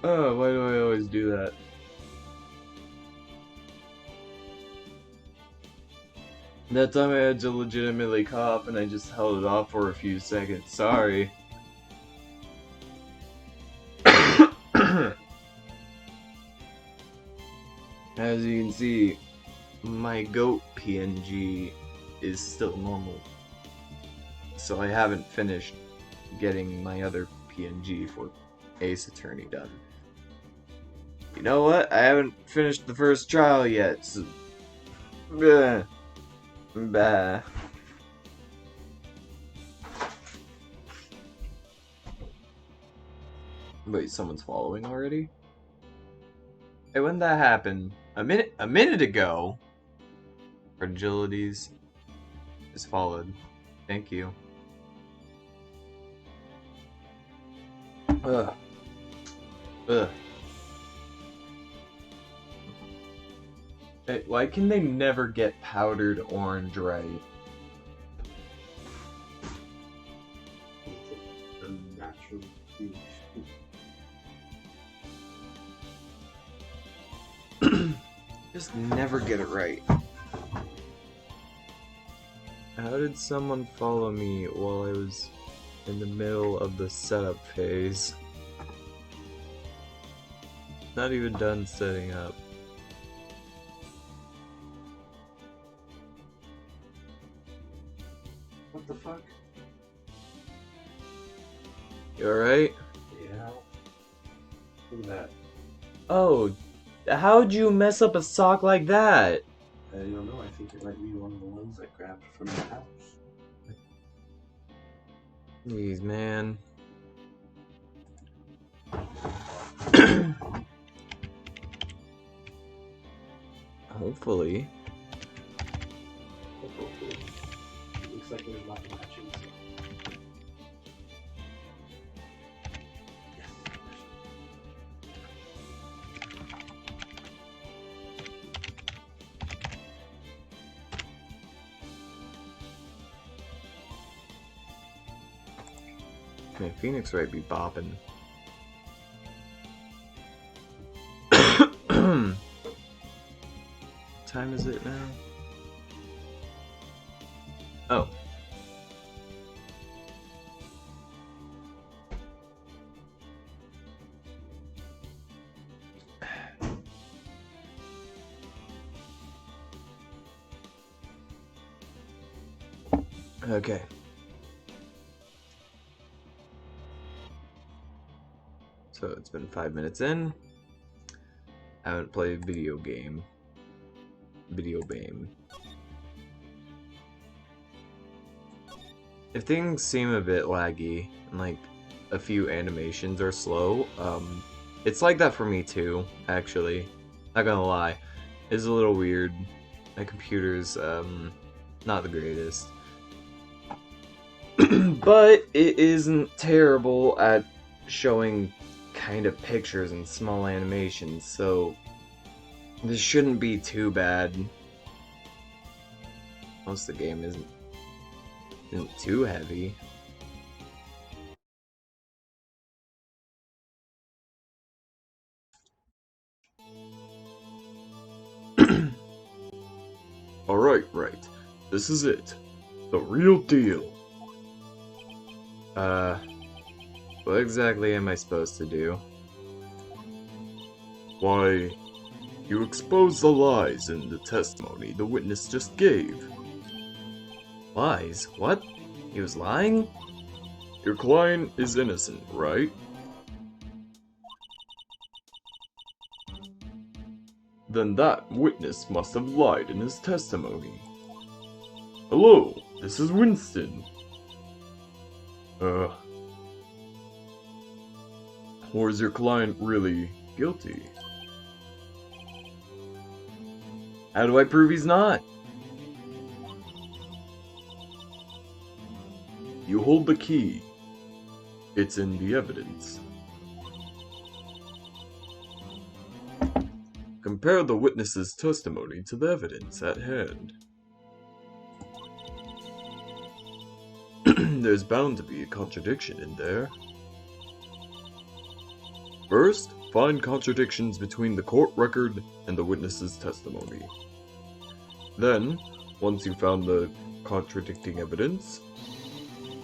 Oh, why do I always do that? That time I had to legitimately cough and I just held it off for a few seconds. Sorry. As you can see, my goat PNG is still normal. So I haven't finished getting my other PNG for Ace Attorney done. You know what? I haven't finished the first trial yet, so... Bah. Wait, someone's following already? Hey, when that happened? A minute ago? Fragilities is followed. Thank you. Ugh. Ugh. Hey, why can they never get powdered orange right? Natural Just never get it right. How did someone follow me while I was in the middle of the setup phase? Not even done setting up. What the fuck? You alright? Yeah. Look at that. Oh, how'd you mess up a sock like that? I don't know. I think it might be one of the ones I grabbed from the house. Jeez, man. Hopefully. It looks like there's a lot of matching. Yes. Man, Phoenix Wright be bopping. Time is it now? Oh. Okay. So it's been 5 minutes in. I haven't played video game. If things seem a bit laggy and like a few animations are slow, it's like that for me too, actually. Not gonna lie. It's a little weird. My computer's not the greatest. But it isn't terrible at showing kind of pictures and small animations, so this shouldn't be too bad. Most of the game isn't too heavy. Alright, right. This is it. The real deal. What exactly am I supposed to do? Why, you expose the lies in the testimony the witness just gave. Lies? What? He was lying? Your client is innocent, right? Then that witness must have lied in his testimony. Hello, this is Winston. Or is your client really guilty? How do I prove he's not? You hold the key. It's in the evidence. Compare the witness's testimony to the evidence at hand. There's bound to be a contradiction in there. First, find contradictions between the court record and the witness's testimony. Then, once you've found the contradicting evidence,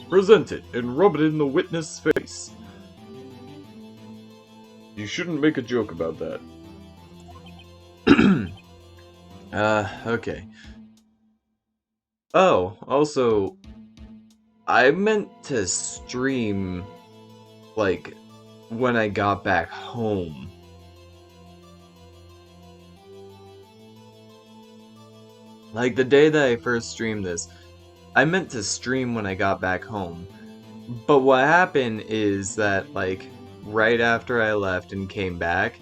present it and rub it in the witness' face. You shouldn't make a joke about that. Okay. Oh, also, I meant to stream, like, when I got back home. Like, the day that I first streamed this, I meant to stream when I got back home. But what happened is that, like, right after I left and came back,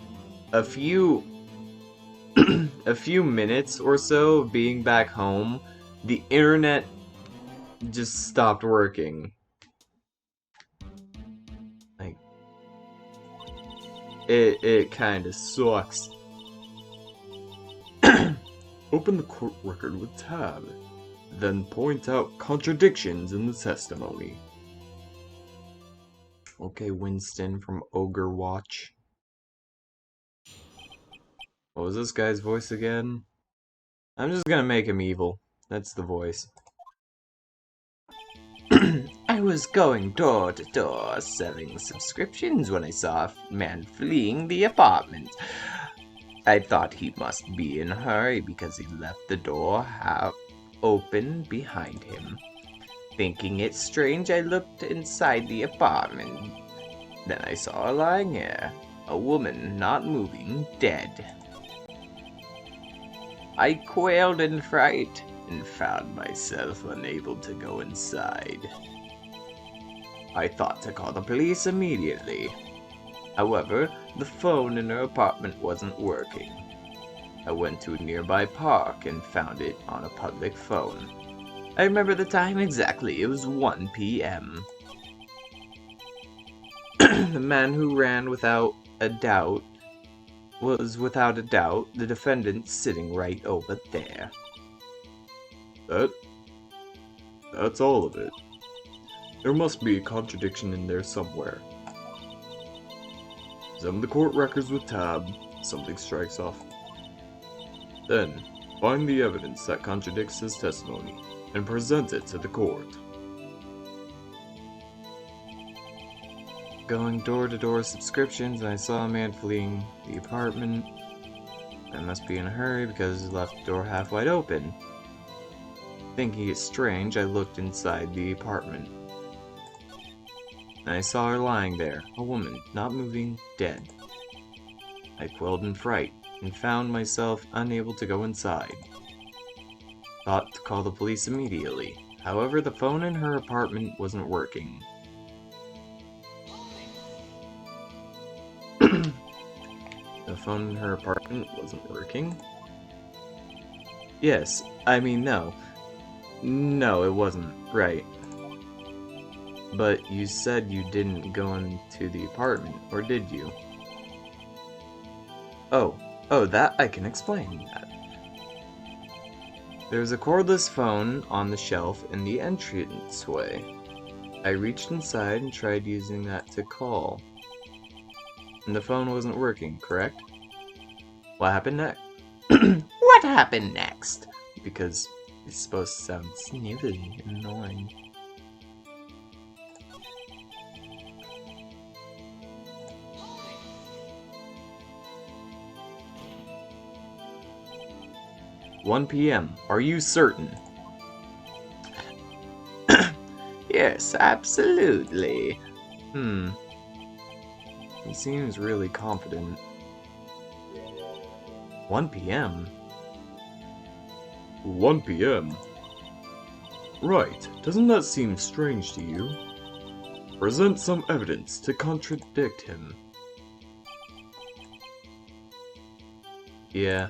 a few minutes or so of being back home, the internet just stopped working. Like, it kinda sucks. Open the court record with Tab, then point out contradictions in the testimony. Okay, Winston from Ogre Watch. What was this guy's voice again? I'm just gonna make him evil. That's the voice. I was going door to door selling subscriptions when I saw a man fleeing the apartment. I thought he must be in a hurry because he left the door half open behind him. Thinking it strange, I looked inside the apartment. Then I saw her lying there, a woman not moving, dead. I quailed in fright and found myself unable to go inside. I thought to call the police immediately. However, the phone in her apartment wasn't working. I went to a nearby park and found it on a public phone. I remember the time exactly. It was 1 p.m. The man who ran without a doubt was without a doubt the defendant sitting right over there. That's all of it. There must be a contradiction in there somewhere. Examine the court records with Tab. Something strikes off. Then, find the evidence that contradicts his testimony and present it to the court. Going door to door subscriptions, and I saw a man fleeing the apartment. I must be in a hurry because he left the door half wide open. Thinking it strange, I looked inside the apartment. And I saw her lying there, a woman, not moving, dead. I quailed in fright and found myself unable to go inside. Thought to call the police immediately. However, the phone in her apartment wasn't working. The phone in her apartment wasn't working? Yes, I mean no. No, it wasn't. Right. But you said you didn't go into the apartment, or did you? Oh, that I can explain that. There's a cordless phone on the shelf in the entranceway. I reached inside and tried using that to call. And the phone wasn't working, correct? What happened next? What happened next? Because it's supposed to sound snivelly and annoying. "1 p.m. Are you certain?" Yes, absolutely. He seems really confident. 1 p.m.? 1 p.m.? Right, doesn't that seem strange to you? Present some evidence to contradict him. Yeah.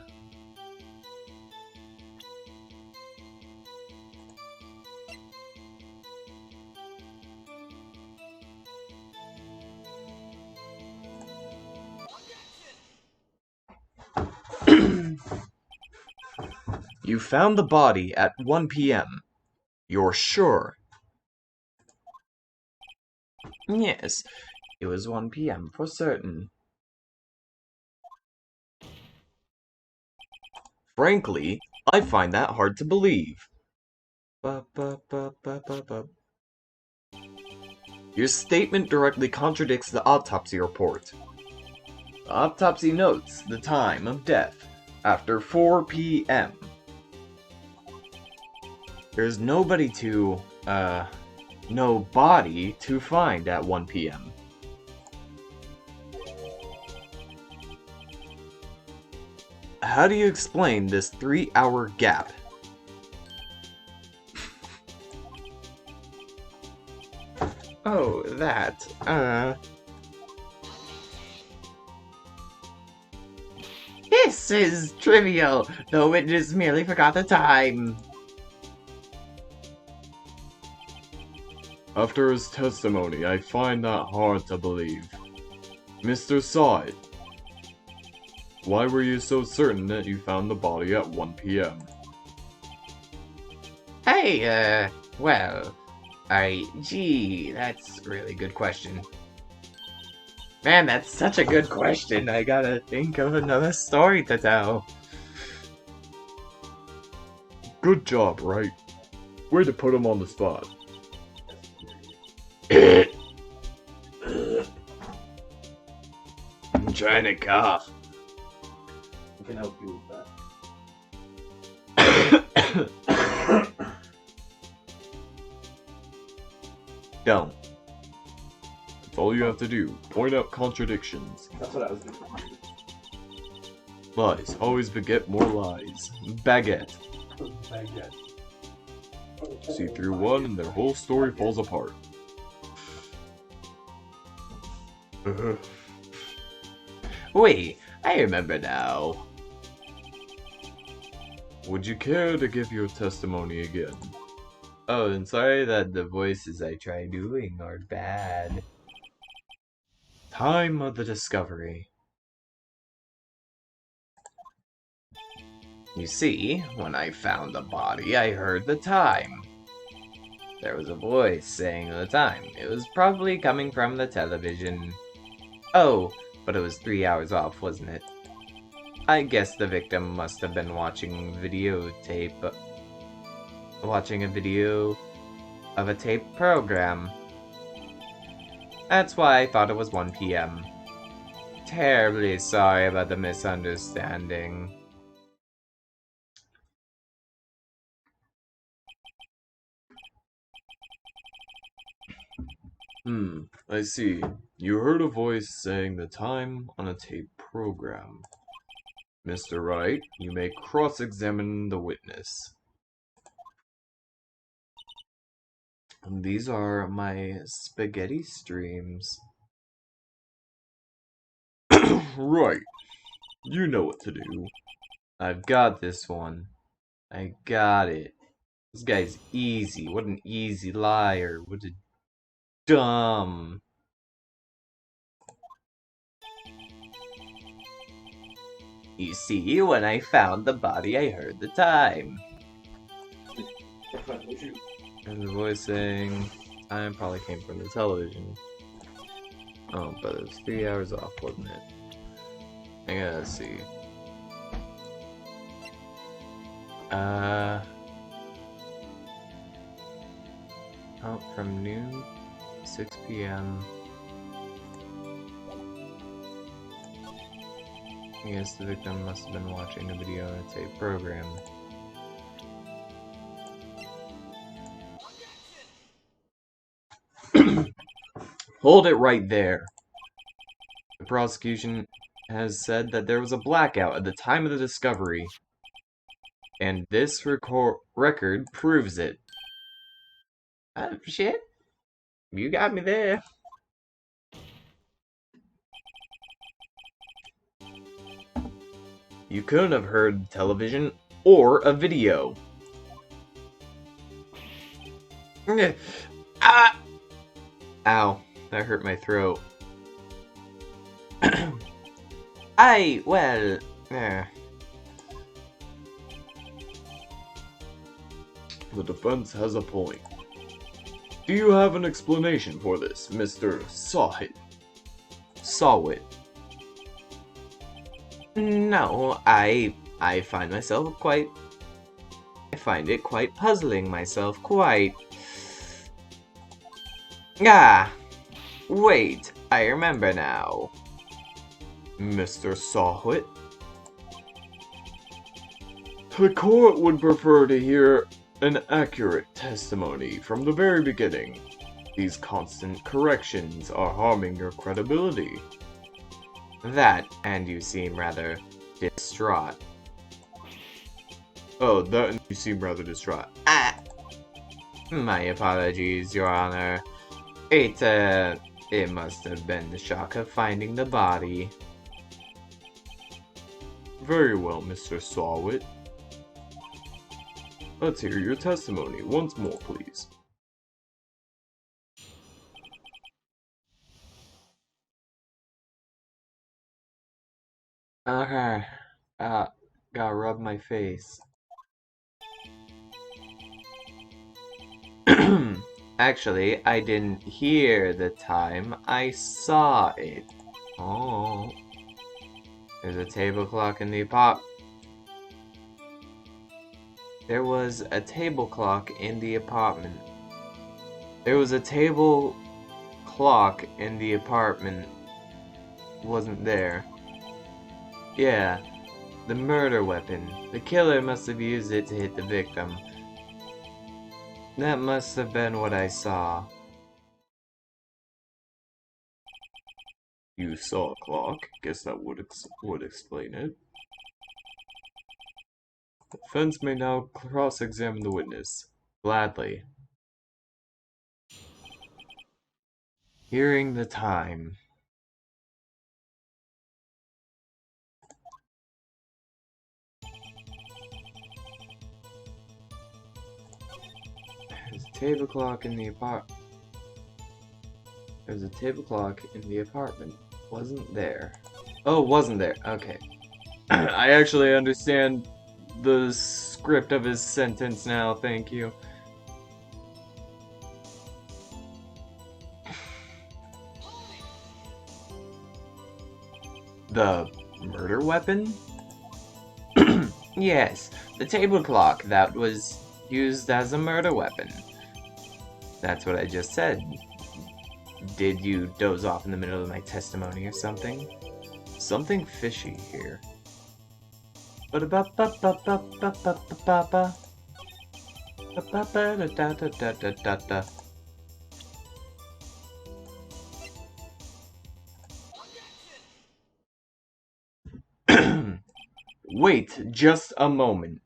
You found the body at 1 p.m. You're sure? Yes, it was 1 p.m. for certain. Frankly, I find that hard to believe. Your statement directly contradicts the autopsy report. The autopsy notes the time of death after 4 p.m. There's no body to find at 1 p.m. How do you explain this 3-hour gap? Oh, that, This is trivial. The witness merely forgot the time. After his testimony, I find that hard to believe. Mr. Side, why were you so certain that you found the body at 1 p.m.? Hey, gee, that's a really good question. Man, that's such a good question. I gotta think of another story to tell. Good job, right? Way to put him on the spot. I'm trying to cough. I can help you with that. Don't. That's all you have to do. Point out contradictions. That's what I was doing. Lies. Always beget more lies. Baguette. Baguette. See through one and their whole story falls apart. Wait, I remember now. Would you care to give your testimony again? Oh, and sorry that the voices I try doing are bad. Time of the discovery. You see, when I found the body, I heard the time. There was a voice saying the time. It was probably coming from the television. Oh, but it was 3 hours off, wasn't it? I guess the victim must have been watching a video of a tape program. That's why I thought it was 1 p.m. Terribly sorry about the misunderstanding. I see. You heard a voice saying the time on a tape program. Mr. Wright, you may cross-examine the witness. And these are my spaghetti streams. Right. You know what to do. I've got this one. I got it. This guy's easy. What an easy liar. What a dumb. You see, when I found the body, I heard the time. And the voice saying, I probably came from the television. Oh, but it was 3 hours off, wasn't it? I gotta see. Out from noon, 6 p.m. I guess the victim must have been watching a video on a tape program. Hold it right there. The prosecution has said that there was a blackout at the time of the discovery. And this record proves it. Shit. You got me there. You couldn't have heard television or a video. Ah! Ow, that hurt my throat. The defense has a point. Do you have an explanation for this, Mr. Sawit? No, I find it quite puzzling myself, quite. Ah! Wait, I remember now. Mr. Sawhut? The court would prefer to hear an accurate testimony from the very beginning. These constant corrections are harming your credibility. That, and you seem rather distraught. Oh, that and you seem rather distraught. Ah! My apologies, Your Honor. It must have been the shock of finding the body. Very well, Mr. Sawhut. Let's hear your testimony once more, please. Okay. Gotta rub my face. Actually, I didn't hear the time, I saw it. Oh. There's a table clock in the There was a table clock in the apartment. There was a table clock in the apartment. Wasn't there? Yeah. The murder weapon. The killer must have used it to hit the victim. That must have been what I saw. You saw a clock? Guess that would explain it. The defense may now cross-examine the witness. Gladly. Hearing the time. There's a table clock in the apartment. There's a table clock in the apartment. Wasn't there? Oh, wasn't there. Okay. I actually understand the script of his sentence now, thank you. The murder weapon? Yes, the table clock that was used as a murder weapon. That's what I just said. Did you doze off in the middle of my testimony or something? Something fishy here. Wait just a moment.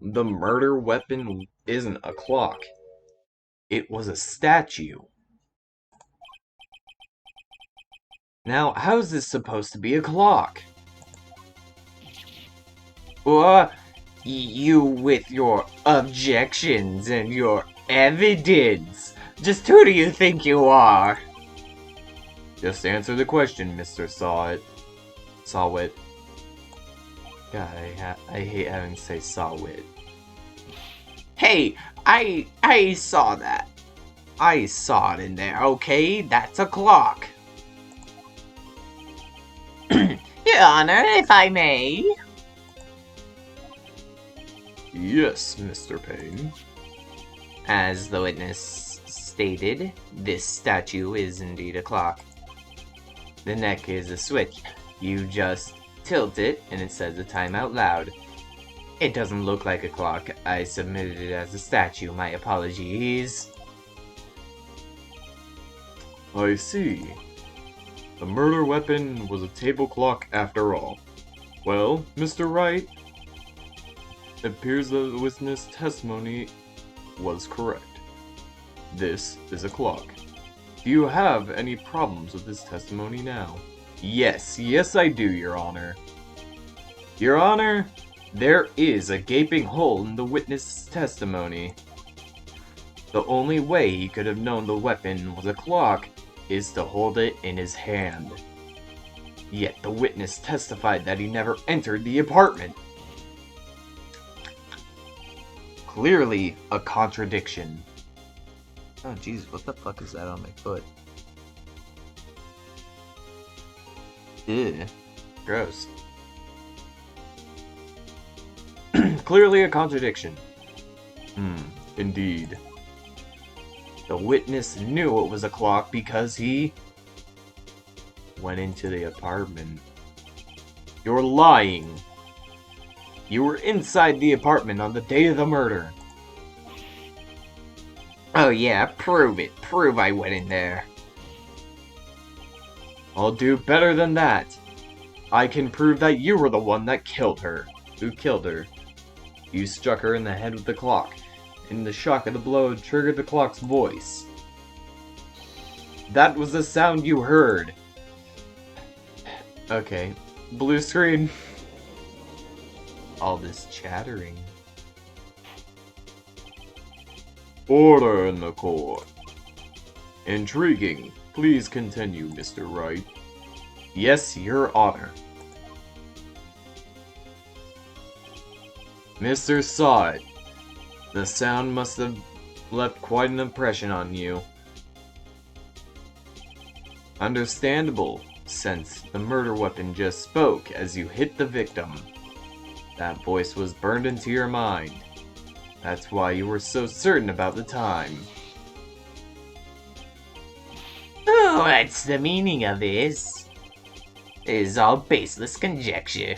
The murder weapon isn't a clock. It was a statue. Now, how's this supposed to be a clock? You with your objections and your evidence. Just who do you think you are? Just answer the question, Mr. Sawhut. God, I hate having to say Sawhut. Hey, I saw that. I saw it in there, okay? That's a clock. Your Honor, if I may. Yes, Mr. Payne. As the witness stated, this statue is indeed a clock. The neck is a switch. You just tilt it and it says the time out loud. It doesn't look like a clock. I submitted it as a statue. My apologies. I see. The murder weapon was a table clock after all. Well, Mr. Wright, it appears that the witness' testimony was correct. This is a clock. Do you have any problems with this testimony now? Yes, I do, Your Honor. Your Honor, there is a gaping hole in the witness' testimony. The only way he could have known the weapon was a clock is to hold it in his hand. Yet the witness testified that he never entered the apartment. Clearly a contradiction. Oh jeez, what the fuck is that on my foot? Ew. Gross. Clearly a contradiction. Indeed. The witness knew it was a clock because he went into the apartment. You're lying. You were inside the apartment on the day of the murder. Oh yeah, prove it. Prove I went in there. I'll do better than that. I can prove that you were the one that killed her. Who killed her? You struck her in the head with the clock, and the shock of the blow triggered the clock's voice. That was the sound you heard. Okay. Blue screen. All this chattering. Order in the court. Intriguing. Please continue, Mr. Wright. Yes, Your Honor. Mr. Saw It. The sound must have left quite an impression on you. Understandable, since the murder weapon just spoke as you hit the victim. That voice was burned into your mind. That's why you were so certain about the time. Oh, what's the meaning of this? It is all baseless conjecture.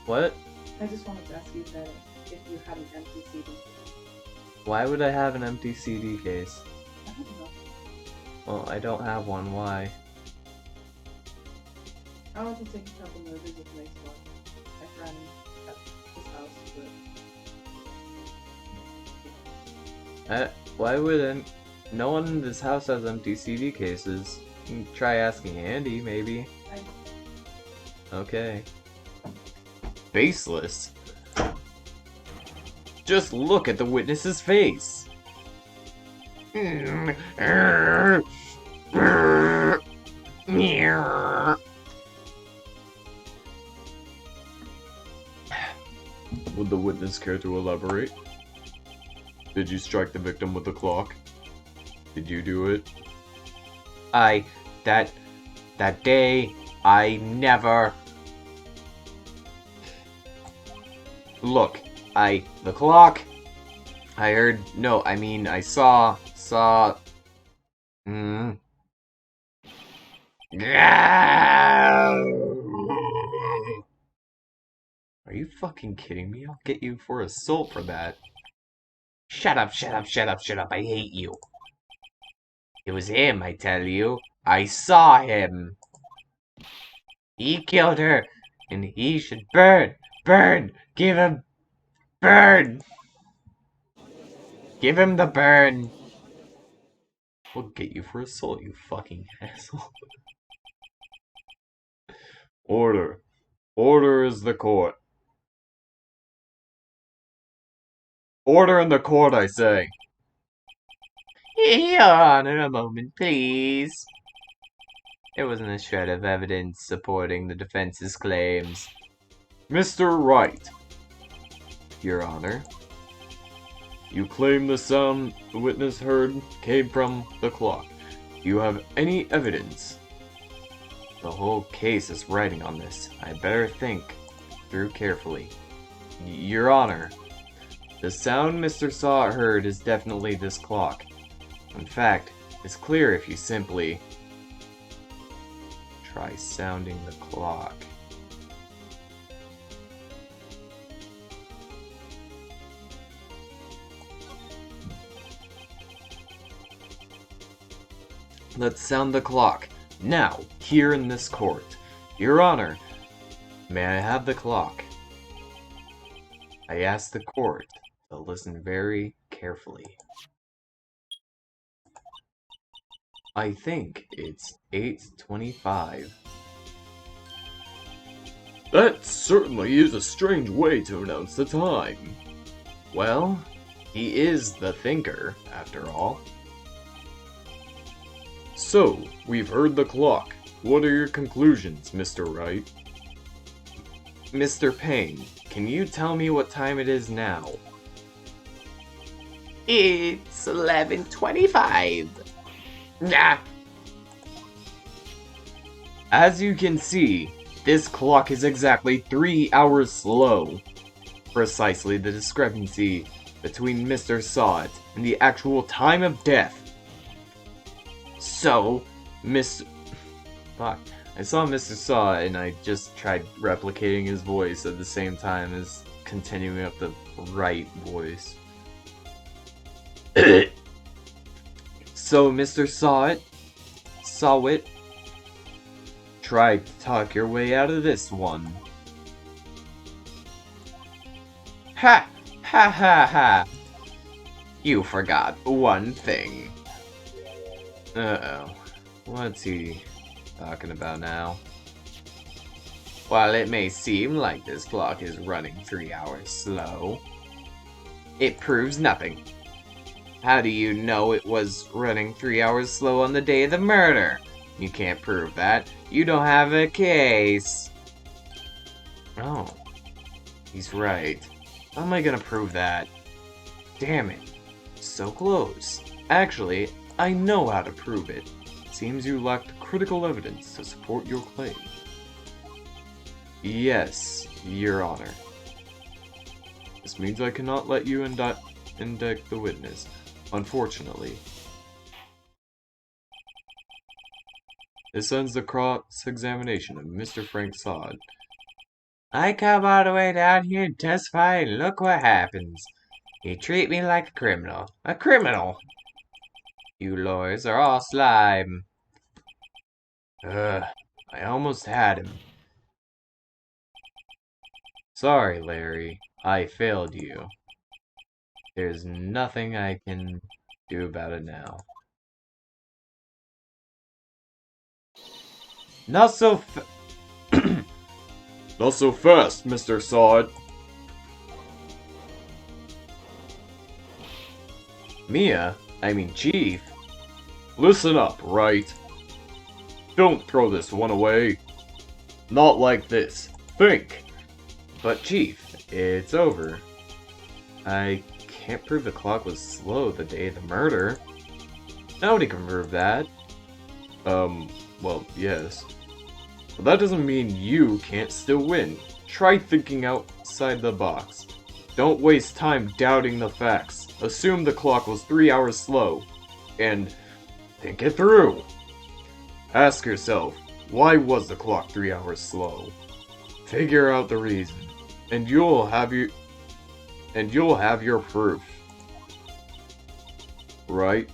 What? I just wanted to ask you that if you had an empty CD. Why would I have an empty CD case? I don't know. Well, I don't have one. Why? I wanted to take a couple movies with my spot. My friend at his house, but... Why wouldn't... No one in this house has empty CD cases. You can try asking Andy, maybe. Okay. Baseless? Just look at the witness's face! Would the witness care to elaborate? Did you strike the victim with the clock? Did you do it? That day, I never... Look, the clock, I heard, no, I mean, I saw, Are you fucking kidding me? I'll get you for assault for that. Shut up, shut up, shut up, shut up, I hate you. It was him, I tell you. I saw him. He killed her, and he should burn, give him, burn. Give him the burn. We'll get you for assault, you fucking asshole. Order. Order is the court. Order in the court, I say. Your Honor, a moment, please. There wasn't a shred of evidence supporting the defense's claims. Mr. Wright. Your Honor. You claim the sound the witness heard came from the clock. Do you have any evidence? The whole case is riding on this. I'd better think through carefully. Your Honor, the sound Mr. Saw heard is definitely this clock. In fact, it's clear if you simply try sounding the clock. Let's sound the clock. Now, here in this court. Your Honor, may I have the clock? I ask the court to listen very carefully. I think it's 8:25. That certainly is a strange way to announce the time. Well, he is the thinker, after all. So, we've heard the clock. What are your conclusions, Mr. Wright? Mr. Payne, can you tell me what time it is now? It's 11:25. Nah. As you can see, this clock is exactly 3 hours slow. Precisely the discrepancy between Mr. Sod and the actual time of death. So, Fuck. I saw Mr. Saw and I just tried replicating his voice at the same time as continuing up the right voice. So, Mr. Sawit, try to talk your way out of this one. Ha! Ha ha ha! You forgot one thing. Uh-oh. What's he talking about now? While it may seem like this clock is running 3 hours slow, it proves nothing. How do you know it was running 3 hours slow on the day of the murder? You can't prove that. You don't have a case. Oh. He's right. How am I gonna prove that? Damn it. So close. Actually, I know how to prove it. Seems you lacked critical evidence to support your claim. Yes, Your Honor. This means I cannot let you indict the witness, unfortunately. This ends the cross-examination of Mr. Frank Sod. I come all the way down here to testify, and look what happens. You treat me like a criminal. A criminal! You lawyers are all slime. I almost had him. Sorry, Larry. I failed you. There's nothing I can do about it now. Not so Not so fast, Mr. Sod. Chief. Listen up, right? Don't throw this one away. Not like this. Think. But Chief, it's over. I can't prove the clock was slow the day of the murder. Nobody can prove that. Well, yes. But that doesn't mean you can't still win. Try thinking outside the box. Don't waste time doubting the facts. Assume the clock was 3 hours slow. And think it through. Ask yourself, why was the clock 3 hours slow? Figure out the reason. And you'll have your proof. Right.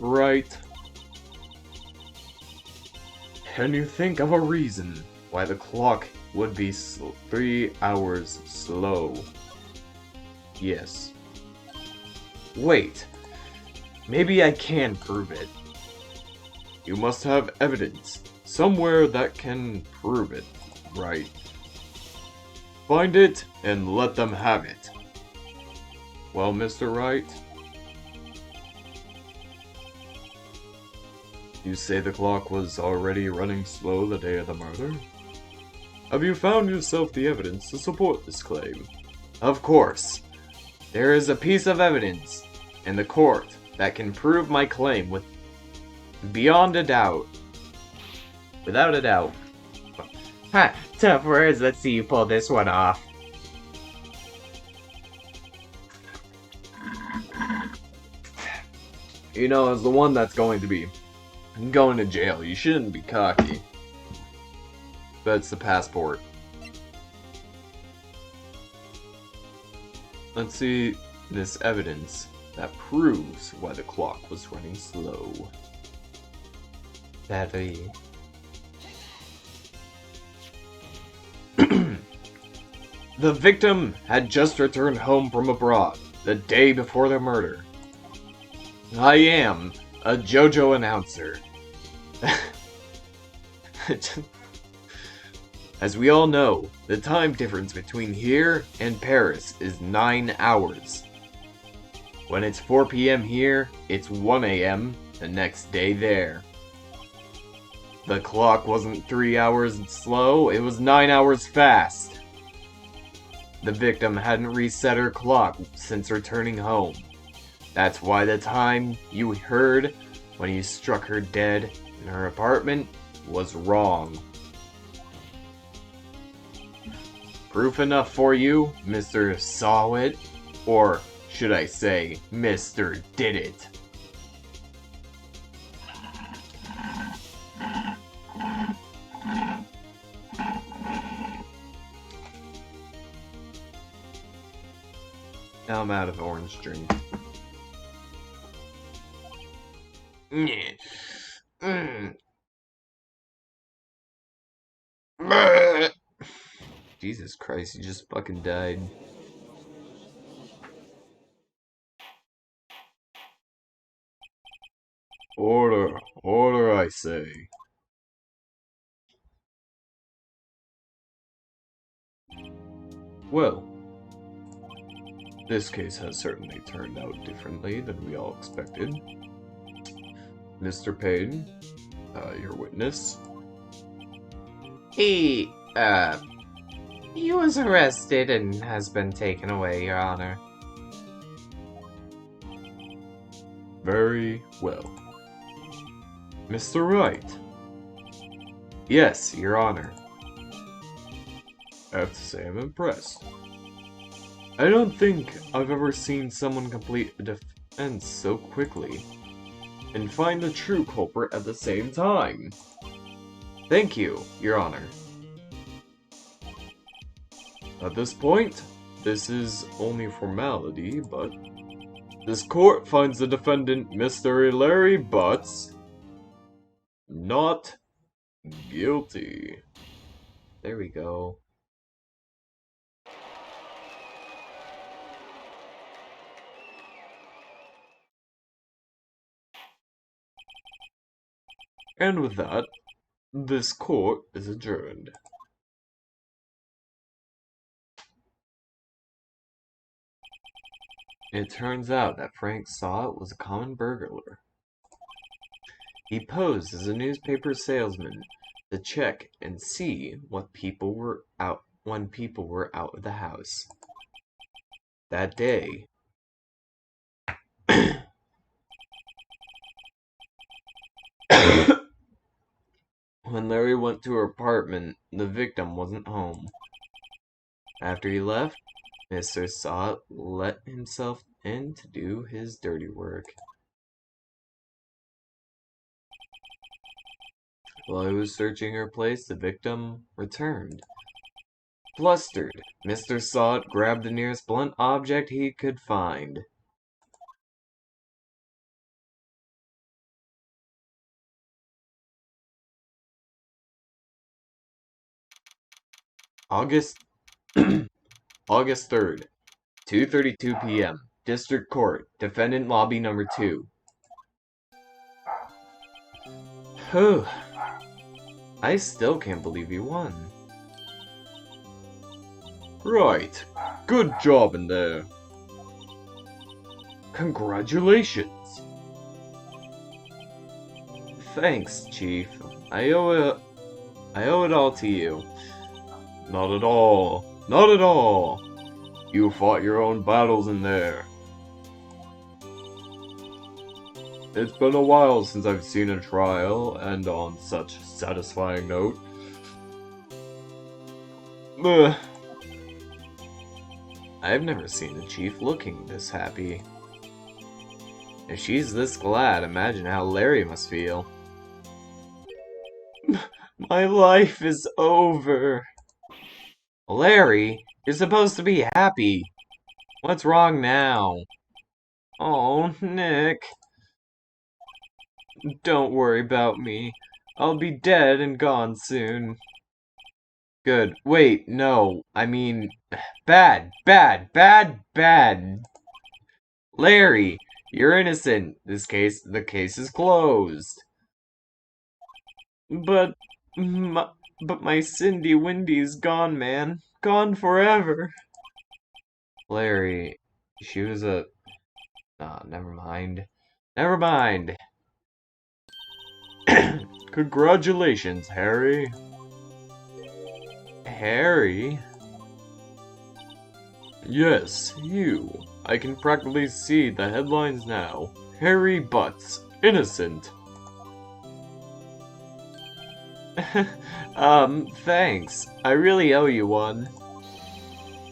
Can you think of a reason why the clock would be 3 hours slow? Yes. Wait. Maybe I can prove it. You must have evidence. Somewhere that can prove it. Right. Find it and let them have it. Well, Mr. Wright? You say the clock was already running slow the day of the murder? Have you found yourself the evidence to support this claim? Of course. There is a piece of evidence in the court that can prove my claim beyond a doubt. Without a doubt. Ha! Tough words, let's see you pull this one off. You know, as the one that's going to jail, you shouldn't be cocky. That's the passport. Let's see this evidence that proves why the clock was running slow. Battery. The victim had just returned home from abroad the day before the murder. I am a JoJo announcer. As we all know, the time difference between here and Paris is 9 hours. When it's 4 p.m. here, it's 1 a.m. the next day there. The clock wasn't 3 hours slow, it was 9 hours fast. The victim hadn't reset her clock since returning home. That's why the time you heard when you struck her dead in her apartment was wrong. Proof enough for you, Mr. Saw It? Or should I say, Mr. Did It? Now I'm out of orange drink. Jesus Christ, he just fucking died. Order, order, I say. Well, this case has certainly turned out differently than we all expected. Mr. Payne, your witness. He was arrested and has been taken away, Your Honor. Very well. Mr. Wright. Yes, Your Honor. I have to say I'm impressed. I don't think I've ever seen someone complete a defense so quickly and find the true culprit at the same time. Thank you, Your Honor. At this point, this is only formality, but this court finds the defendant, Mr. Larry Butts, not guilty. There we go. And with that, this court is adjourned. It turns out that Frank Saw It was a common burglar. He posed as a newspaper salesman to check and see what people were out when people were out of the house. That day, when Larry went to her apartment, the victim wasn't home. After he left, Mr. Saw It let himself in to do his dirty work. While he was searching her place, the victim returned. Flustered, Mr. Saw It grabbed the nearest blunt object he could find. August 3rd, 2:32 p.m. District Court, Defendant Lobby Number 2. Whew. I still can't believe you won. Right. Good job in there. Congratulations. Thanks, Chief. I owe it all to you. Not at all. Not at all. You fought your own battles in there. It's been a while since I've seen a trial, and on such a satisfying note. I've never seen the Chief looking this happy. If she's this glad, imagine how Larry must feel. My life is over. Larry, you're supposed to be happy. What's wrong now? Oh, Nick. Don't worry about me. I'll be dead and gone soon. Good. Wait, no. I mean, bad. Larry, you're innocent. The case is closed. But my Cindy Windy's gone, man. Gone forever. Larry, she was a... never mind. Never mind. Congratulations, Harry. Harry? Yes, you. I can practically see the headlines now. Harry Butts, innocent. Thanks. I really owe you one.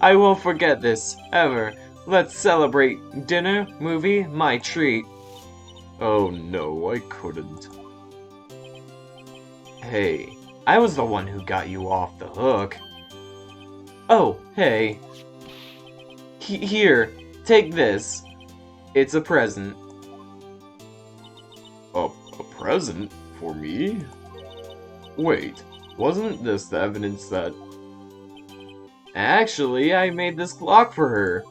I won't forget this, ever. Let's celebrate. Dinner, movie, my treat. Oh no, I couldn't. Hey, I was the one who got you off the hook. Oh, hey. Here, take this. It's a present. A present? For me? Wait, wasn't this the evidence that... Actually, I made this clock for her.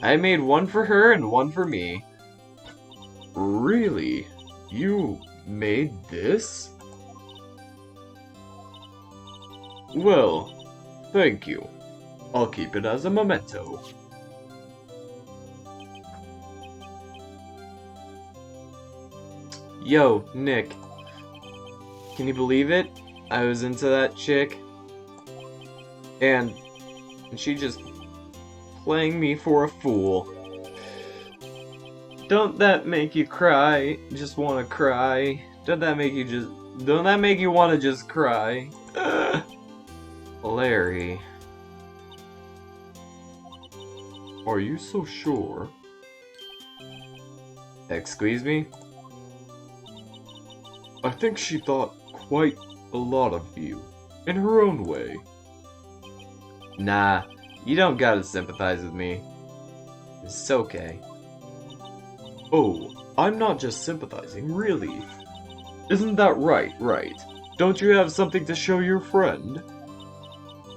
I made one for her and one for me. Really? You made this? Well, thank you. I'll keep it as a memento. Yo, Nick. Can you believe it? I was into that chick. And she just playing me for a fool. Don't that make you cry? Just wanna cry? Don't that make you wanna just cry? Larry. Are you so sure? Excuse me? I think she thought quite a lot of you, in her own way. Nah, you don't gotta sympathize with me. It's okay. Oh, I'm not just sympathizing, really. Isn't that right? Don't you have something to show your friend?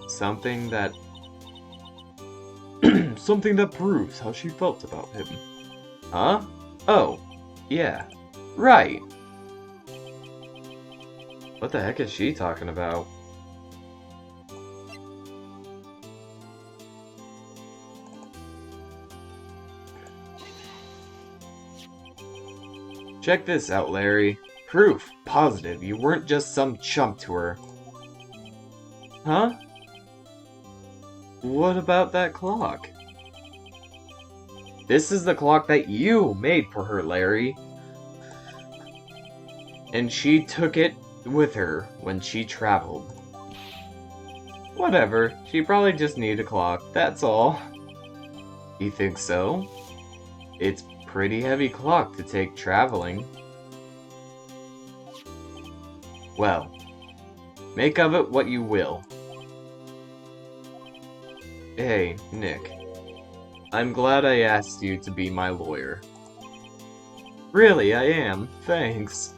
Something that... something that proves how she felt about him. Huh? Oh, yeah. Right. What the heck is she talking about? Check this out, Larry. Proof positive you weren't just some chump to her. Huh? What about that clock? This is the clock that you made for her, Larry. And she took it with her when she traveled. Whatever, she probably just needed a clock, that's all. You think so? It's a pretty heavy clock to take traveling. Well, make of it what you will. Hey, Nick. I'm glad I asked you to be my lawyer. Really, I am. Thanks.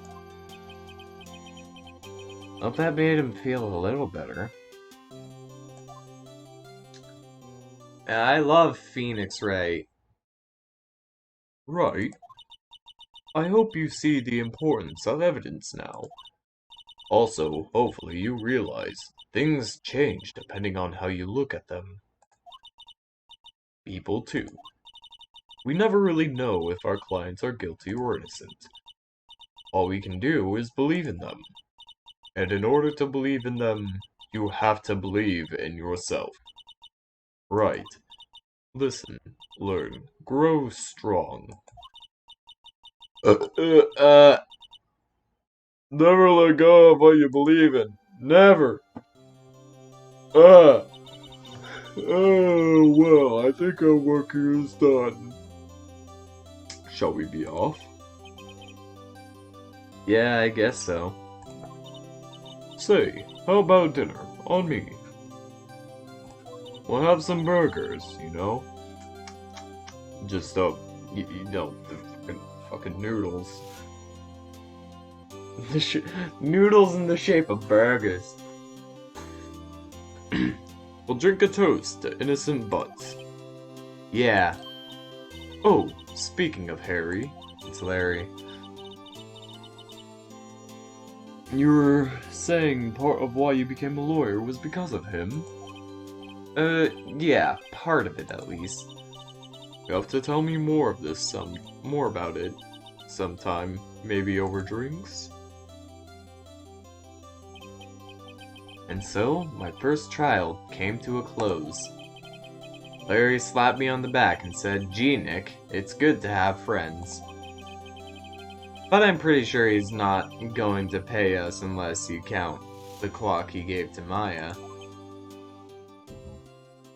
Hope that made him feel a little better. I love Phoenix Ray. Right. I hope you see the importance of evidence now. Also, hopefully you realize things change depending on how you look at them. People too. We never really know if our clients are guilty or innocent. All we can do is believe in them. And in order to believe in them, you have to believe in yourself. Right. Listen, learn, grow strong. Never let go of what you believe in. Never. Oh, well, I think our work here is done. Shall we be off? Yeah, I guess so. Say, how about dinner? On me. We'll have some burgers, you know? Just, you know, the fucking noodles. Noodles in the shape of burgers. We'll drink a toast to innocent butts. Yeah. Oh, speaking of Harry, it's Larry. You were saying part of why you became a lawyer was because of him? Yeah, part of it at least. You'll have to tell me more about it sometime, maybe over drinks? And so, my first trial came to a close. Larry slapped me on the back and said, "Gee, Nick, it's good to have friends." But I'm pretty sure he's not going to pay us unless you count the clock he gave to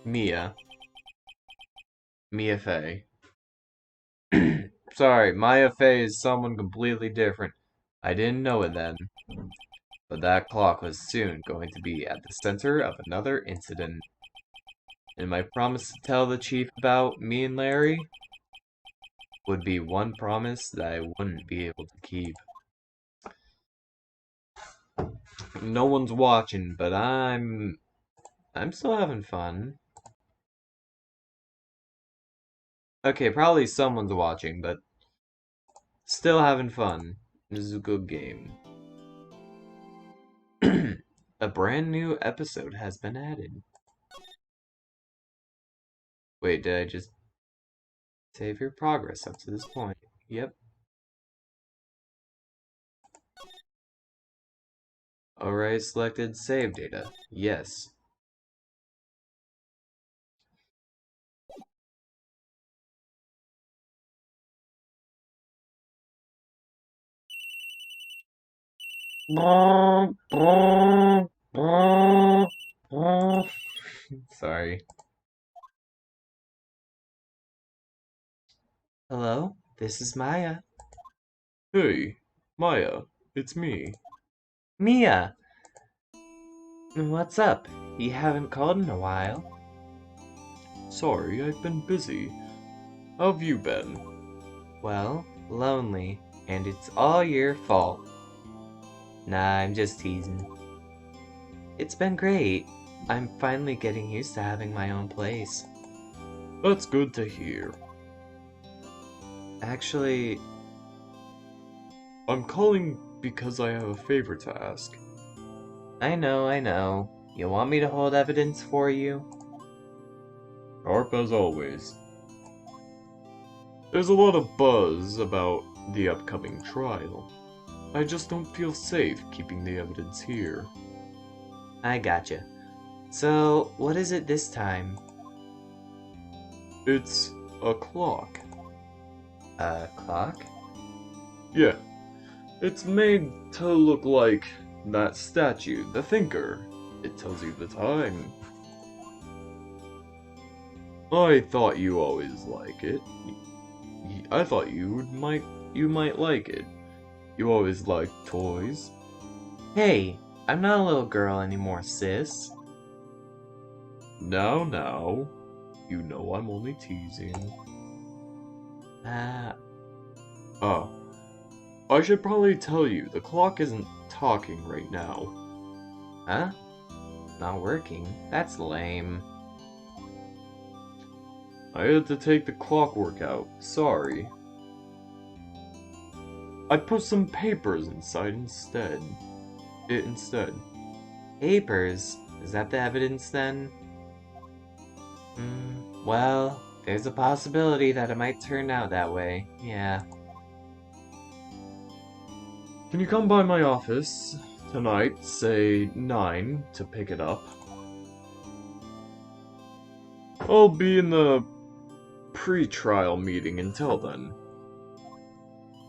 Mia. Mia Fey. Sorry, Maya Fey is someone completely different. I didn't know it then. But that clock was soon going to be at the center of another incident. And my promise to tell the chief about me and Larry would be one promise that I wouldn't be able to keep. No one's watching, but I'm still having fun. Okay, probably someone's watching, but still having fun. This is a good game. A brand new episode has been added. Wait, did I just save your progress up to this point? Yep. Alright, selected save data. Yes. Sorry. Hello, this is Maya. Hey, Maya, it's me. Mia! What's up? You haven't called in a while. Sorry, I've been busy. How've you been? Well, lonely, and it's all your fault. Nah, I'm just teasing. It's been great. I'm finally getting used to having my own place. That's good to hear. Actually, I'm calling because I have a favor to ask. I know. You want me to hold evidence for you? Sharp as always. There's a lot of buzz about the upcoming trial. I just don't feel safe keeping the evidence here. I gotcha. So, what is it this time? It's a clock. A clock? Yeah. It's made to look like that statue, the Thinker. It tells you the time. I thought you always like it. I thought you might like it. You always liked toys. Hey, I'm not a little girl anymore, sis. Now, you know I'm only teasing. Oh. I should probably tell you, the clock isn't talking right now. Huh? Not working? That's lame. I had to take the clockwork out. Sorry. I put some papers inside instead. Papers? Is that the evidence then? Well, there's a possibility that it might turn out that way. Yeah. Can you come by my office tonight, say 9, to pick it up? I'll be in the pre-trial meeting until then.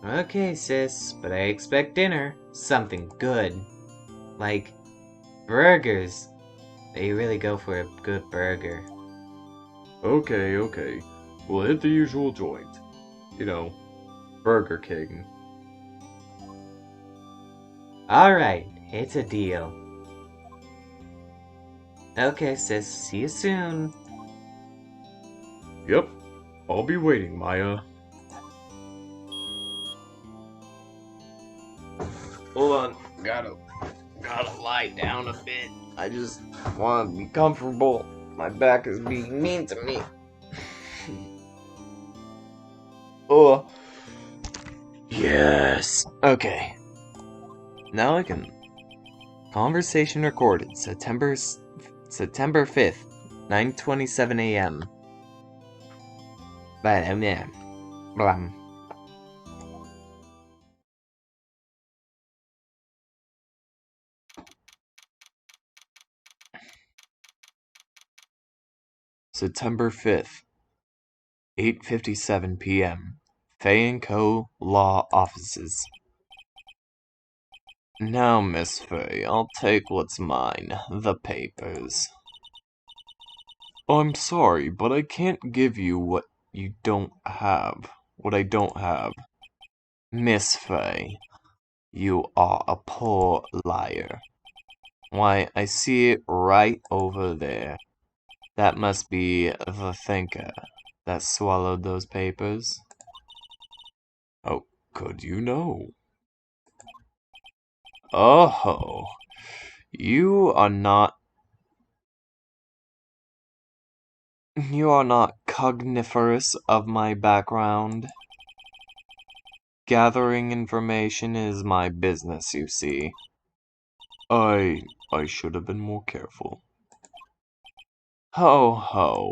Okay, sis, but I expect dinner. Something good. Like burgers. You really go for a good burger. Okay. We'll hit the usual joint. You know, Burger King. Alright, it's a deal. Okay, sis, see you soon. Yep, I'll be waiting, Maya. Hold on, gotta lie down a bit. I just want to be comfortable. My back is being mean to me. Oh. Yes. Okay. Now I can. Conversation recorded September 5th, 9:27 a.m. Blam. September 5th, 8:57 p.m. Fay & Co. Law Offices. Now, Miss Fay, I'll take what's mine, the papers. I'm sorry, but I can't give you what I don't have. Miss Fay, you are a poor liar. Why, I see it right over there. That must be the thinker that swallowed those papers. How could you know? Oh, you are not cogniferous of my background. Gathering information is my business, you see. I should have been more careful. Ho ho.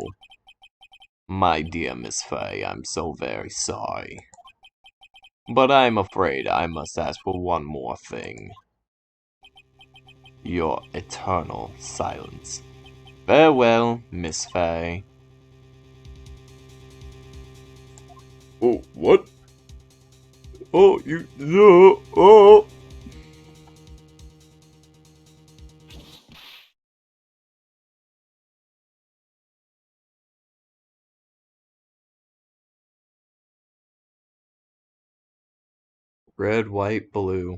My dear Miss Fay, I'm so very sorry. But I'm afraid I must ask for one more thing. Your eternal silence. Farewell, Miss Fay. Oh, what? Oh, you... No, oh! Red, white, blue.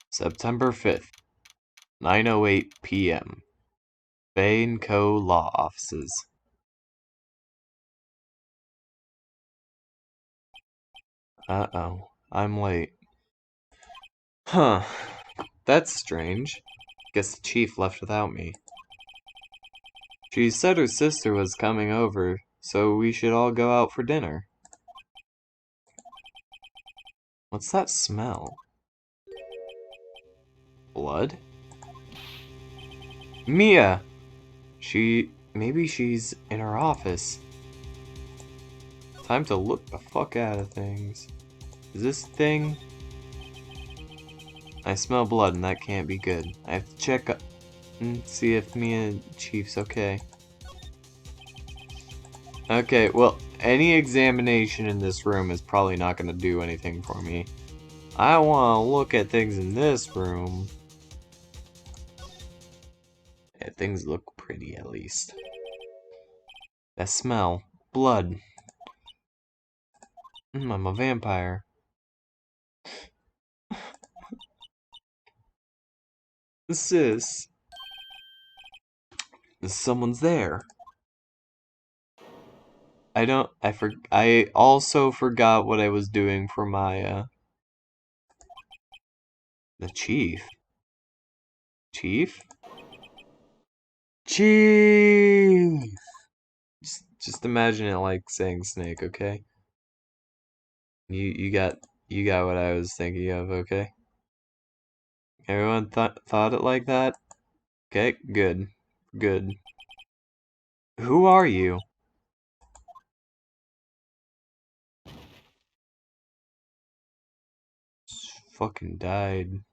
September 5th, 9:08 p.m. Fay & Co. Law Offices. Uh-oh, I'm late. Huh, that's strange. Guess the chief left without me. She said her sister was coming over, so we should all go out for dinner. What's that smell? Blood? Mia! Maybe she's in her office. Time to look the fuck out of things. Is this thing? I smell blood and that can't be good. I have to check up and see if Mia Chief's okay. Okay, well, any examination in this room is probably not going to do anything for me. I want to look at things in this room. Yeah, things look pretty at least. That smell. Blood. I'm a vampire. Sis. Someone's there. I also forgot what I was doing for my, the chief. Chief? Chief! Just imagine it like saying snake, okay? You got what I was thinking of, okay? Everyone thought it like that? Okay, good. Good. Who are you? Fucking died.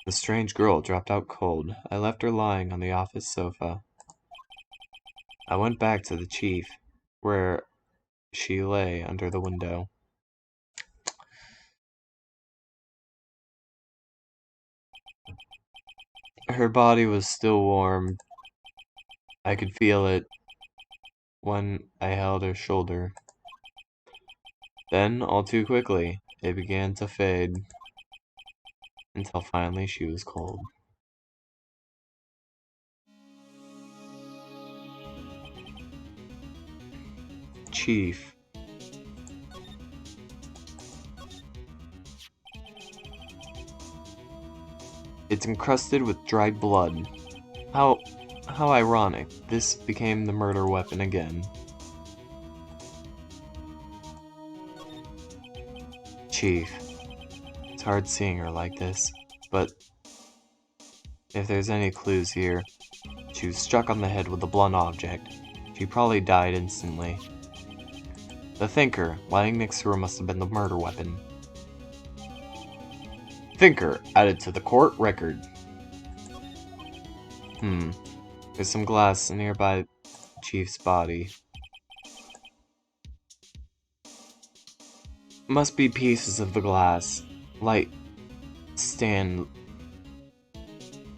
The strange girl dropped out cold. I left her lying on the office sofa. I went back to the chief, where she lay under the window. Her body was still warm. I could feel it when I held her shoulder. Then, all too quickly, it began to fade, until finally she was cold. Chief. It's encrusted with dried blood. How ironic. This became the murder weapon again. Chief. It's hard seeing her like this, but if there's any clues here, she was struck on the head with a blunt object. She probably died instantly. The Thinker, lying next to her, must have been the murder weapon. Thinker, added to the court record. There's some glass nearby Chief's body. Must be pieces of the glass.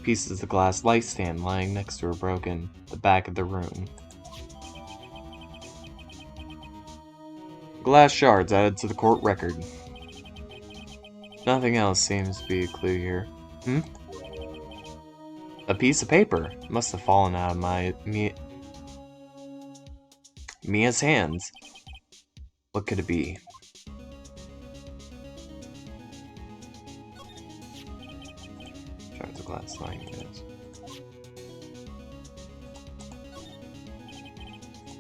Pieces of the glass light stand lying next to her broken. The back of the room. Glass shards added to the court record. Nothing else seems to be a clue here. A piece of paper must have fallen out of Mia's hands. What could it be? Shards of glass lying there.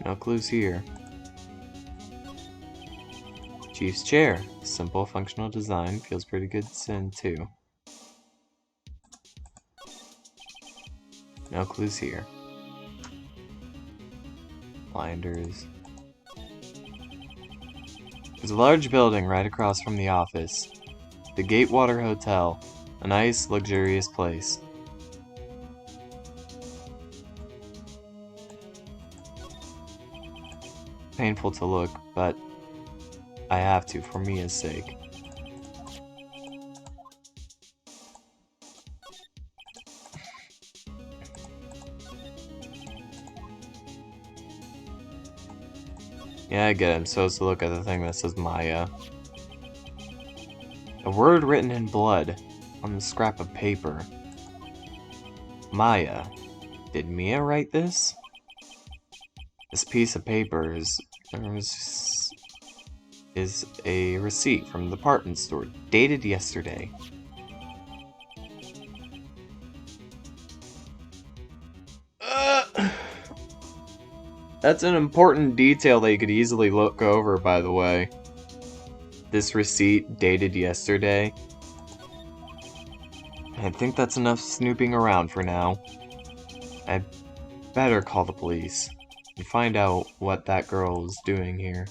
No clues here. Chief's chair. Simple functional design. Feels pretty good sin too. No clues here. Blinders. There's a large building right across from the office. The Gatewater Hotel. A nice, luxurious place. Painful to look, but I have to for Mia's sake. Yeah, I get it. I'm supposed to look at the thing that says Maya. A word written in blood on the scrap of paper. Maya. Did Mia write this? This piece of paper is a receipt from the department store, dated yesterday. That's an important detail that you could easily look over, by the way. This receipt, dated yesterday. I think that's enough snooping around for now. I better call the police and find out what that girl is doing here.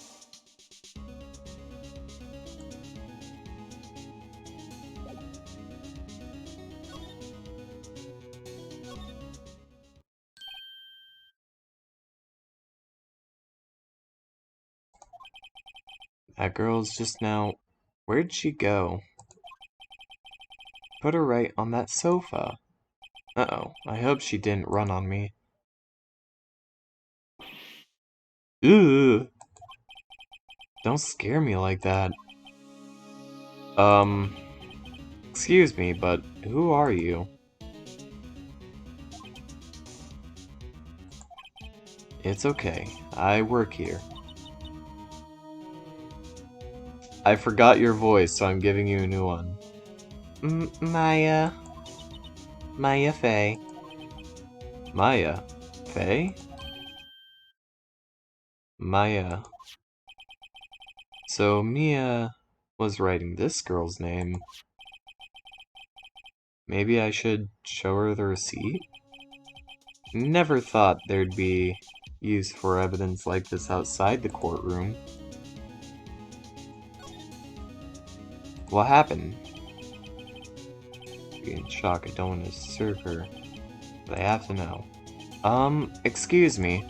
That girl's just now... Where'd she go? Put her right on that sofa. Uh-oh, I hope she didn't run on me. Ugh! Don't scare me like that. Excuse me, but who are you? It's okay, I work here. I forgot your voice, so I'm giving you a new one. Maya Faye. Maya Faye? Maya. So Mia was writing this girl's name. Maybe I should show her the receipt? Never thought there'd be use for evidence like this outside the courtroom. What happened? She's in shock. I don't want to disturb her, but I have to know. Excuse me.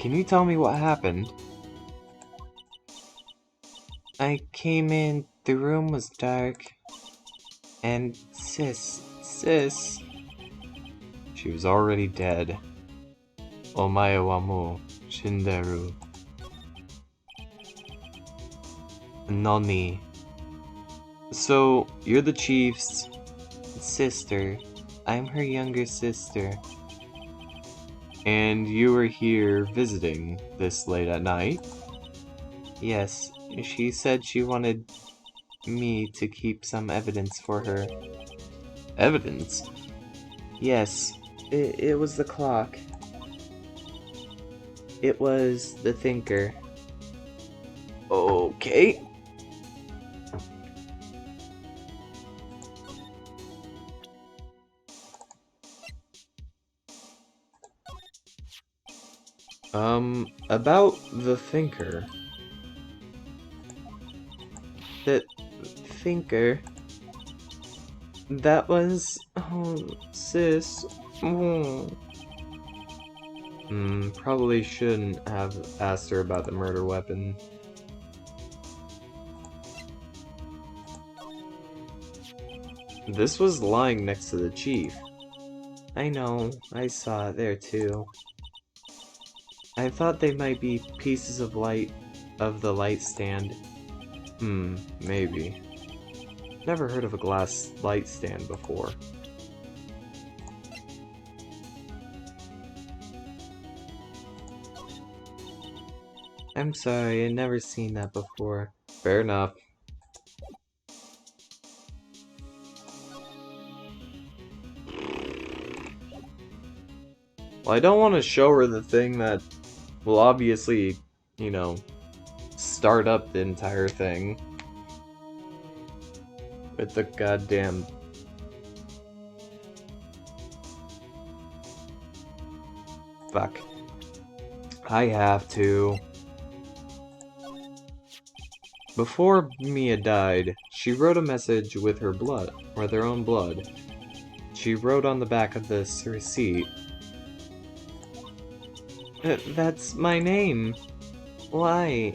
Can you tell me what happened? I came in, the room was dark, and sis, she was already dead. Omae wa mou shinderu. Nani. So, you're the chief's sister. I'm her younger sister. And you were here visiting this late at night? Yes, she said she wanted me to keep some evidence for her. Evidence? Yes, it was the clock. It was the Thinker. Okay. About the Thinker. The thinker. That was... Oh, sis. Oh. Probably shouldn't have asked her about the murder weapon. This was lying next to the chief. I know, I saw it there too. I thought they might be pieces of the light stand. Maybe. Never heard of a glass light stand before. I'm sorry, I'd never seen that before. Fair enough. Well, I don't want to show her the thing that will obviously, you know, start up the entire thing. With the goddamn... Fuck. I have to. Before Mia died, she wrote a message with her blood, with her own blood. She wrote on the back of this receipt, that's my name. Why?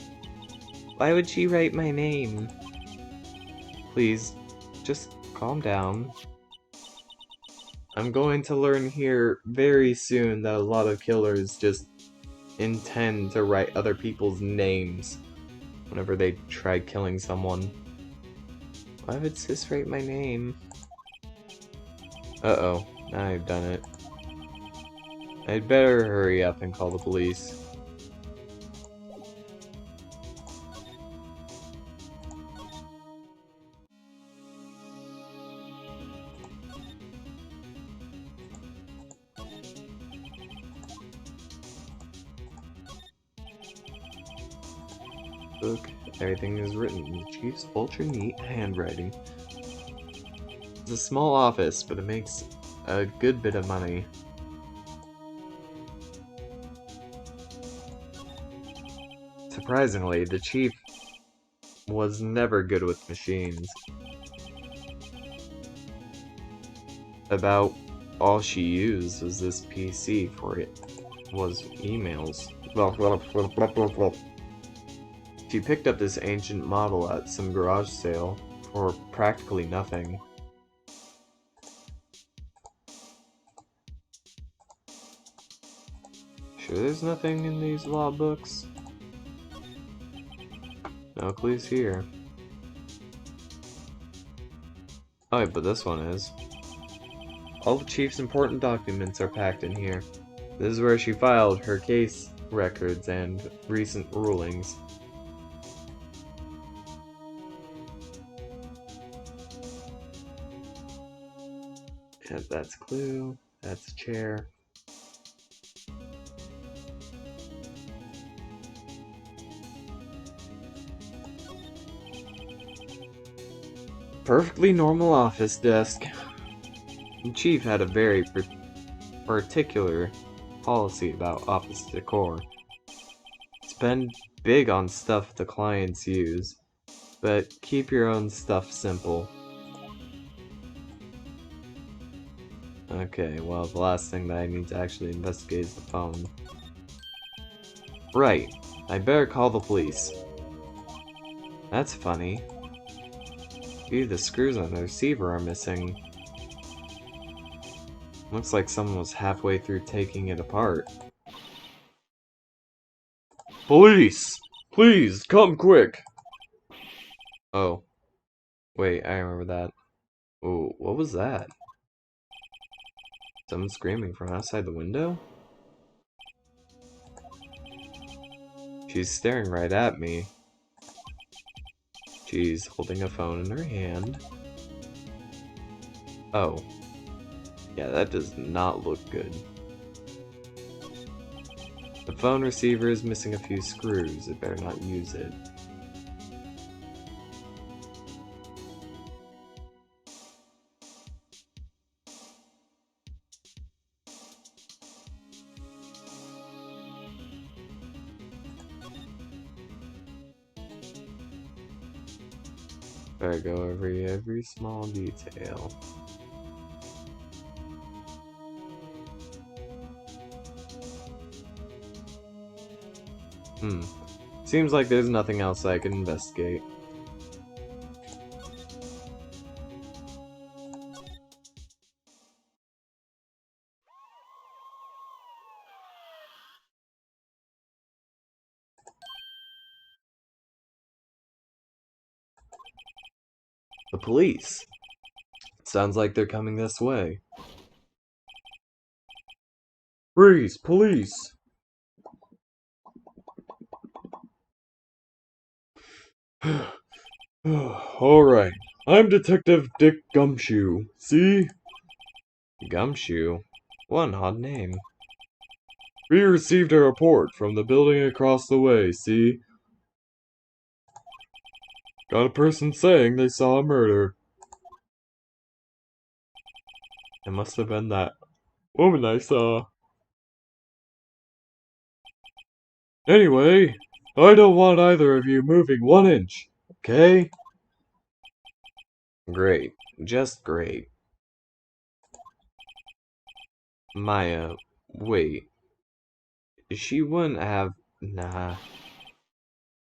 Why would she write my name? Please, just calm down. I'm going to learn here very soon that a lot of killers just intend to write other people's names whenever they try killing someone. Why would sis write my name? Uh-oh, now I've done it. I'd better hurry up and call the police. Look, everything is written in the chief's ultra neat handwriting. It's a small office, but it makes a good bit of money. Surprisingly, the chief was never good with machines. About all she used was this PC for it was emails. She picked up this ancient model at some garage sale for practically nothing. Sure there's nothing in these law books? No clues here. Oh, but this one is. All the chief's important documents are packed in here. This is where she filed her case records and recent rulings. And that's a clue. That's a chair. Perfectly normal office desk. The chief had a very particular policy about office decor. Spend big on stuff the clients use, but keep your own stuff simple. Okay, well, the last thing that I need to actually investigate is the phone. Right, I better call the police. That's funny. Gee, the screws on the receiver are missing. Looks like someone was halfway through taking it apart. Police! Please, come quick! Oh. Wait, I remember that. Oh, what was that? Someone screaming from outside the window? She's staring right at me. She's holding a phone in her hand. Oh. Yeah, that does not look good. The phone receiver is missing a few screws. It better not use it. Better go over every small detail. Seems like there's nothing else I can investigate. The police. Sounds like they're coming this way. Freeze! Police! Alright, I'm Detective Dick Gumshoe. See? Gumshoe? What an odd name. We received a report from the building across the way, see? Got a person saying they saw a murder. It must have been that woman I saw. Anyway, I don't want either of you moving 1 inch, okay? Great. Just great. Maya, wait. She wouldn't have... Nah.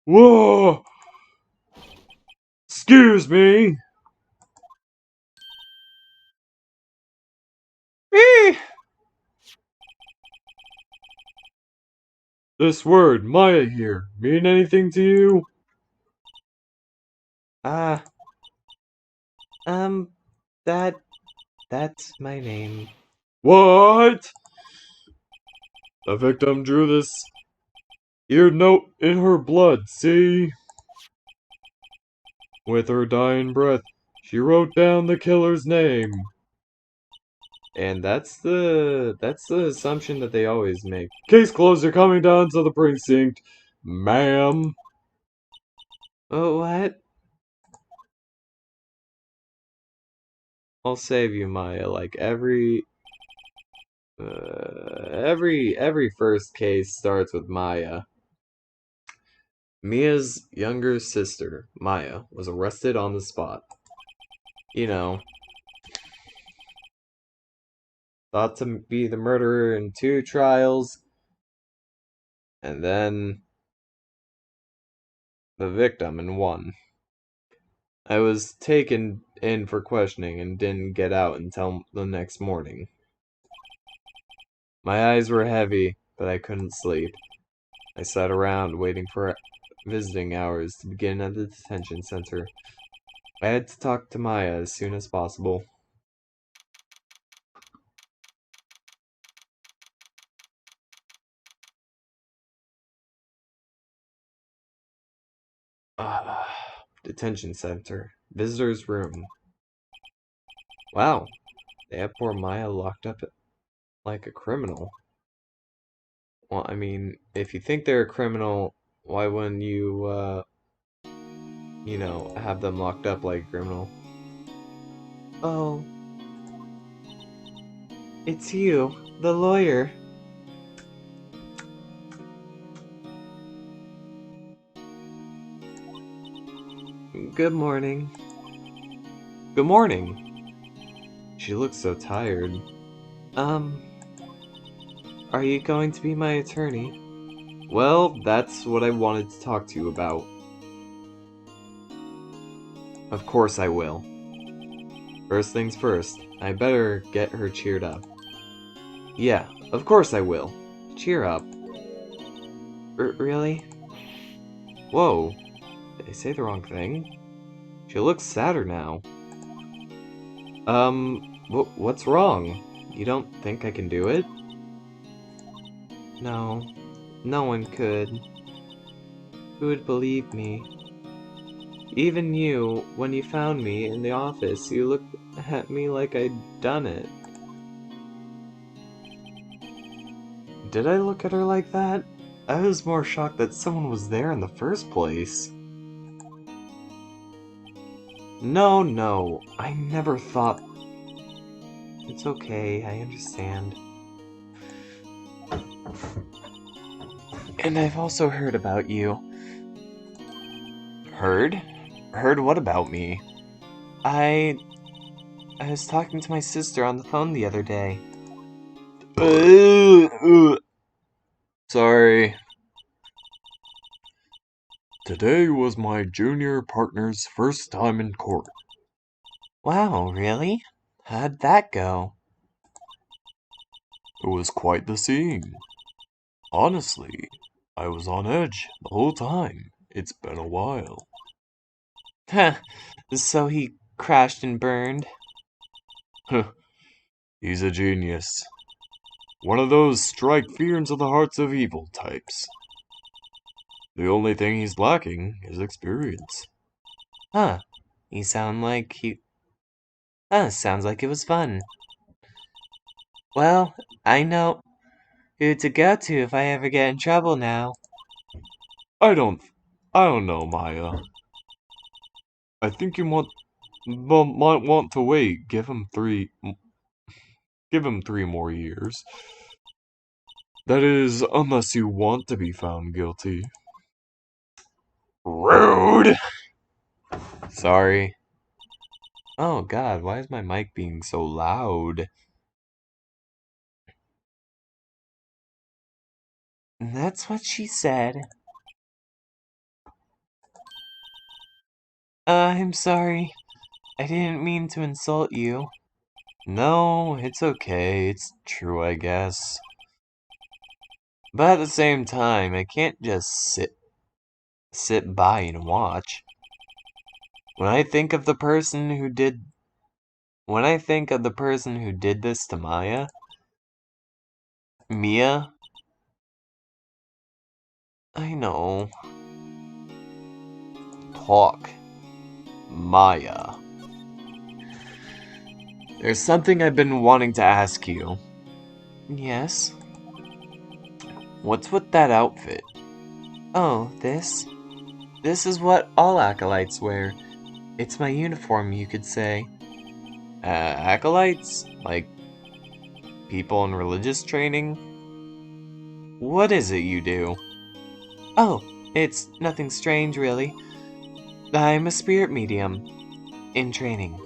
Whoa! Excuse me! This word, Maya here, mean anything to you? Um, that's my name. What? The victim drew this ear note in her blood, see? With her dying breath, she wrote down the killer's name. And that's the assumption that they always make. Case closed, you're coming down to the precinct, ma'am. Oh, what? I'll save you, Maya. Like every first case starts with Maya. Mia's younger sister, Maya, was arrested on the spot. You know, thought to be the murderer in 2 trials, and then the victim in 1. I was taken in for questioning and didn't get out until the next morning. My eyes were heavy, but I couldn't sleep. I sat around waiting for visiting hours to begin at the detention center. I had to talk to Maya as soon as possible. Detention center. Visitor's room. Wow, they have poor Maya locked up like a criminal. Well, I mean, if you think they're a criminal, why wouldn't you, have them locked up like a criminal? Oh, it's you, the lawyer. Good morning. Good morning. She looks so tired. Are you going to be my attorney? Well, that's what I wanted to talk to you about. Of course I will. First things first, I better get her cheered up. Yeah, of course I will. Cheer up. Really? Whoa, did I say the wrong thing? She looks sadder now. What's wrong? You don't think I can do it? No, no one could. Who would believe me? Even you, when you found me in the office, you looked at me like I'd done it. Did I look at her like that? I was more shocked that someone was there in the first place. No, I never thought... It's okay, I understand. And I've also heard about you. Heard? Heard what about me? I was talking to my sister on the phone the other day. Sorry. Today was my junior partner's first time in court. Wow, really? How'd that go? It was quite the scene. Honestly, I was on edge the whole time. It's been a while. Huh, so he crashed and burned? He's a genius. One of those strike fear into the hearts of evil types. The only thing he's lacking is experience. Huh. Sounds like it was fun. Well, I know who to go to if I ever get in trouble now. I don't know, Maya. I think you might want to wait. Give him 3 more years. That is, unless you want to be found guilty. Rude! Sorry. Oh god, why is my mic being so loud? That's what she said. I'm sorry. I didn't mean to insult you. No, it's okay. It's true, I guess. But at the same time, I can't just sit by and watch. When I think of the person who did this to Mia, I know. Talk, Maya. There's something I've been wanting to ask you. Yes? What's with that outfit? Oh, this? This is what all acolytes wear. It's my uniform, you could say. Acolytes? Like people in religious training? What is it you do? Oh, it's nothing strange, really. I'm a spirit medium. In training.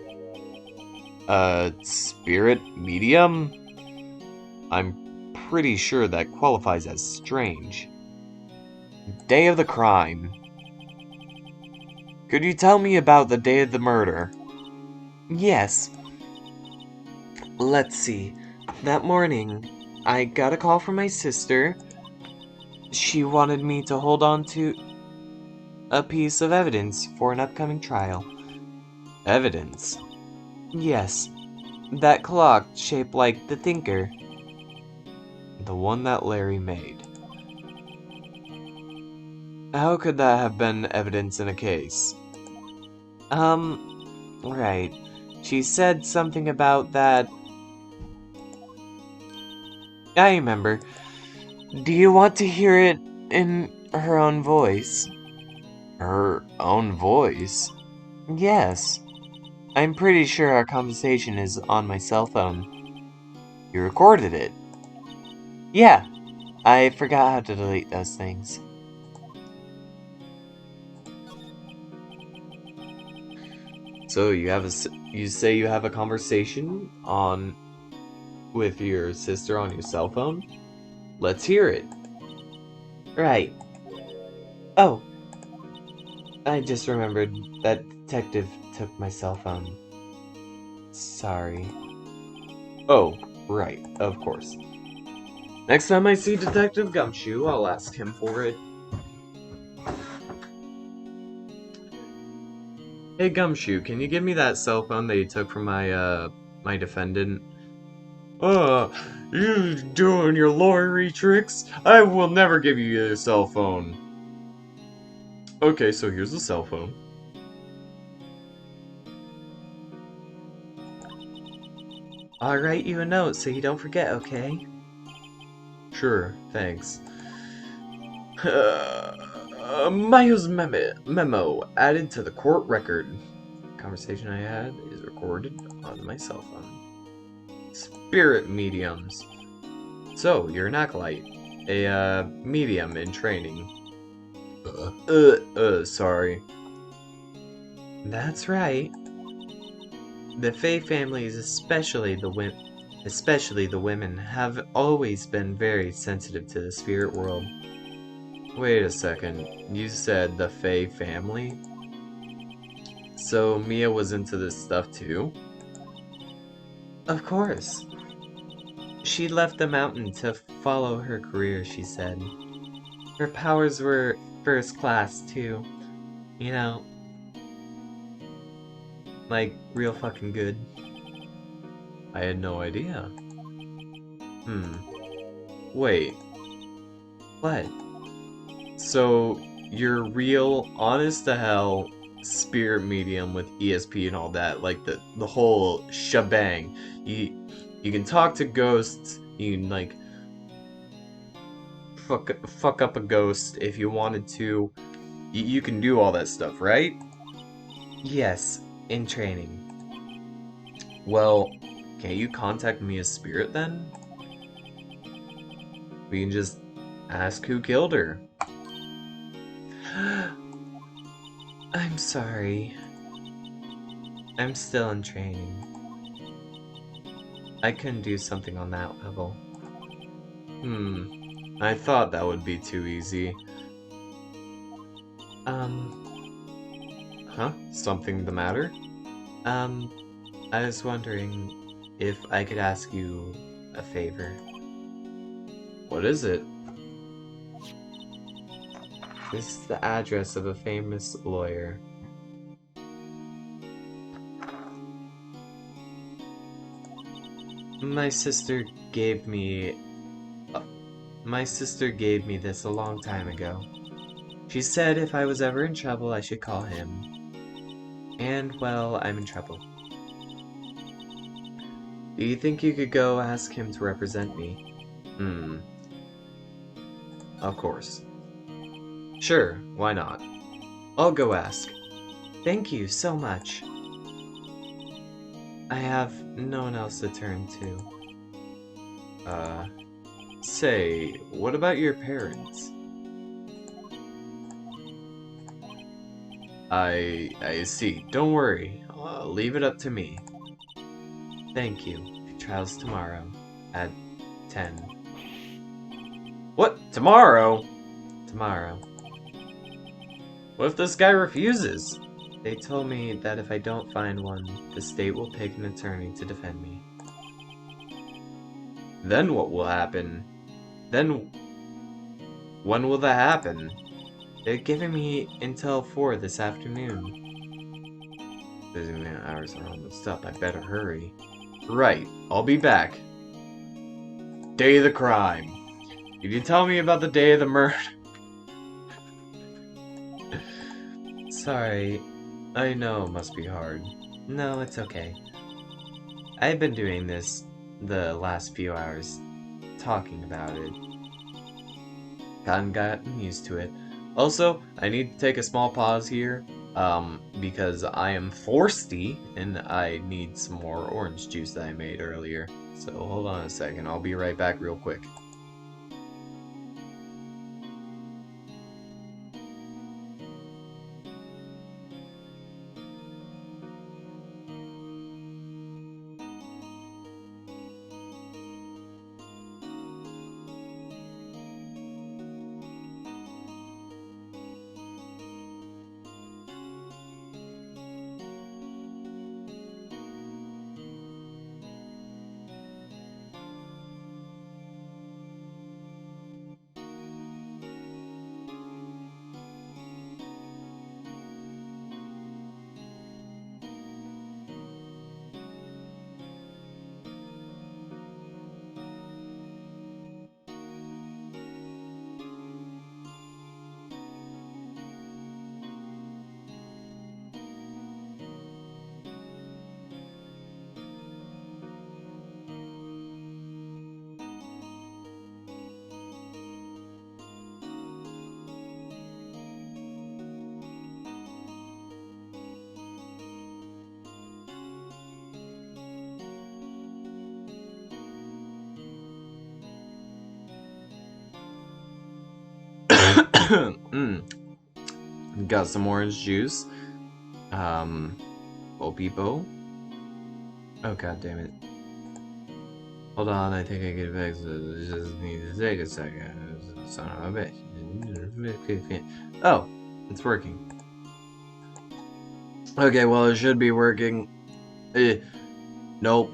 Spirit medium? I'm pretty sure that qualifies as strange. Day of the crime. Could you tell me about the day of the murder? Yes. Let's see. That morning, I got a call from my sister. She wanted me to hold on to a piece of evidence for an upcoming trial. Evidence? Yes. That clock shaped like the Thinker. The one that Larry made. How could that have been evidence in a case? Right. She said something about that. I remember. Do you want to hear it in her own voice? Her own voice? Yes. I'm pretty sure our conversation is on my cell phone. You recorded it? Yeah. I forgot how to delete those things. So you say you have a conversation with your sister on your cell phone? Let's hear it. Right. Oh. I just remembered that detective took my cell phone. Sorry. Oh, right, of course. Next time I see Detective Gumshoe, I'll ask him for it. Hey Gumshoe, can you give me that cell phone that you took from my defendant? You doing your lawyery tricks? I will never give you your cell phone. Okay, so here's the cell phone. I'll write you a note so you don't forget, okay? Sure, thanks. Maya's memo added to the court record. Conversation I had is recorded on my cell phone. Spirit mediums. So, you're an acolyte. A, medium in training. Sorry. That's right. The Fae families, especially the women, have always been very sensitive to the spirit world. Wait a second, you said the Fae family? So Mia was into this stuff too? Of course. She left the mountain to follow her career, she said. Her powers were first class too. You know, like real fucking good. I had no idea. Wait. What? So, you're real, honest to hell, spirit medium with ESP and all that, like the whole shebang. You can talk to ghosts, you can like fuck up a ghost if you wanted to. You can do all that stuff, right? Yes, in training. Well, can't you contact me as spirit then? We can just ask who killed her. I'm sorry. I'm still in training. I couldn't do something on that level. I thought that would be too easy. Huh? Something the matter? I was wondering if I could ask you a favor. What is it? This is the address of a famous lawyer. My sister gave me this a long time ago. She said if I was ever in trouble, I should call him. And, well, I'm in trouble. Do you think you could go ask him to represent me? Of course. Sure, why not? I'll go ask. Thank you so much. I have no one else to turn to. Say, what about your parents? I see. Don't worry. Leave it up to me. Thank you. Trial's tomorrow at 10. What? Tomorrow? Tomorrow. What if this guy refuses? They told me that if I don't find one, the state will pick an attorney to defend me. Then what will happen? Then when will that happen? They're giving me until 4 this afternoon. 30-minute hours are almost up. I better hurry. Right. I'll be back. Day of the crime. Did you tell me about the day of the murder? Sorry. I know it must be hard. No, it's okay. I've been doing this the last few hours, talking about it. Gotten used to it. Also, I need to take a small pause here, because I am thirsty, and I need some more orange juice that I made earlier. So hold on a second, I'll be right back real quick. Got some orange juice. Bo? Oh, god damn it. Hold on, I think I get fix it. Just need to take a second. Son of a bitch. Oh, it's working. Okay, well, it should be working. Nope.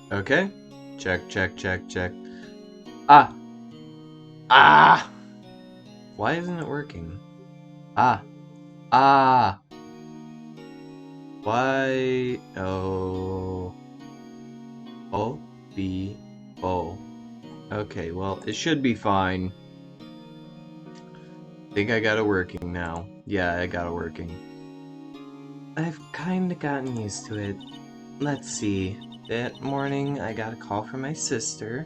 Okay. Check. Ah! Ah! Why isn't it working? Ah! Ah! Why? Oh. O. B. O. Okay, well, it should be fine. Think I got it working now. Yeah, I got it working. I've kinda gotten used to it. Let's see. That morning, I got a call from my sister.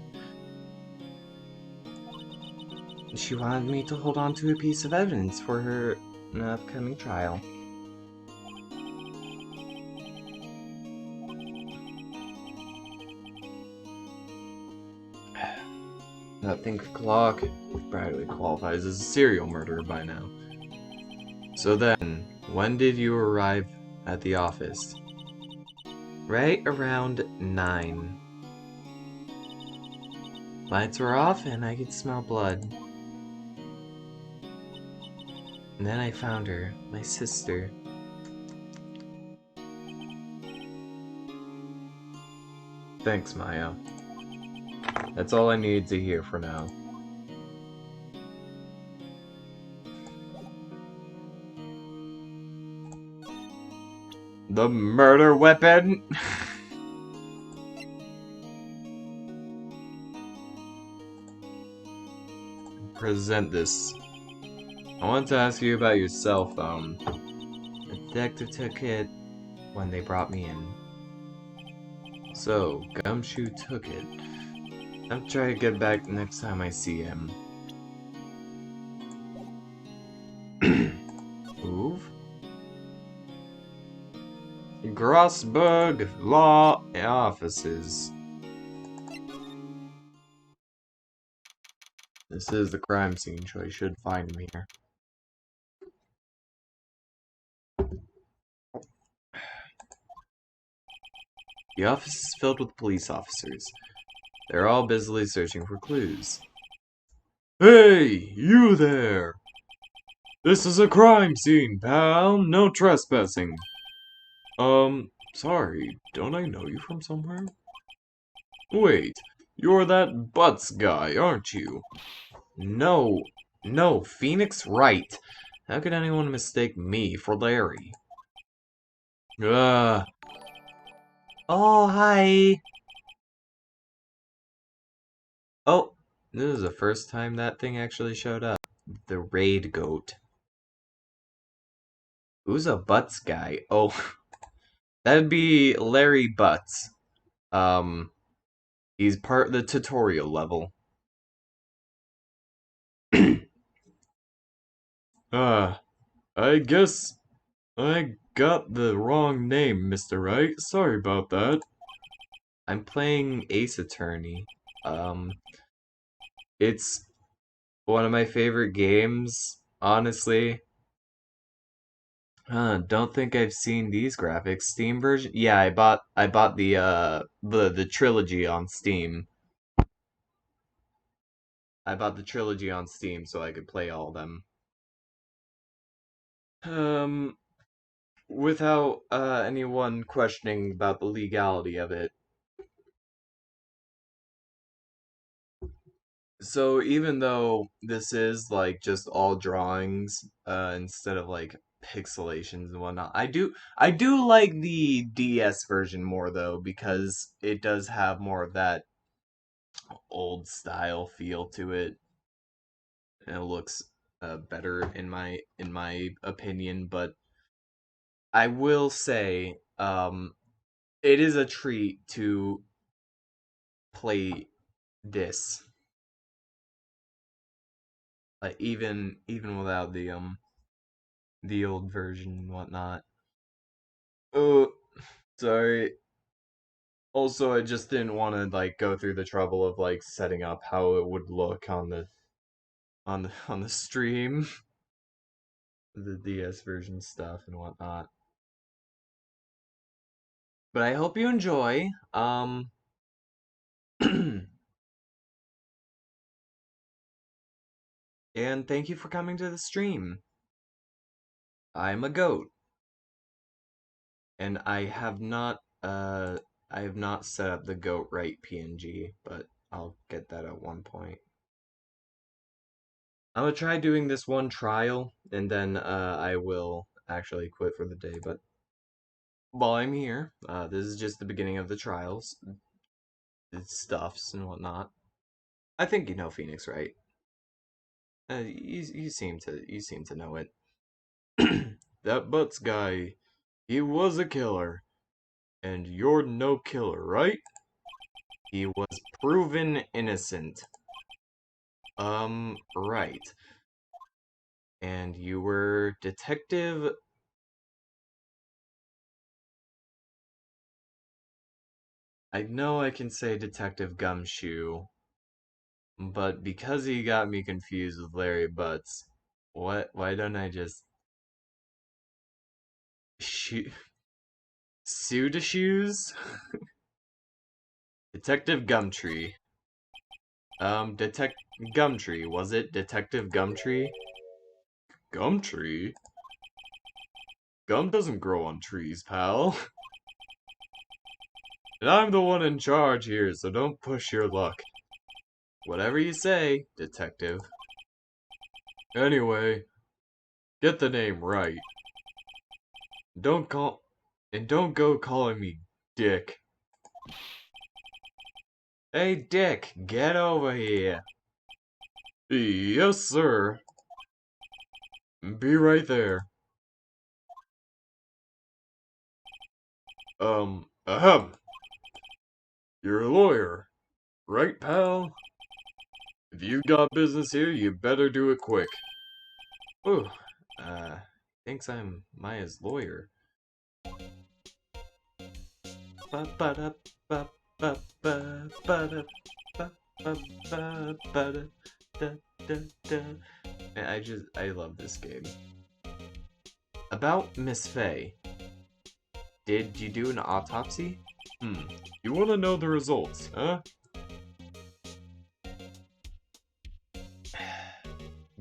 She wanted me to hold on to a piece of evidence for her upcoming trial. That think clock probably qualifies as a serial murderer by now. So then, when did you arrive at the office? Right around 9. Lights were off and I could smell blood. And then I found her, my sister. Thanks, Maya. That's all I need to hear for now. The murder weapon? Present this. I want to ask you about your cell phone. The detective took it when they brought me in. So, Gumshoe took it. I'll try to get back next time I see him. Move? Grossberg Law Offices. This is the crime scene, so I should find him here. The office is filled with police officers. They're all busily searching for clues. Hey, you there! This is a crime scene, pal. No trespassing. Sorry. Don't I know you from somewhere? Wait, you're that Butts guy, aren't you? No, Phoenix Wright. How could anyone mistake me for Larry? Ah. Oh, hi. Oh, this is the first time that thing actually showed up. The raid goat. Who's a Butts guy? Oh, that'd be Larry Butts. He's part of the tutorial level. I guess I got the wrong name, Mr. Wright. Sorry about that. I'm playing Ace Attorney. It's one of my favorite games, honestly. Don't think I've seen these graphics. Steam version? Yeah, I bought the trilogy on Steam. I bought the trilogy on Steam so I could play all of them. Um, without anyone questioning about the legality of it. So even though this is like just all drawings, instead of like pixelations and whatnot, I do like the DS version more though because it does have more of that old style feel to it, and it looks better in my opinion. But I will say, it is a treat to play this, like even without the old version and whatnot. Oh, sorry. Also, I just didn't want to like go through the trouble of like setting up how it would look on the stream, the DS version stuff and whatnot. But I hope you enjoy. And thank you for coming to the stream. I'm a goat. And I have not set up the goat right PNG, but I'll get that at one point. I'm gonna try doing this one trial, and then I will actually quit for the day, but while I'm here, this is just the beginning of the trials. It's stuffs and whatnot. I think you know Phoenix, right? You seem to know it. That Butts guy, he was a killer. And you're no killer, right? He was proven innocent. Right. And you were Detective... I know I can say Detective Gumshoe, but because he got me confused with Larry Butts, why don't I just... Suda Shoes? Detective Gumtree. Gumtree, was it? Detective Gumtree? Gumtree? Gum doesn't grow on trees, pal. And I'm the one in charge here, so don't push your luck. Whatever you say, detective. Anyway, get the name right. Don't go calling me Dick. Hey, Dick, get over here. Yes, sir. Be right there. Ahem. You're a lawyer, right, pal? If you got business here, you better do it quick. Ooh, thinks I'm Maya's lawyer. I love this game. About Miss Faye. Did you do an autopsy? You want to know the results, huh?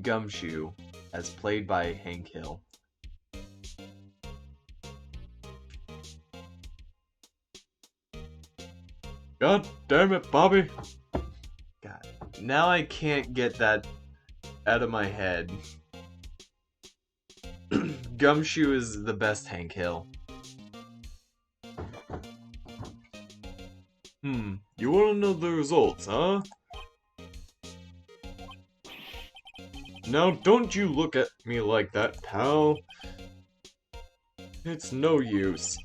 Gumshoe, as played by Hank Hill. God damn it, Bobby! God, now I can't get that out of my head. Gumshoe is the best Hank Hill. You wanna know the results, huh? Now don't you look at me like that, pal. It's no use.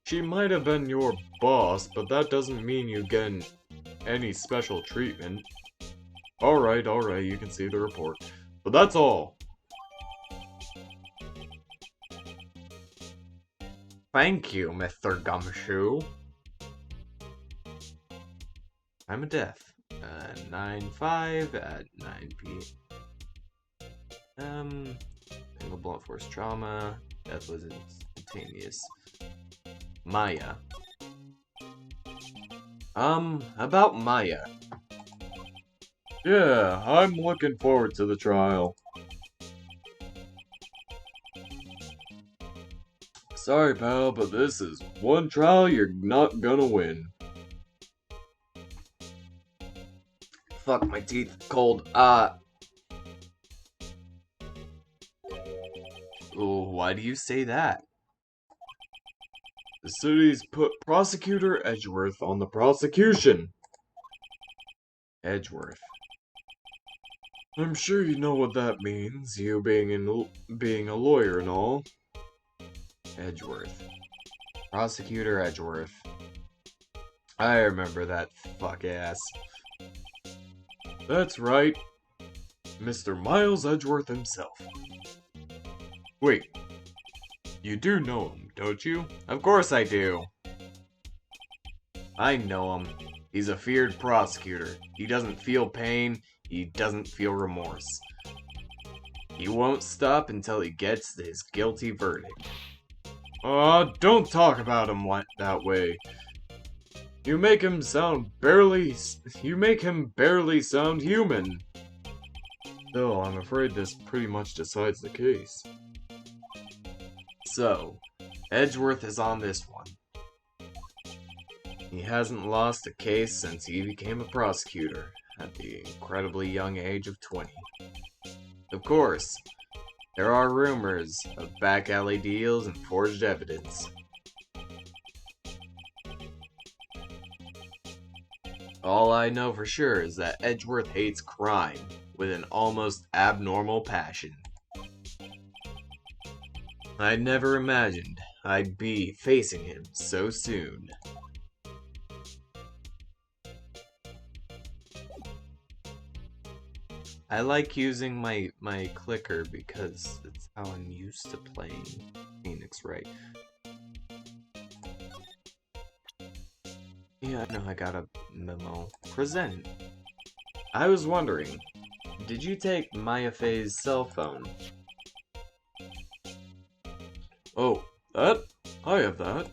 She might have been your boss, but that doesn't mean you get any special treatment. Alright, you can see the report. But that's all. Thank you, Mr. Gumshoe. I'm a death. 9-5 at 9 p. Single blunt force trauma. Death was instantaneous. Maya. About Maya. Yeah, I'm looking forward to the trial. Sorry, pal, but this is one trial you're not gonna win. Fuck, my teeth cold. Oh, why do you say that? The city's put Prosecutor Edgeworth on the prosecution. Edgeworth. I'm sure you know what that means, you being a lawyer and all. Edgeworth. Prosecutor Edgeworth. I remember that fuck-ass. That's right. Mr. Miles Edgeworth himself. Wait, You do know him, don't you? Of course I do. I know him. He's a feared prosecutor. He doesn't feel pain. He doesn't feel remorse. He won't stop until he gets his guilty verdict. Don't talk about him that way. You make him barely sound human. Though I'm afraid this pretty much decides the case. So, Edgeworth is on this one. He hasn't lost a case since he became a prosecutor at the incredibly young age of 20. Of course, there are rumors of back alley deals and forged evidence. All I know for sure is that Edgeworth hates crime with an almost abnormal passion. I never imagined I'd be facing him so soon. I like using my clicker because it's how I'm used to playing Phoenix, right? Yeah, I know I got a memo. Present. I was wondering, did you take Maya Fey's cell phone? Oh, that? I have that.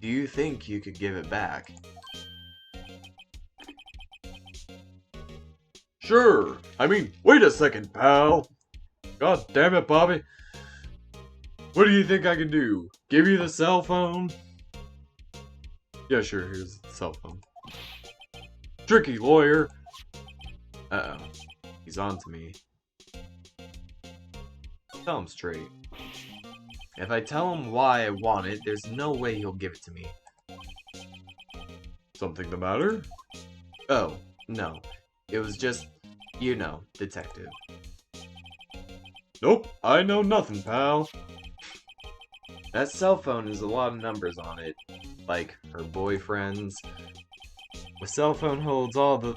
Do you think you could give it back? Sure. I mean, wait a second, pal. God damn it, Bobby. What do you think I can do? Give you the cell phone? Yeah, sure, here's the cell phone. Tricky lawyer. Uh-oh. He's on to me. Tell him straight. If I tell him why I want it, there's no way he'll give it to me. Something the matter? Oh, no. It was just, you know, detective. Nope, I know nothing, pal. That cell phone has a lot of numbers on it. Like, her boyfriends. The cell phone holds all the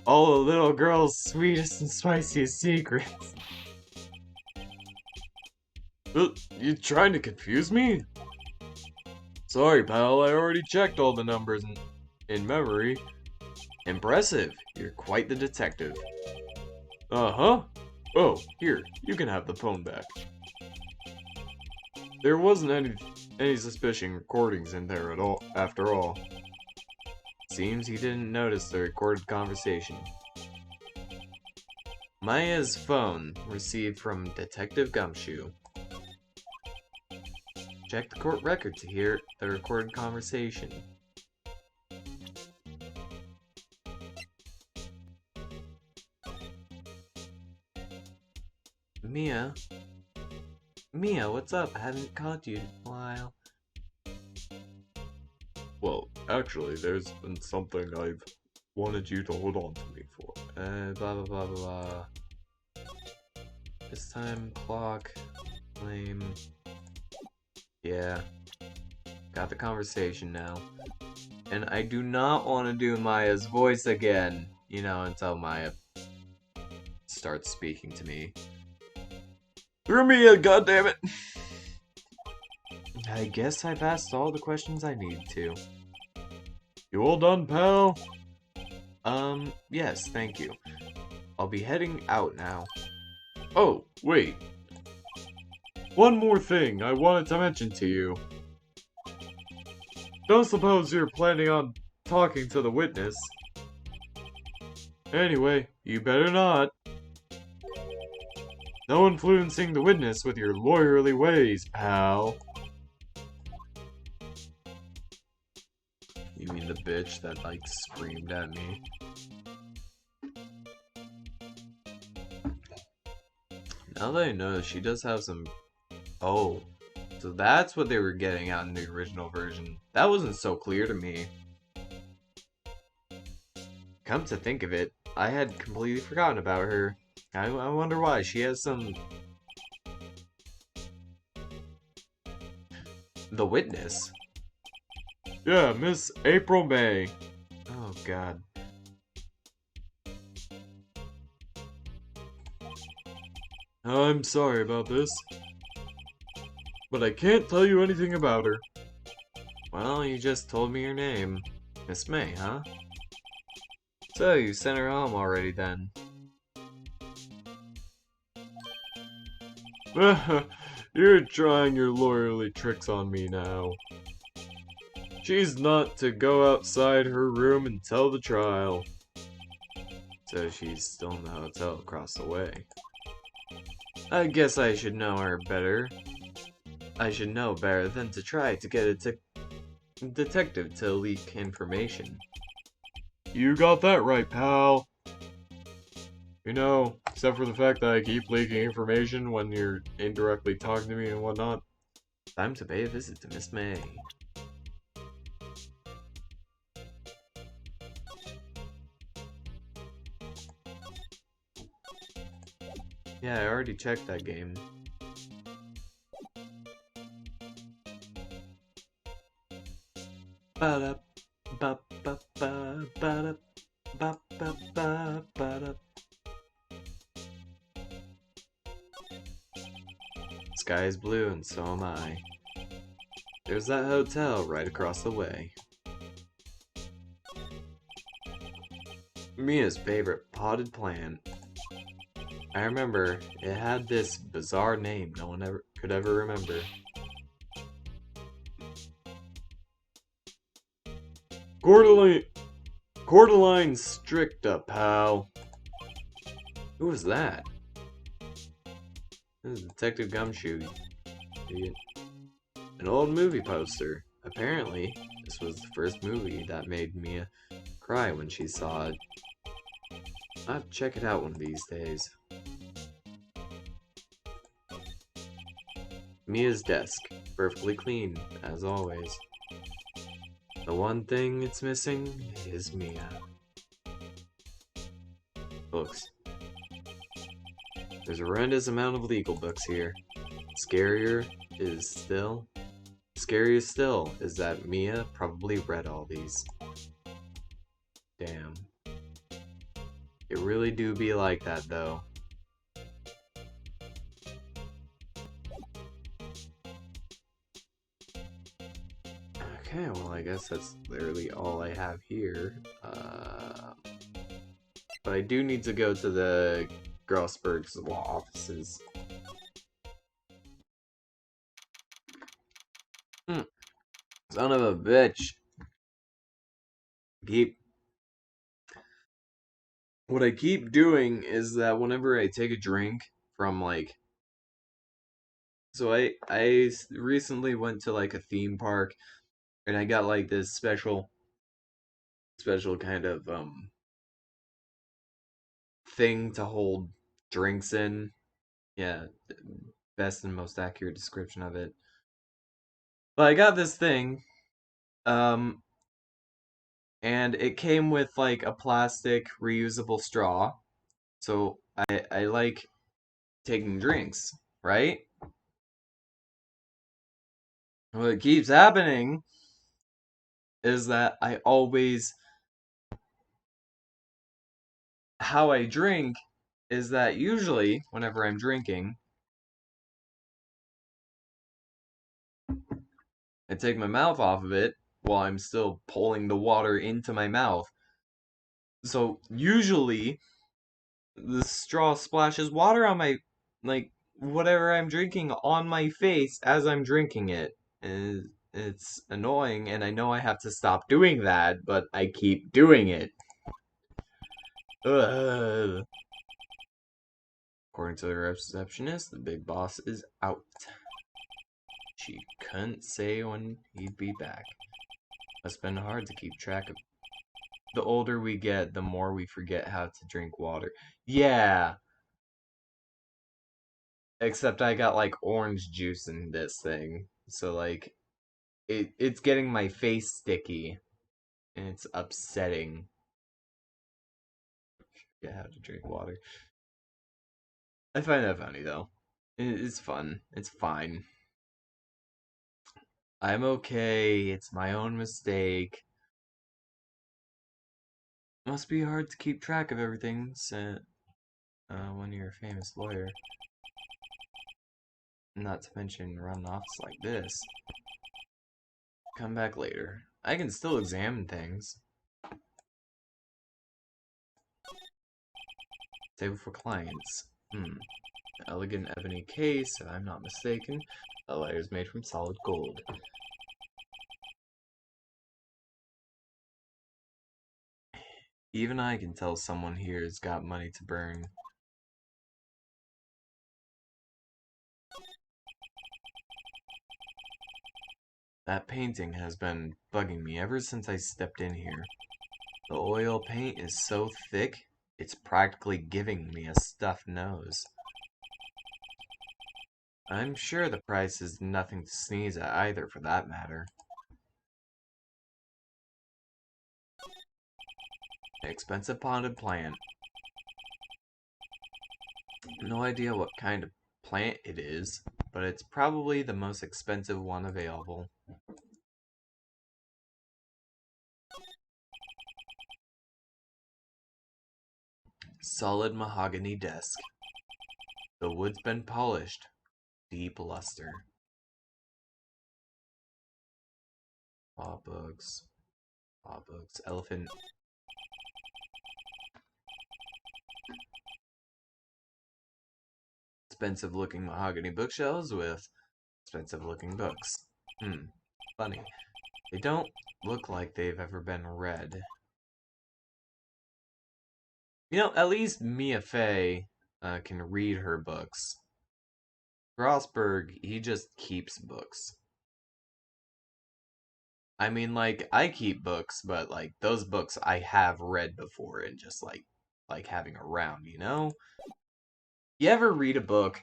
little girl's sweetest and spiciest secrets. You trying to confuse me? Sorry, pal, I already checked all the numbers in memory. Impressive. You're quite the detective. Uh-huh. Oh, here, you can have the phone back. There wasn't any suspicion recordings in there at all, after all. Seems he didn't notice the recorded conversation. Maya's phone received from Detective Gumshoe. Check the court record to hear the recorded conversation. Mia, what's up? I haven't caught you in a while. Well, actually, there's been something I've wanted you to hold on to me for. Blah blah blah blah. This time, clock, flame. Yeah. Got the conversation now. And I do not want to do Maya's voice again, you know, until Maya starts speaking to me. Through Mia, goddammit! I guess I've asked all the questions I need to. You all done, pal? Yes, thank you. I'll be heading out now. Oh, wait. One more thing I wanted to mention to you. Don't suppose you're planning on talking to the witness. Anyway, you better not. No influencing the witness with your lawyerly ways, pal. You mean the bitch that, like, screamed at me? Now that I know, she does have some... Oh. So that's what they were getting at in the original version. That wasn't so clear to me. Come to think of it, I had completely forgotten about her. I wonder why. She has some... The witness? Yeah, Miss April May. Oh, God. I'm sorry about this, but I can't tell you anything about her. Well, you just told me your name. Miss May, huh? So, you sent her home already then? You're trying your lawyerly tricks on me now. She's not to go outside her room until the trial. So she's still in the hotel across the way. I guess I should know her better. I should know better than to try to get a detective to leak information. You got that right, pal. You know, except for the fact that I keep leaking information when you're indirectly talking to me and whatnot. Time to pay a visit to Miss May. Yeah, I already checked that game. Ba-da, ba-ba-ba, ba-da, ba-ba-ba, ba-da. Sky is blue and so am I. There's that hotel right across the way. Mia's favorite potted plant. I remember it had this bizarre name no one could ever remember. Cordyline stricta, pal. Who was that? This is Detective Gumshoe. Idiot. An old movie poster. Apparently, this was the first movie that made Mia cry when she saw it. I'll have to check it out one of these days. Mia's desk. Perfectly clean, as always. The one thing it's missing is Mia. Books. There's a horrendous amount of legal books here. Scarier still is that Mia probably read all these. Damn. It really do be like that, though. Okay, well, I guess that's literally all I have here. But I do need to go to the Grossberg's law offices. Son of a bitch. What I keep doing is that whenever I take a drink from like, so I recently went to like a theme park and I got like this special kind of thing to hold drinks in. Yeah, best and most accurate description of it. But I got this thing, um, and it came with like a plastic reusable straw. So I like taking drinks, right? What keeps happening is that how I drink is that usually whenever I'm drinking, I take my mouth off of it while I'm still pulling the water into my mouth. So usually the straw splashes water on my, like, whatever I'm drinking on my face as I'm drinking it. And it's annoying, and I know I have to stop doing that, but I keep doing it. Ugh. According to the receptionist, the big boss is out. She couldn't say when he'd be back. It's been hard to keep track of. The older we get, the more we forget how to drink water. Yeah. Except I got like orange juice in this thing. So like it's getting my face sticky and it's upsetting. Forget how to drink water. I find that funny though. It's fun. It's fine. I'm okay. It's my own mistake. Must be hard to keep track of everything when you're a famous lawyer. Not to mention runoffs like this. Come back later. I can still examine things. Table for clients. Elegant ebony case, if I'm not mistaken. The layer is made from solid gold. Even I can tell someone here has got money to burn. That painting has been bugging me ever since I stepped in here. The oil paint is so thick, it's practically giving me a stuffed nose. I'm sure the price is nothing to sneeze at either, for that matter. Expensive potted plant. No idea what kind of plant it is, but it's probably the most expensive one available. Solid mahogany desk. The wood's been polished. Deep luster. Law books. Law books. Elephant. Expensive looking mahogany bookshelves with expensive looking books. Funny. They don't look like they've ever been read. You know, at least Mia Fey can read her books. Grossberg, he just keeps books. I mean, like, I keep books, but, like, those books I have read before and just, like having around, you know? You ever read a book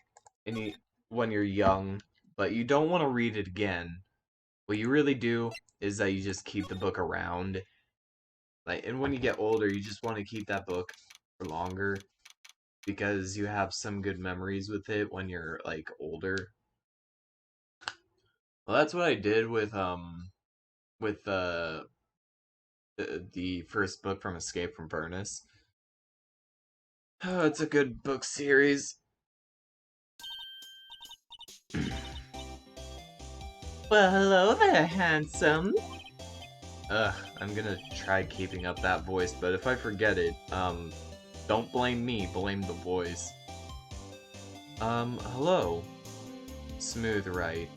when you're young, but you don't want to read it again? What you really do is that you just keep the book around. Like, and when you get older, you just want to keep that book for longer because you have some good memories with it when you're, like, older. Well, that's what I did with the first book from Escape from Furnace. Oh, it's a good book series. Well, hello there, handsome. I'm gonna try keeping up that voice, but if I forget it, don't blame me, blame the voice. Hello. Smooth, right?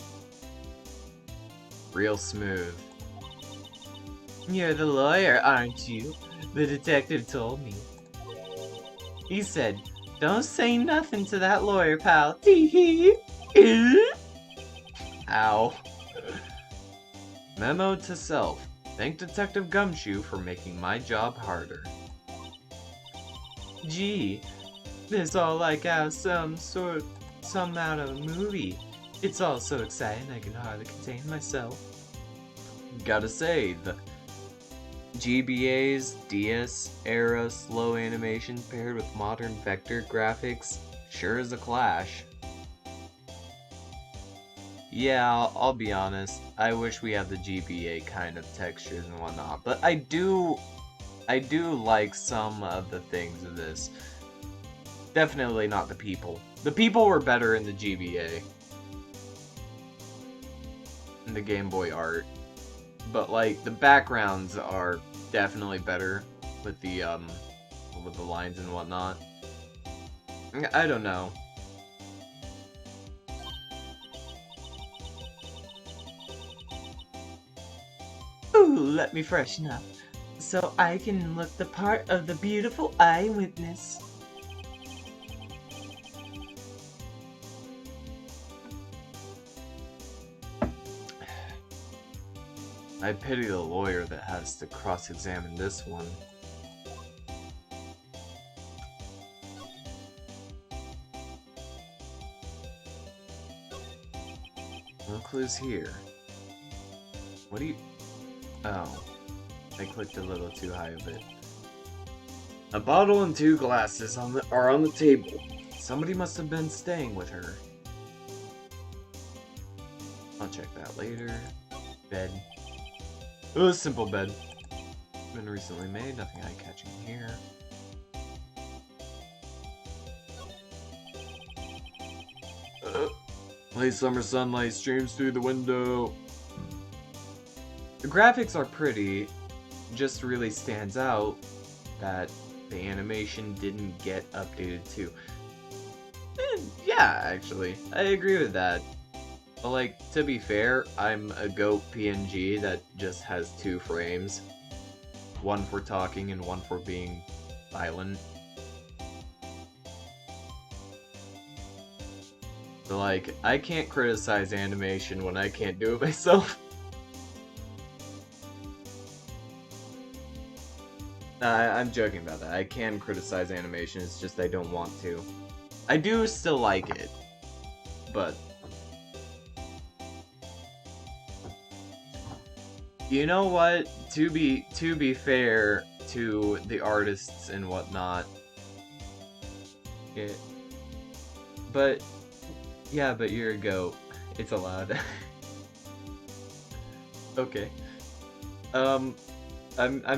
Real smooth. You're the lawyer, aren't you? The detective told me. He said, don't say nothing to that lawyer, pal. Tee-hee. Ow. Memo to self. Thank Detective Gumshoe for making my job harder. Gee, this all like out some out of a movie. It's all so exciting I can hardly contain myself. Gotta say, the GBA's DS-era slow animation paired with modern vector graphics sure is a clash. Yeah, I'll be honest, I wish we had the GBA kind of textures and whatnot, but I do like some of the things of this. Definitely not the people. The people were better in the GBA. In the Game Boy art. But, like, the backgrounds are definitely better with the lines and whatnot. I don't know. Ooh, let me freshen up, so I can look the part of the beautiful eyewitness. I pity the lawyer that has to cross-examine this one. No clues here. What do you... Oh. I clicked a little too high of it. A bottle and 2 glasses are on the table. Somebody must have been staying with her. I'll check that later. Bed. Oh, simple bed. Been recently made, nothing eye-catching here. Late summer sunlight streams through the window. The graphics are pretty, just really stands out that the animation didn't get updated too. Yeah, actually, I agree with that. But like, to be fair, I'm a GOAT PNG that just has 2 frames. One for talking and one for being silent. So like, I can't criticize animation when I can't do it myself. I'm joking about that. I can criticize animation, it's just I don't want to. I do still like it, but... You know what? To be fair to the artists and whatnot... But you're a GOAT. It's allowed. Okay. I'm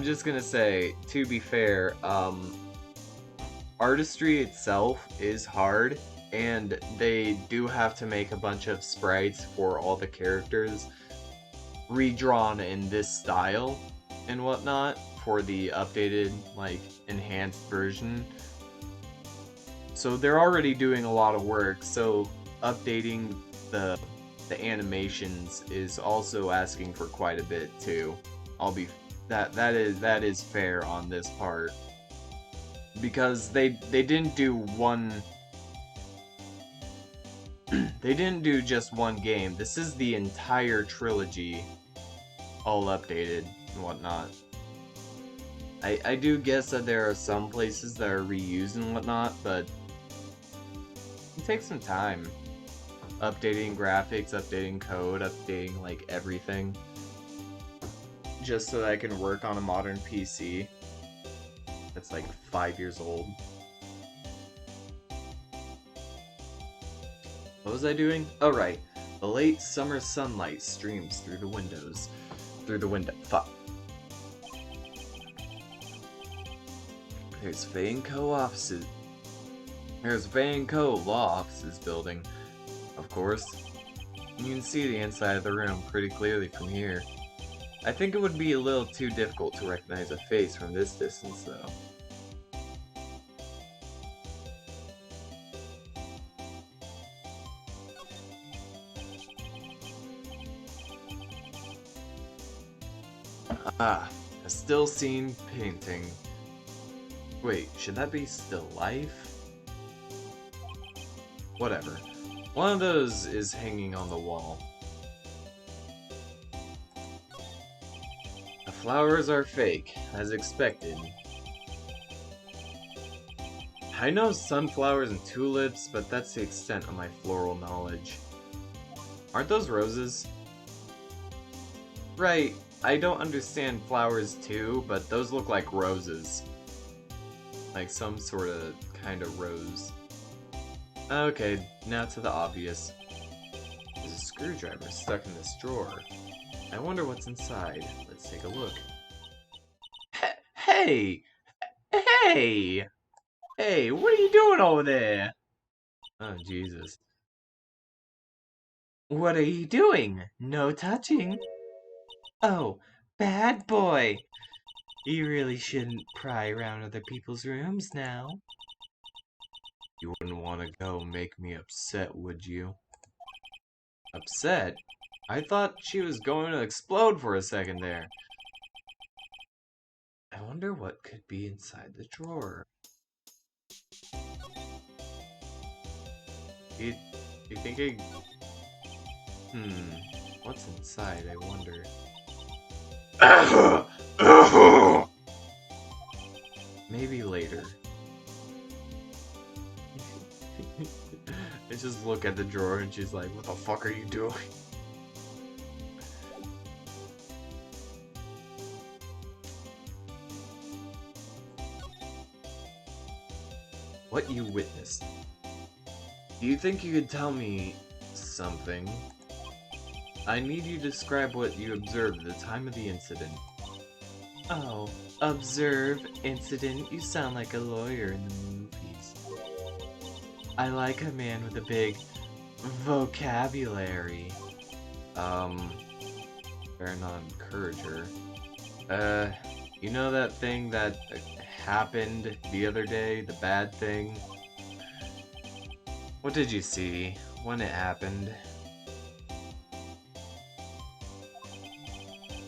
just gonna say, to be fair, artistry itself is hard, and they do have to make a bunch of sprites for all the characters redrawn in this style and whatnot for the updated, like, enhanced version. So they're already doing a lot of work, so updating the animations is also asking for quite a bit too. That is fair on this part, because they didn't do one they didn't do just one game. This is the entire trilogy all updated and whatnot. I do guess that there are some places that are reused and whatnot, but it takes some time. Updating graphics, updating code, updating like everything. Just so that I can work on a modern PC that's like 5 years old. What was I doing? Oh right, the late summer sunlight streams through the windows. Fuck. There's Vanco offices. There's Vanco Law Offices building, of course. You can see the inside of the room pretty clearly from here. I think it would be a little too difficult to recognize a face from this distance, though. Ah, a still scene painting. Wait, should that be still life? Whatever. One of those is hanging on the wall. The flowers are fake, as expected. I know sunflowers and tulips, but that's the extent of my floral knowledge. Aren't those roses? Right, I don't understand flowers too, but those look like roses. Like some sort of kind of rose. Okay, now to the obvious. There's a screwdriver stuck in this drawer. I wonder what's inside. Let's take a look. Hey! Hey! Hey, what are you doing over there? Oh, Jesus. What are you doing? No touching. Oh, bad boy. You really shouldn't pry around other people's rooms now. You wouldn't want to go make me upset, would you? Upset? I thought she was going to explode for a second there. I wonder what could be inside the drawer. You think what's inside, I wonder. Maybe later. I just look at the drawer and she's like, what the fuck are you doing? What you witnessed. Do you think you could tell me something? I need you to describe what you observed at the time of the incident. Oh, observe, incident, you sound like a lawyer in the movies. I like a man with a big vocabulary. Better not encourage her. You know that thing that happened the other day? The bad thing? What did you see when it happened?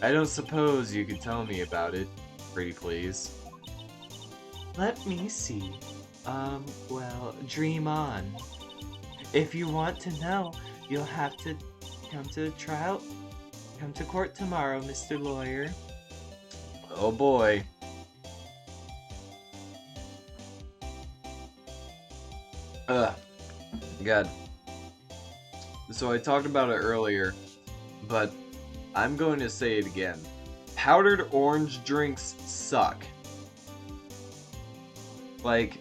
I don't suppose you could tell me about it, pretty please. Let me see. Well, dream on. If you want to know, you'll have to come to the trial. Come to court tomorrow, Mr. Lawyer. Oh boy. God. So I talked about it earlier, but I'm going to say it again. Powdered orange drinks suck. Like,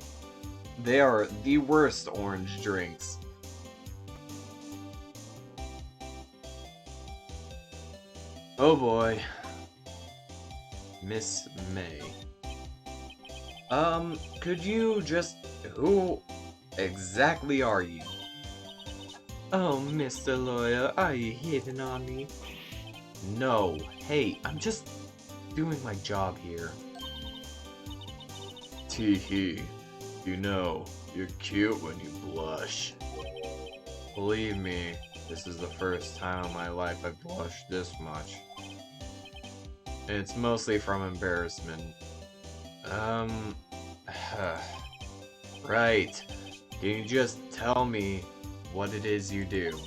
they are the worst orange drinks. Oh boy. Miss May. Could you just... Who exactly are you? Oh, Mr. Lawyer, are you hitting on me? No. Hey, I'm just doing my job here. Tee-hee. You know, you're cute when you blush. Believe me, this is the first time in my life I've blushed this much. And it's mostly from embarrassment. Right. Can you just tell me what it is you do?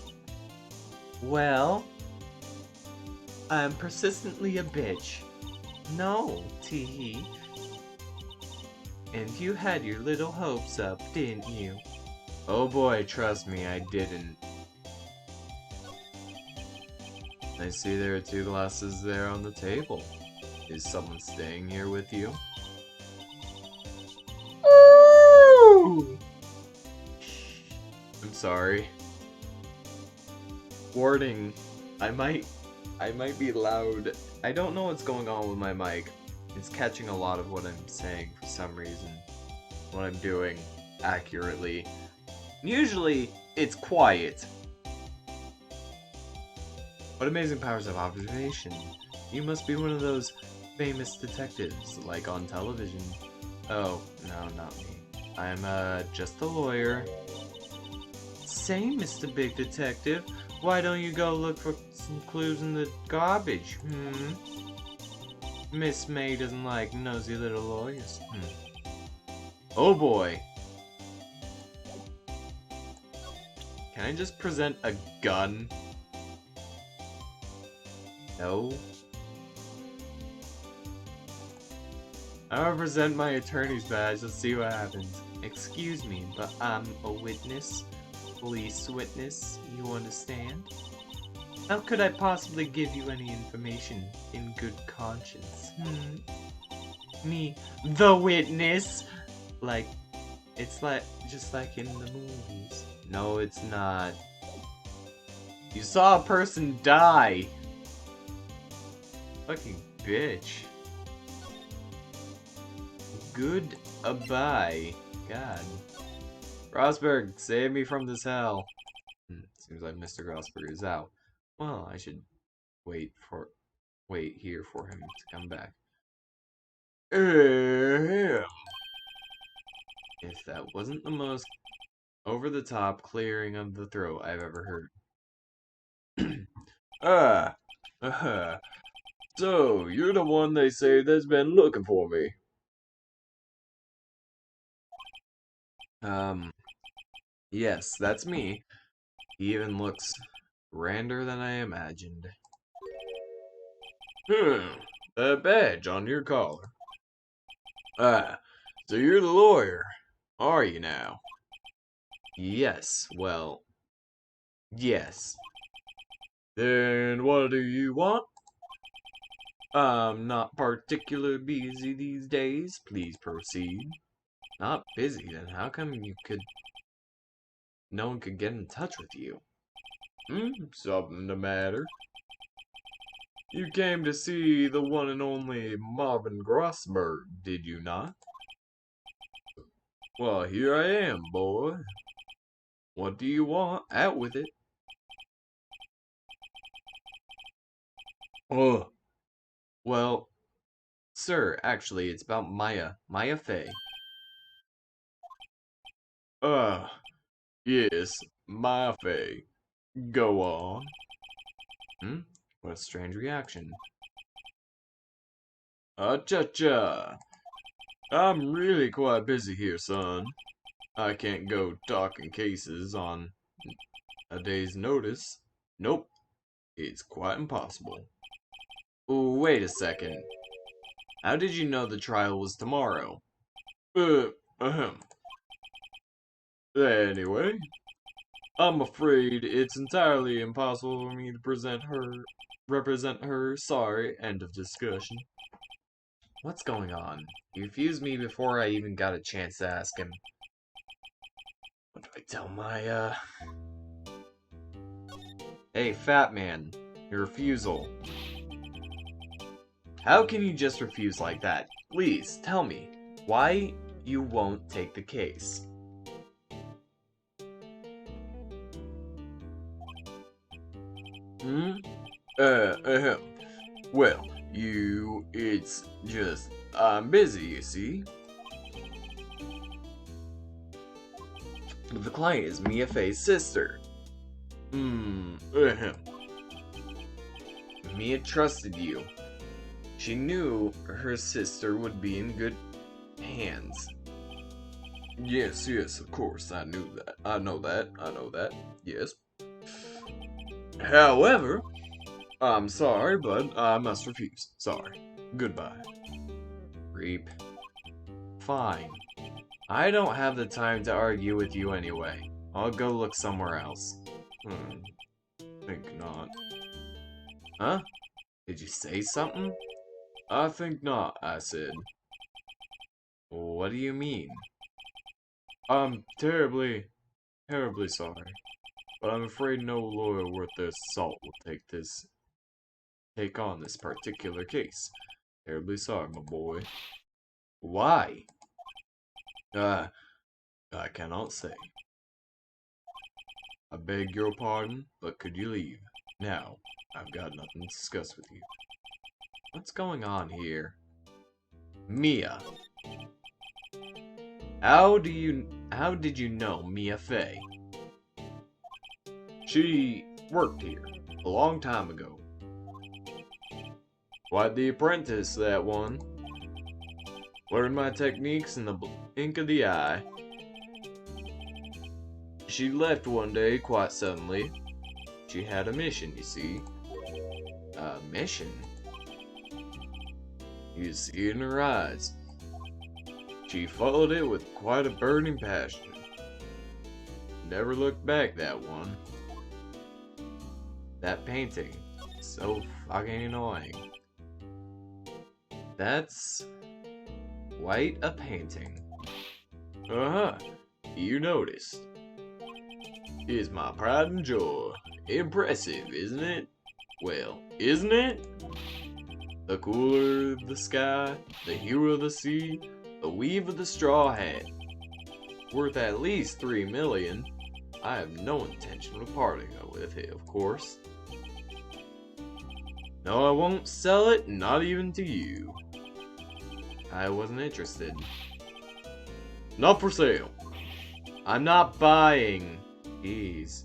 Well, I'm persistently a bitch. No, tee-hee. And you had your little hopes up, didn't you? Oh boy, trust me, I didn't. I see there are 2 glasses there on the table. Is someone staying here with you? Ooh! I'm sorry. Warning, I might be loud. I don't know what's going on with my mic. It's catching a lot of what I'm saying for some reason. What I'm doing accurately. Usually, it's quiet. What amazing powers of observation. You must be one of those famous detectives, like on television. Oh, no, not me. I'm, just a lawyer. Say, Mr. Big Detective, why don't you go look for some clues in the garbage, Miss May doesn't like nosy little lawyers, Oh boy. Can I just present a gun? No. I'll present my attorney's badge. Let's see what happens. Excuse me, but I'm a witness. Police witness, you understand? How could I possibly give you any information in good conscience? Me, the witness? Like, it's like, just like in the movies. No, it's not. You saw a person die! Fucking bitch. Goodbye. God. Rosberg, save me from this hell. Seems like Mr. Rosberg is out. Well, I should wait here for him to come back. If that wasn't the most over-the-top clearing of the throat I've ever heard. So, you're the one they say that's been looking for me. Yes, that's me. He even looks grander than I imagined. That badge on your collar. So you're the lawyer, are you now? Yes, well, yes. Then what do you want? I'm not particularly busy these days. Please proceed. Not busy, then how come no one could get in touch with you? Something the matter? You came to see the one and only Marvin Grossberg, did you not? Well, here I am, boy. What do you want? Out with it. Oh, well, sir, actually, it's about Maya Fey. Uh, yes, Maya Fey. Go on. Hmm? What a strange reaction. Cha-cha. I'm really quite busy here, son. I can't go talking cases on a day's notice. Nope, it's quite impossible. Wait a second. How did you know the trial was tomorrow? Ahem. Anyway, I'm afraid it's entirely impossible for me to represent her. Sorry, end of discussion. What's going on? He refused me before I even got a chance to ask him. What do I tell my, Hey, fat man. Your refusal. How can you just refuse like that? Please, tell me. Why you won't take the case? Hmm? Ahem. Well, it's just, I'm busy, you see? The client is Mia Fey's sister. Ahem. Mia trusted you. She knew her sister would be in good hands. Yes, of course, I knew that. I know that, yes. However, I'm sorry, but I must refuse. Sorry. Goodbye. Reap. Fine. I don't have the time to argue with you anyway. I'll go look somewhere else. Think not. Huh? Did you say something? I think not, I said. What do you mean? I'm terribly sorry. But I'm afraid no lawyer worth their salt will take on this particular case. Terribly sorry, my boy. Why? I cannot say. I beg your pardon, but could you leave? Now, I've got nothing to discuss with you. What's going on here? Mia. How did you know Mia Fey? She worked here a long time ago. Quite the apprentice, that one. Learned my techniques in the blink of the eye. She left one day quite suddenly. She had a mission, you see. A mission? You see it in her eyes. She followed it with quite a burning passion. Never looked back, that one. That painting. So fucking annoying. That's quite a painting. Uh-huh. You noticed. It's my pride and joy. Impressive, isn't it? Well, isn't it? The cooler of the sky, the hero of the sea, the weave of the straw hat. Worth at least 3 million. I have no intention of parting with it, of course. No, I won't sell it, not even to you. I wasn't interested. Not for sale. I'm not buying. Jeez.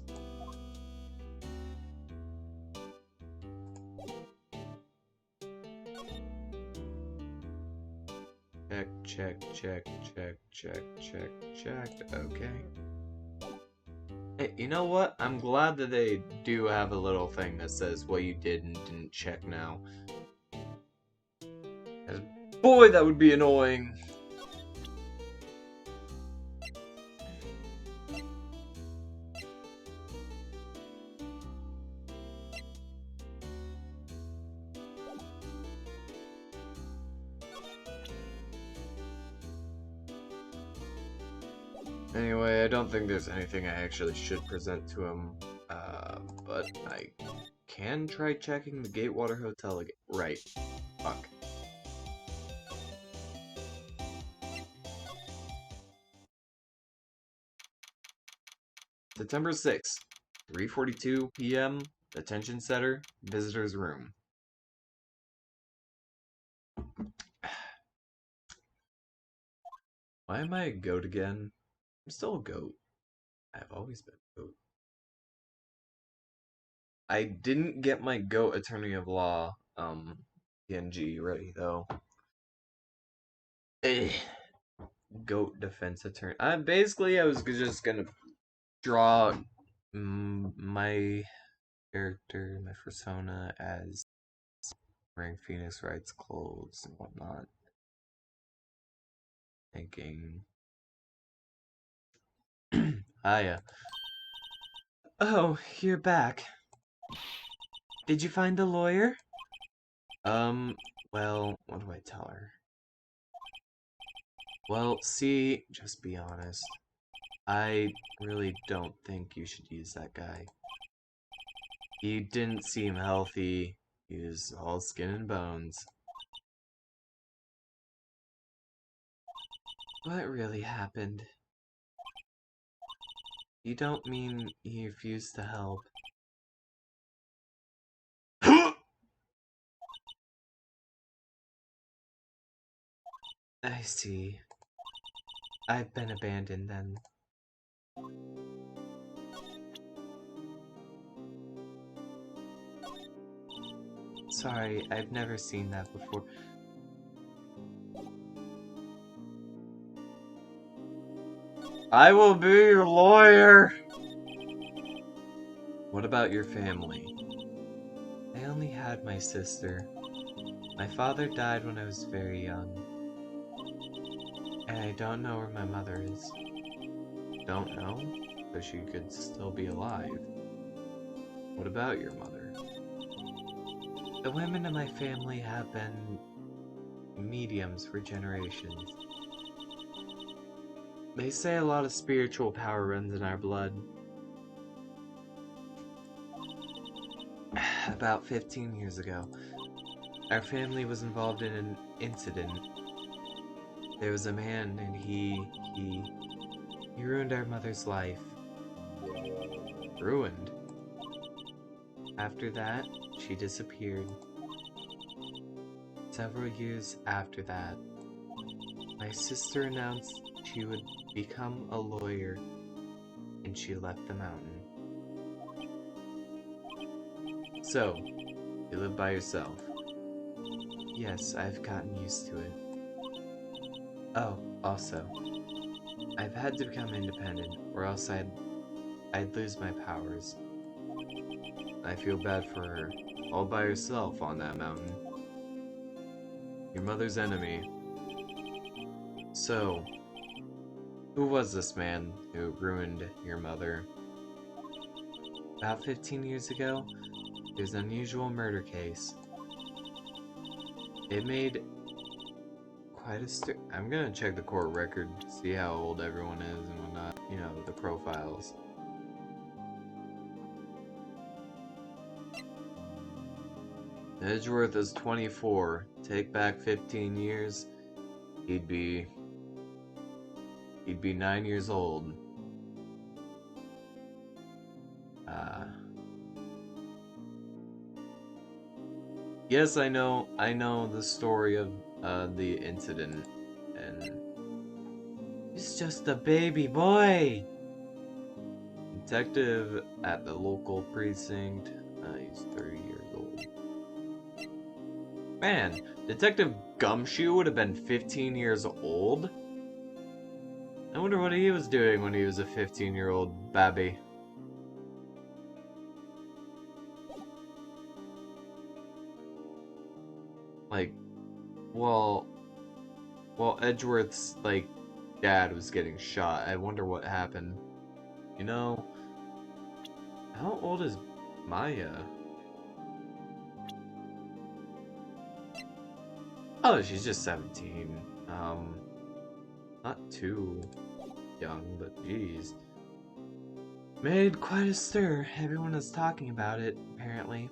Check. Okay. Hey, you know what? I'm glad that they do have a little thing that says what you did and didn't check now. Boy, that would be annoying. Anyway, I don't think there's anything I actually should present to him, but I can try checking the Gatewater Hotel again. Right. Fuck. September 6th, 3:42 p.m. Attention Center, Visitor's Room. Why am I a goat again? I'm still a goat. I've always been a goat. I didn't get my goat Attorney of Law, PNG ready, though. Ugh. Goat Defense Attorney. Basically, I was just gonna draw my character, my persona, as wearing Phoenix Wright's clothes and whatnot. Thinking. Hiya. Oh, you're back. Did you find a lawyer? Well, what do I tell her? Well, see, just be honest. I really don't think you should use that guy. He didn't seem healthy. He was all skin and bones. What really happened? You don't mean he refused to help? I see. I've been abandoned then. Sorry, I've never seen that before. I will be your lawyer! What about your family? I only had my sister. My father died when I was very young. And I don't know where my mother is. Don't know? So she could still be alive. What about your mother? The women in my family have been mediums for generations. They say a lot of spiritual power runs in our blood. About 15 years ago, our family was involved in an incident. There was a man and he ruined our mother's life. Ruined? After that, she disappeared. Several years after that, my sister announced she would become a lawyer, and she left the mountain. So, you live by yourself? Yes, I've gotten used to it. Oh, also, I've had to become independent, or else I'd lose my powers. I feel bad for her, all by herself on that mountain. Your mother's enemy. So, who was this man who ruined your mother? About 15 years ago, there's an unusual murder case. It made quite a I'm gonna check the court record, see how old everyone is and whatnot. You know, the profiles. Edgeworth is 24. Take back 15 years, he'd be 9 years old. Yes, I know the story of the incident, and he's just a baby boy. Detective at the local precinct. He's 30 years old. Man, Detective Gumshoe would have been 15 years old? I wonder what he was doing when he was a 15-year-old babby. Like, well, Edgeworth's, like, dad was getting shot. I wonder what happened. You know, how old is Maya? Oh, she's just 17. Not too young, but geez. Made quite a stir. Everyone is talking about it, apparently.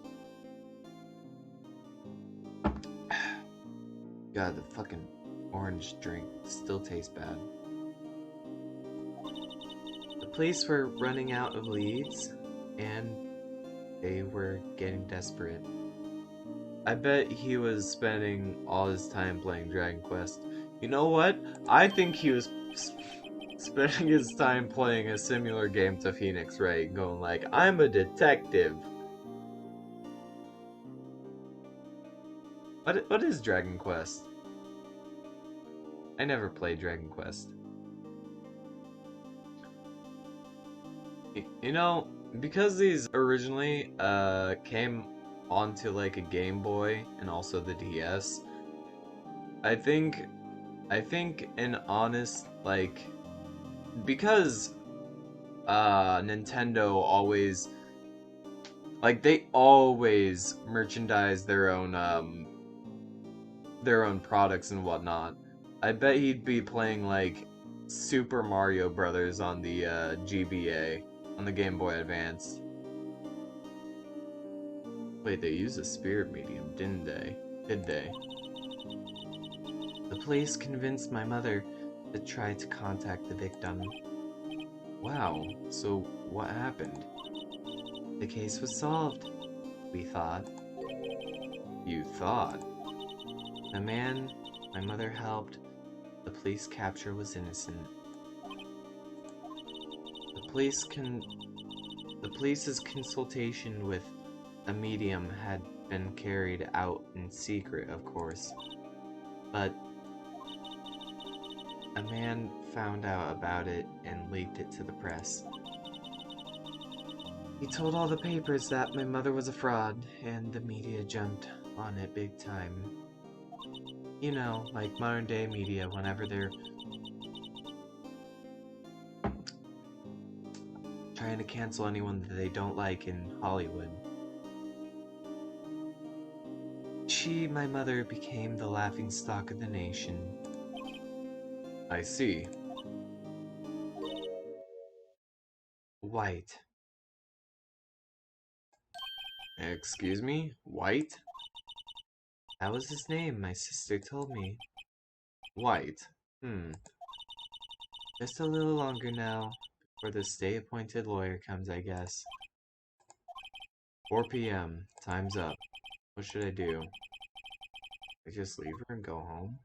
God, the fucking orange drink still tastes bad. The police were running out of leads, and they were getting desperate. I bet he was spending all his time playing Dragon Quest. You know what? I think he was spending his time playing a similar game to Phoenix Wright, going like, I'm a detective. What is Dragon Quest? I never played Dragon Quest. You know, because these originally came onto like a Game Boy and also the DS, I think an honest, like, because Nintendo always, like, they always merchandise their own products and whatnot. I bet he'd be playing like Super Mario Brothers on the GBA, on the Game Boy Advance. Wait, they used a spirit medium, didn't they? Did they? The police convinced my mother to try to contact the victim. Wow, so what happened? The case was solved, we thought. You thought? The man my mother helped, the police capture was innocent. The police's consultation with a medium had been carried out in secret, of course. But a man found out about it and leaked it to the press. He told all the papers that my mother was a fraud, and the media jumped on it big time. You know, like modern day media, whenever they're trying to cancel anyone that they don't like in Hollywood. My mother, became the laughingstock of the nation. I see. White. Excuse me? White? That was his name, my sister told me. White. Just a little longer now, before the state-appointed lawyer comes, I guess. 4 p.m. Time's up. What should I do? I just leave her and go home?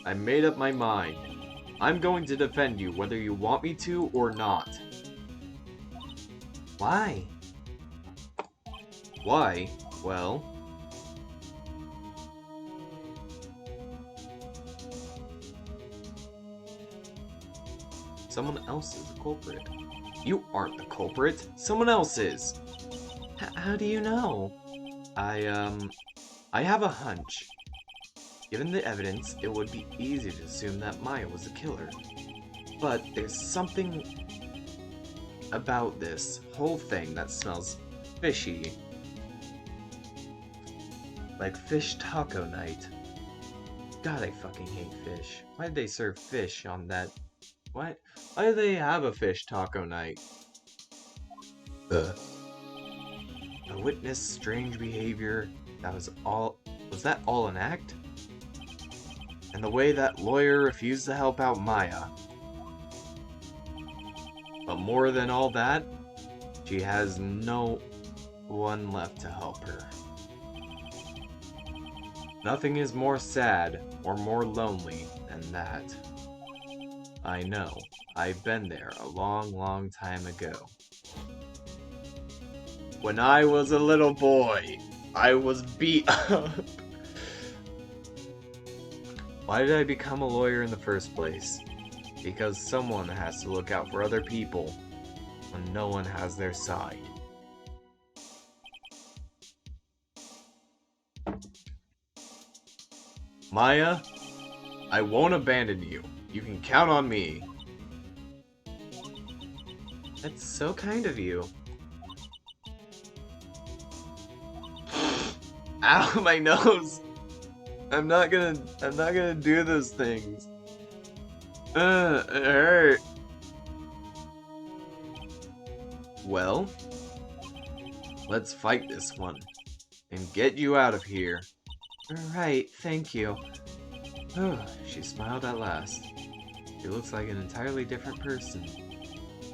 I made up my mind. I'm going to defend you, whether you want me to or not. Why? Why? Well... someone else is the culprit. You aren't the culprit. Someone else is. How do you know? I have a hunch. Given the evidence, it would be easy to assume that Maya was the killer. But there's something about this whole thing that smells fishy. Like fish taco night. God, I fucking hate fish. Why did they serve fish on that? Why do they have a fish taco night? I witnessed strange behavior. Was that all an act? And the way that lawyer refused to help out Maya. But more than all that, she has no one left to help her. Nothing is more sad or more lonely than that. I know. I've been there a long, long time ago. When I was a little boy, I was beat up. Why did I become a lawyer in the first place? Because someone has to look out for other people when no one has their side. Maya, I won't abandon you. You can count on me. That's so kind of you. Ow, my nose! I'm not gonna do those things. It hurt. Well, let's fight this one and get you out of here. Right, thank you. Oh, she smiled at last. He looks like an entirely different person.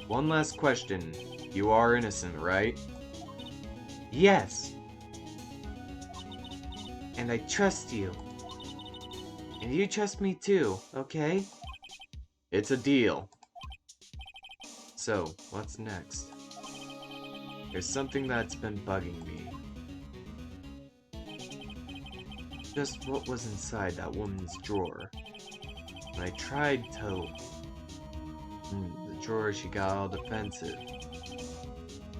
One last question. You are innocent, right? Yes. And I trust you. And you trust me too, okay? It's a deal. So, what's next? There's something that's been bugging me. Just what was inside that woman's drawer. When I tried to... the drawer, she got all defensive.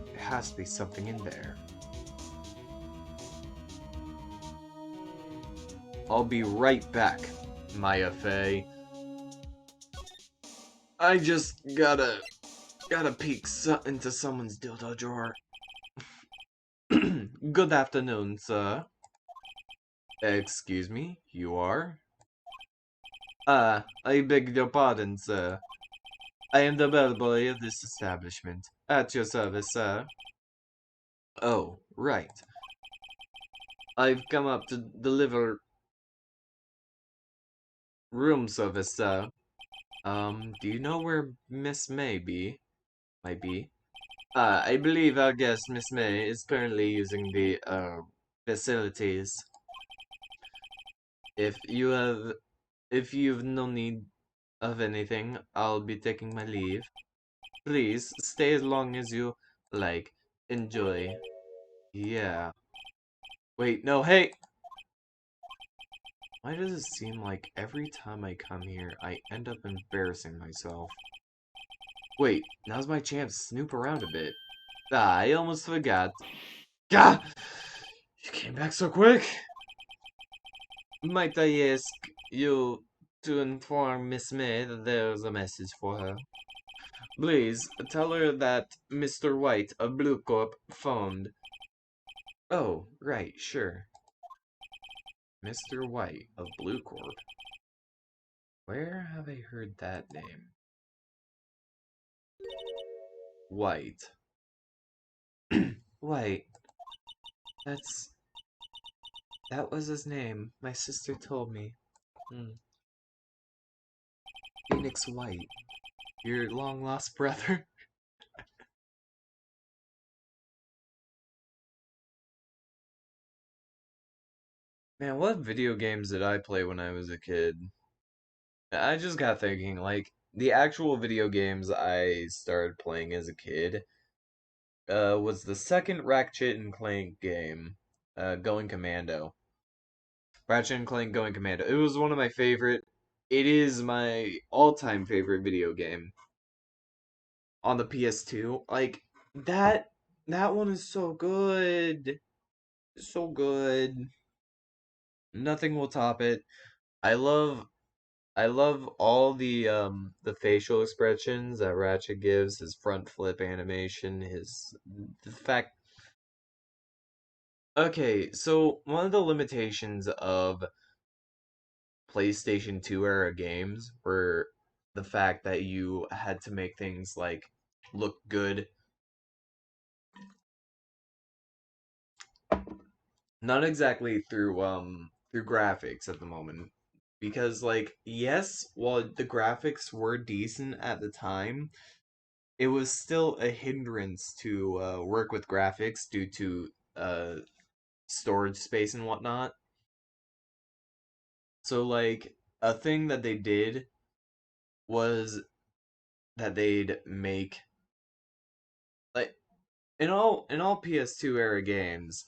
There has to be something in there. I'll be right back, Maya Fey. I just gotta peek into someone's dildo drawer. Good afternoon, sir. Excuse me, you are? I beg your pardon, sir. I am the bellboy of this establishment. At your service, sir. Oh, right. I've come up to deliver room service, sir. Do you know where Miss May might be? I believe our guest, Miss May, is currently using the, facilities. If you have, if you've no need of anything, I'll be taking my leave. Please, stay as long as you like. Enjoy. Yeah. Wait, no, hey! Why does it seem like every time I come here, I end up embarrassing myself? Wait, now's my chance to snoop around a bit. Ah, I almost forgot. Gah! You came back so quick! Might I ask you to inform Miss May that there's a message for her? Please, tell her that Mr. White of Blue Corp phoned. Oh, right, sure. Mr. White of Blue Corp. Where have I heard that name? White. White. That was his name. My sister told me. Phoenix White. Your long-lost brother? Man, what video games did I play when I was a kid? I just got thinking, like, the actual video games I started playing as a kid was the second Ratchet and Clank game, Going Commando. Ratchet and Clank Going Commando. It was one of my favorite. It is my all-time favorite video game on the PS2. Like that one is so good. So good. Nothing will top it. I love I love all the facial expressions that Ratchet gives, his front flip animation, the fact. Okay, so one of the limitations of PlayStation 2 era games were the fact that you had to make things like look good. Not exactly through graphics at the moment. Because like yes, while the graphics were decent at the time, it was still a hindrance to work with graphics due to storage space and whatnot. So like a thing that they did was that they'd make like in all PS2 era games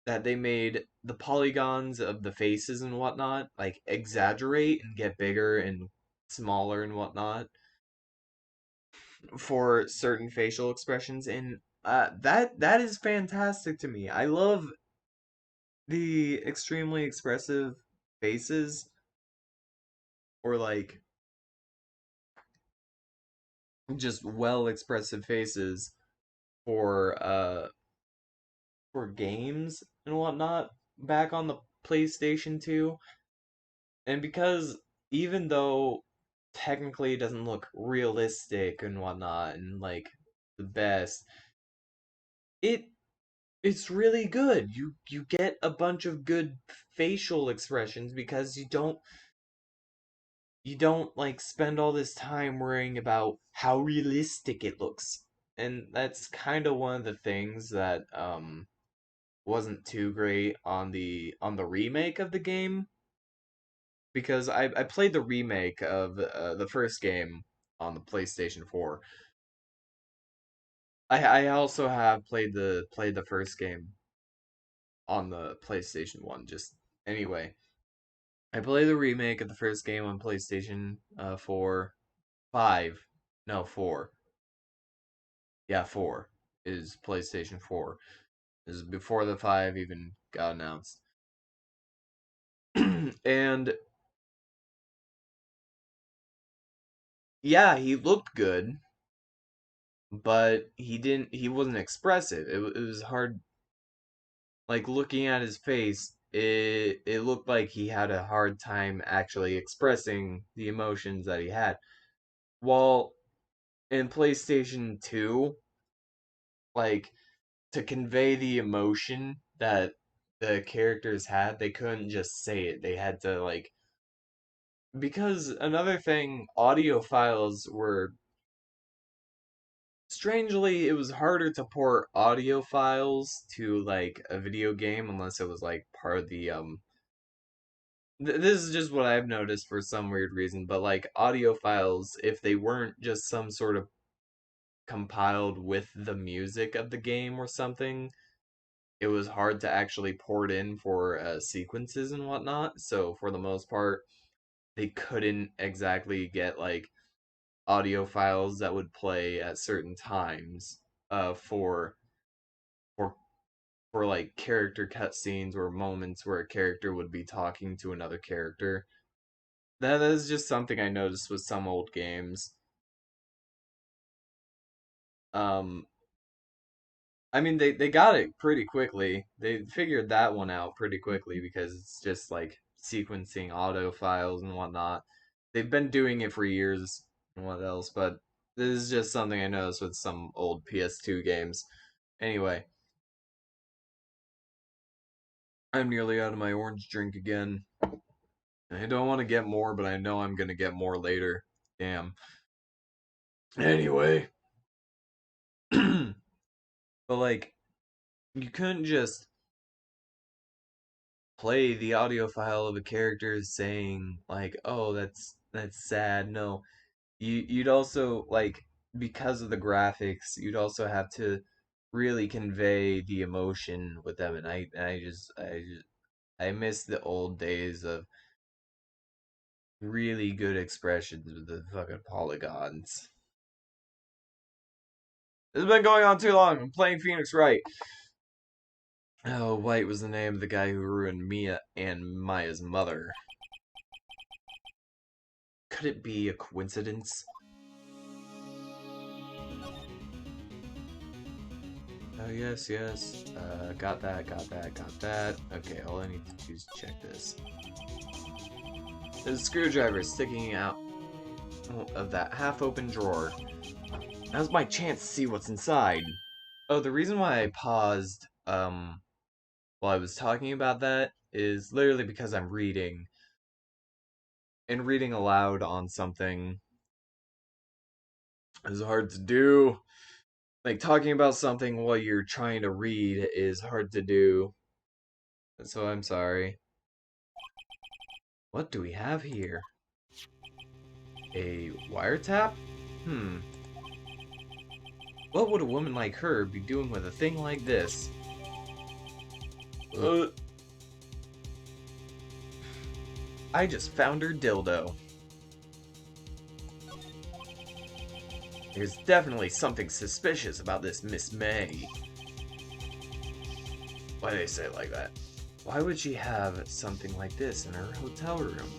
that they made the polygons of the faces and whatnot like exaggerate and get bigger and smaller and whatnot for certain facial expressions, and that is fantastic to me. I love the extremely expressive faces or like just well expressive faces for for games and whatnot back on the PlayStation 2. And because even though technically it doesn't look realistic and whatnot and like the best, it it's really good. You get a bunch of good facial expressions because you don't you don't like spend all this time worrying about how realistic it looks. And that's kind of one of the things that wasn't too great on the remake of the game, because I played the remake of the first game on the PlayStation 4. I also have played the first game on the PlayStation 1. Just anyway, I played the remake of the first game on PlayStation 4, 5, no 4. Yeah, 4 is PlayStation 4. This is before the 5 even got announced. And yeah, he looked good, but he wasn't expressive. It was hard, like looking at his face, it looked like he had a hard time actually expressing the emotions that he had. While in PlayStation 2, like to convey the emotion that the characters had, they couldn't just say it. They had to like, because another thing, audio files were, strangely, it was harder to port audio files to like a video game unless it was like part of the this is just what I've noticed for some weird reason, but like audio files, if they weren't just some sort of compiled with the music of the game or something, it was hard to actually port in for sequences and whatnot. So for the most part, they couldn't exactly get like audio files that would play at certain times for for for like character cutscenes or moments where a character would be talking to another character. That is just something I noticed with some old games. Um, I mean, they got it pretty quickly. They figured that one out pretty quickly because it's just like sequencing audio files and whatnot. They've been doing it for years and what else, but this is just something I noticed with some old PS2 games. Anyway, I'm nearly out of my orange drink again. I don't want to get more, but I know I'm gonna get more later. Damn. Anyway, but like, you couldn't just play the audio file of a character saying like, "Oh, that's sad." No, you'd also like, because of the graphics, you'd also have to really convey the emotion with them, and I miss the old days of really good expressions with the fucking polygons. This has been going on too long. I'm playing Phoenix Wright. Oh, White was the name of the guy who ruined Mia and Maya's mother. Could it be a coincidence? Oh, yes, yes. Got that, got that, got that. Okay, all I need to do is check this. There's a screwdriver sticking out of that half-open drawer. Now's my chance to see what's inside. Oh, the reason why I paused, while I was talking about that is literally because I'm reading. And reading aloud on something is hard to do. Like, talking about something while you're trying to read is hard to do. So I'm sorry. What do we have here? A wiretap? What would a woman like her be doing with a thing like this? I just found her dildo. There's definitely something suspicious about this Miss May. Why do they say it like that? Why would she have something like this in her hotel room?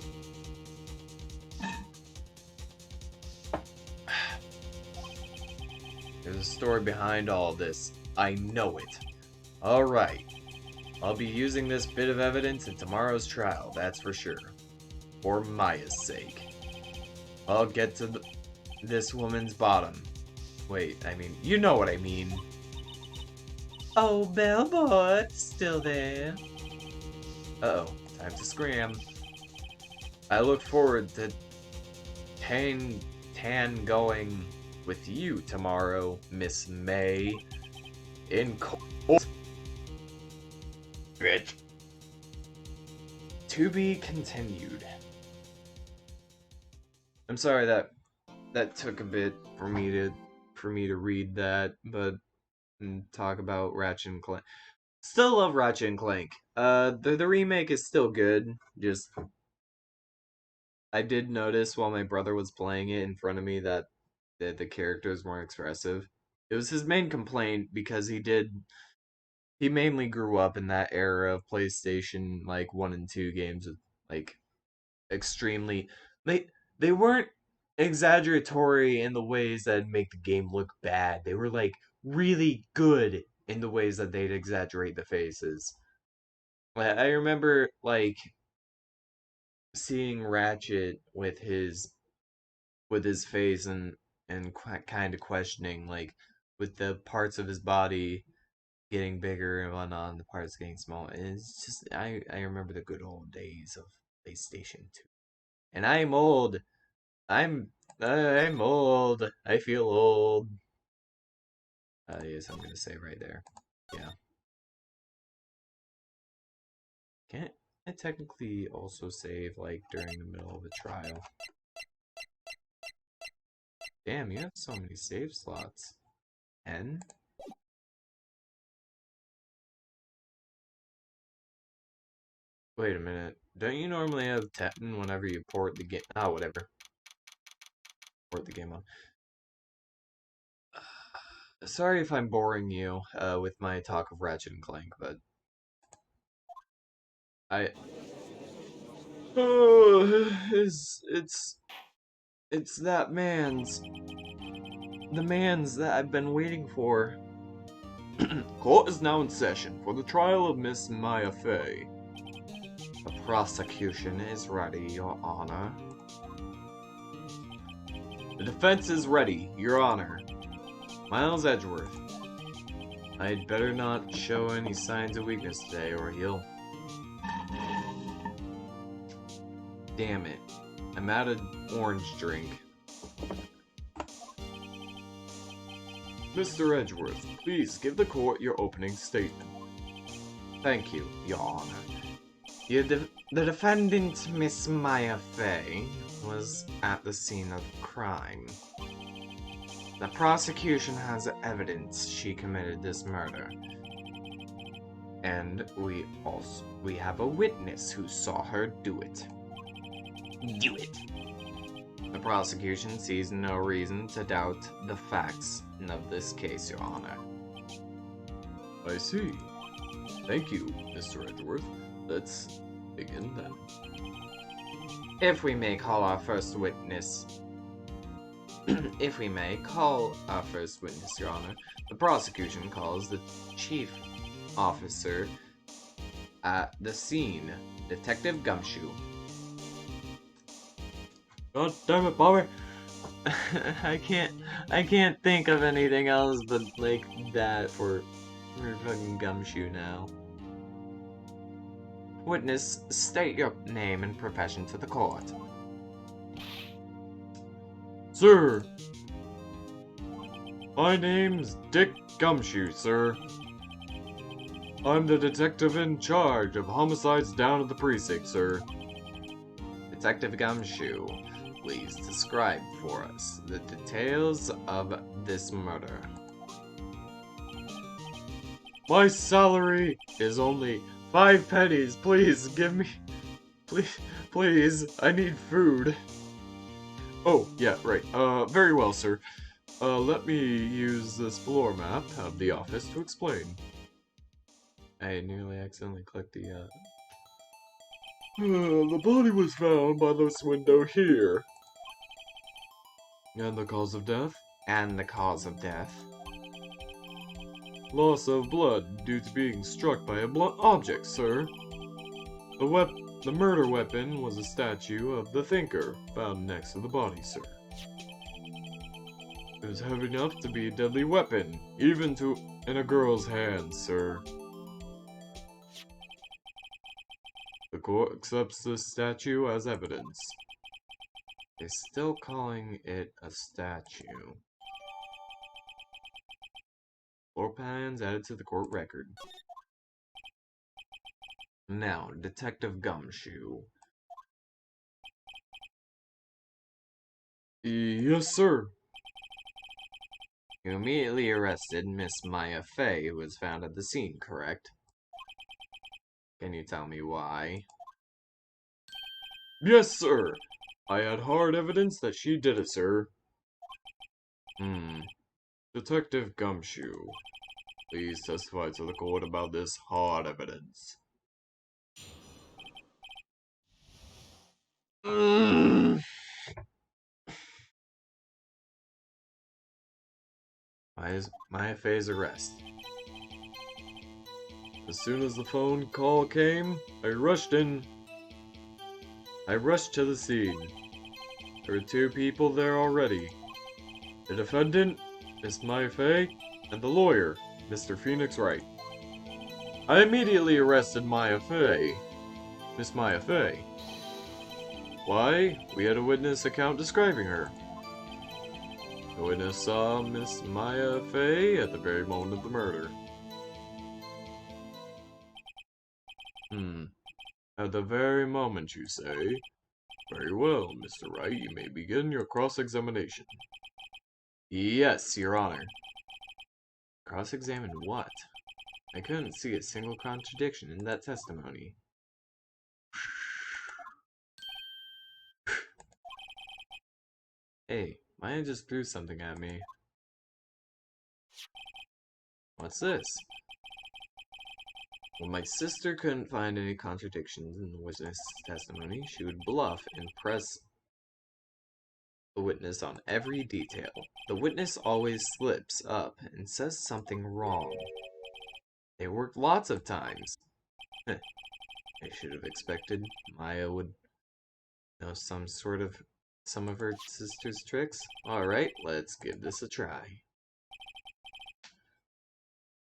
There's a story behind all this. I know it. Alright. I'll be using this bit of evidence in tomorrow's trial, that's for sure. For Maya's sake. I'll get to this woman's bottom. Wait, I mean, you know what I mean. Oh, Bellboy, still there. Uh-oh, time to scram. I look forward to tan going with you tomorrow, Miss May. In court. Bitch. To be continued. I'm sorry that took a bit for me to read that, but talk about Ratchet and Clank. Still love Ratchet and Clank. The remake is still good. Just I did notice while my brother was playing it in front of me that the characters weren't expressive. It was his main complaint because he mainly grew up in that era of PlayStation like 1 and 2 games with like extremely they they weren't exaggeratory in the ways that make the game look bad. They were like really good in the ways that they'd exaggerate the faces. I remember like seeing Ratchet with his face and kind of questioning like with the parts of his body getting bigger and whatnot, and the parts getting small. And it's just I remember the good old days of PlayStation 2. And I'm old. I'm old. I feel old. Yes, I'm gonna say right there. Yeah. Can't I technically also save like during the middle of a trial? Damn, you have so many save slots. 10? Wait a minute. Don't you normally have 10 whenever you port the game? Ah, whatever. Port the game on. Sorry if I'm boring you with my talk of Ratchet and Clank, but I it's that the man's that I've been waiting for. Court is now in session for the trial of Miss Maya Fey. The prosecution is ready, Your Honor. The defense is ready, Your Honor. Miles Edgeworth. I'd better not show any signs of weakness today, or he'll... Damn it. I'm out of orange drink. Mr. Edgeworth, please give the court your opening statement. Thank you, Your Honor. The defendant, Miss Maya Fey, was at the scene of the crime. The prosecution has evidence she committed this murder. And we have a witness who saw her do it. The prosecution sees no reason to doubt the facts of this case, Your Honor. I see. Thank you, Mr. Edgeworth. Let's begin then. If we may call our first witness... If we may call our first witness, Your Honor, the prosecution calls the chief officer at the scene, Detective Gumshoe. God damn it, Bobby! I can't think of anything else but like that for fucking Gumshoe now. Witness, state your name and profession to the court. Sir, my name's Dick Gumshoe, sir. I'm the detective in charge of homicides down at the precinct, sir. Detective Gumshoe, please describe for us the details of this murder. My salary is only 5 pennies. Please give me... Please, I need food. Oh, yeah, right. Very well, sir. Let me use this floor map of the office to explain. I nearly accidentally clicked the, The body was found by this window here. And the cause of death? And the cause of death? Loss of blood due to being struck by a blunt object, sir. The murder weapon was a statue of the Thinker, found next to the body, sir. It was heavy enough to be a deadly weapon, even in a girl's hands, sir. The court accepts this statue as evidence. They're still calling it a statue. Floor plans added to the court record. Now, Detective Gumshoe. Yes, sir. You immediately arrested Miss Maya Fey, who was found at the scene, correct? Can you tell me why? Yes, sir. I had hard evidence that she did it, sir. Detective Gumshoe, please testify to the court about this hard evidence. Maya Fey's arrest. As soon as the phone call came, I rushed to the scene. There were 2 people there already. The defendant, Miss Maya Fey, and the lawyer, Mr. Phoenix Wright. I immediately arrested Miss Maya Fey. Why? We had a witness account describing her. The witness saw Miss Maya Fey at the very moment of the murder. At the very moment, you say? Very well, Mr. Wright, you may begin your cross-examination. Yes, Your Honor. Cross-examine what? I couldn't see a single contradiction in that testimony. Hey, Maya just threw something at me. What's this? When my sister couldn't find any contradictions in the witness' testimony, she would bluff and press the witness on every detail. The witness always slips up and says something wrong. They worked lots of times. I should have expected Maya would know some of her sister's tricks. Alright, let's give this a try.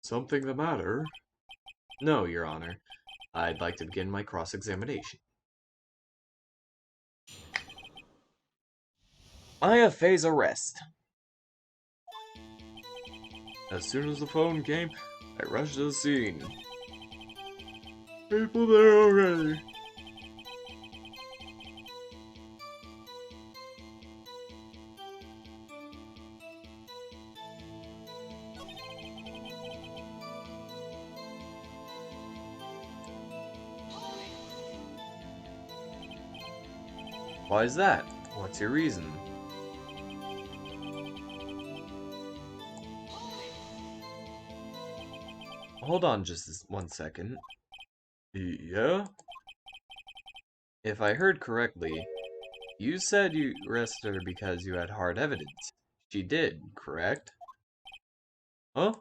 Something the matter? No, Your Honor. I'd like to begin my cross-examination. Maya Fey's arrest. As soon as the phone came, I rushed to the scene. People there already. Why is that? What's your reason? Hold on just 1 second. Yeah? If I heard correctly, you said you arrested her because you had hard evidence. She did, correct? Huh?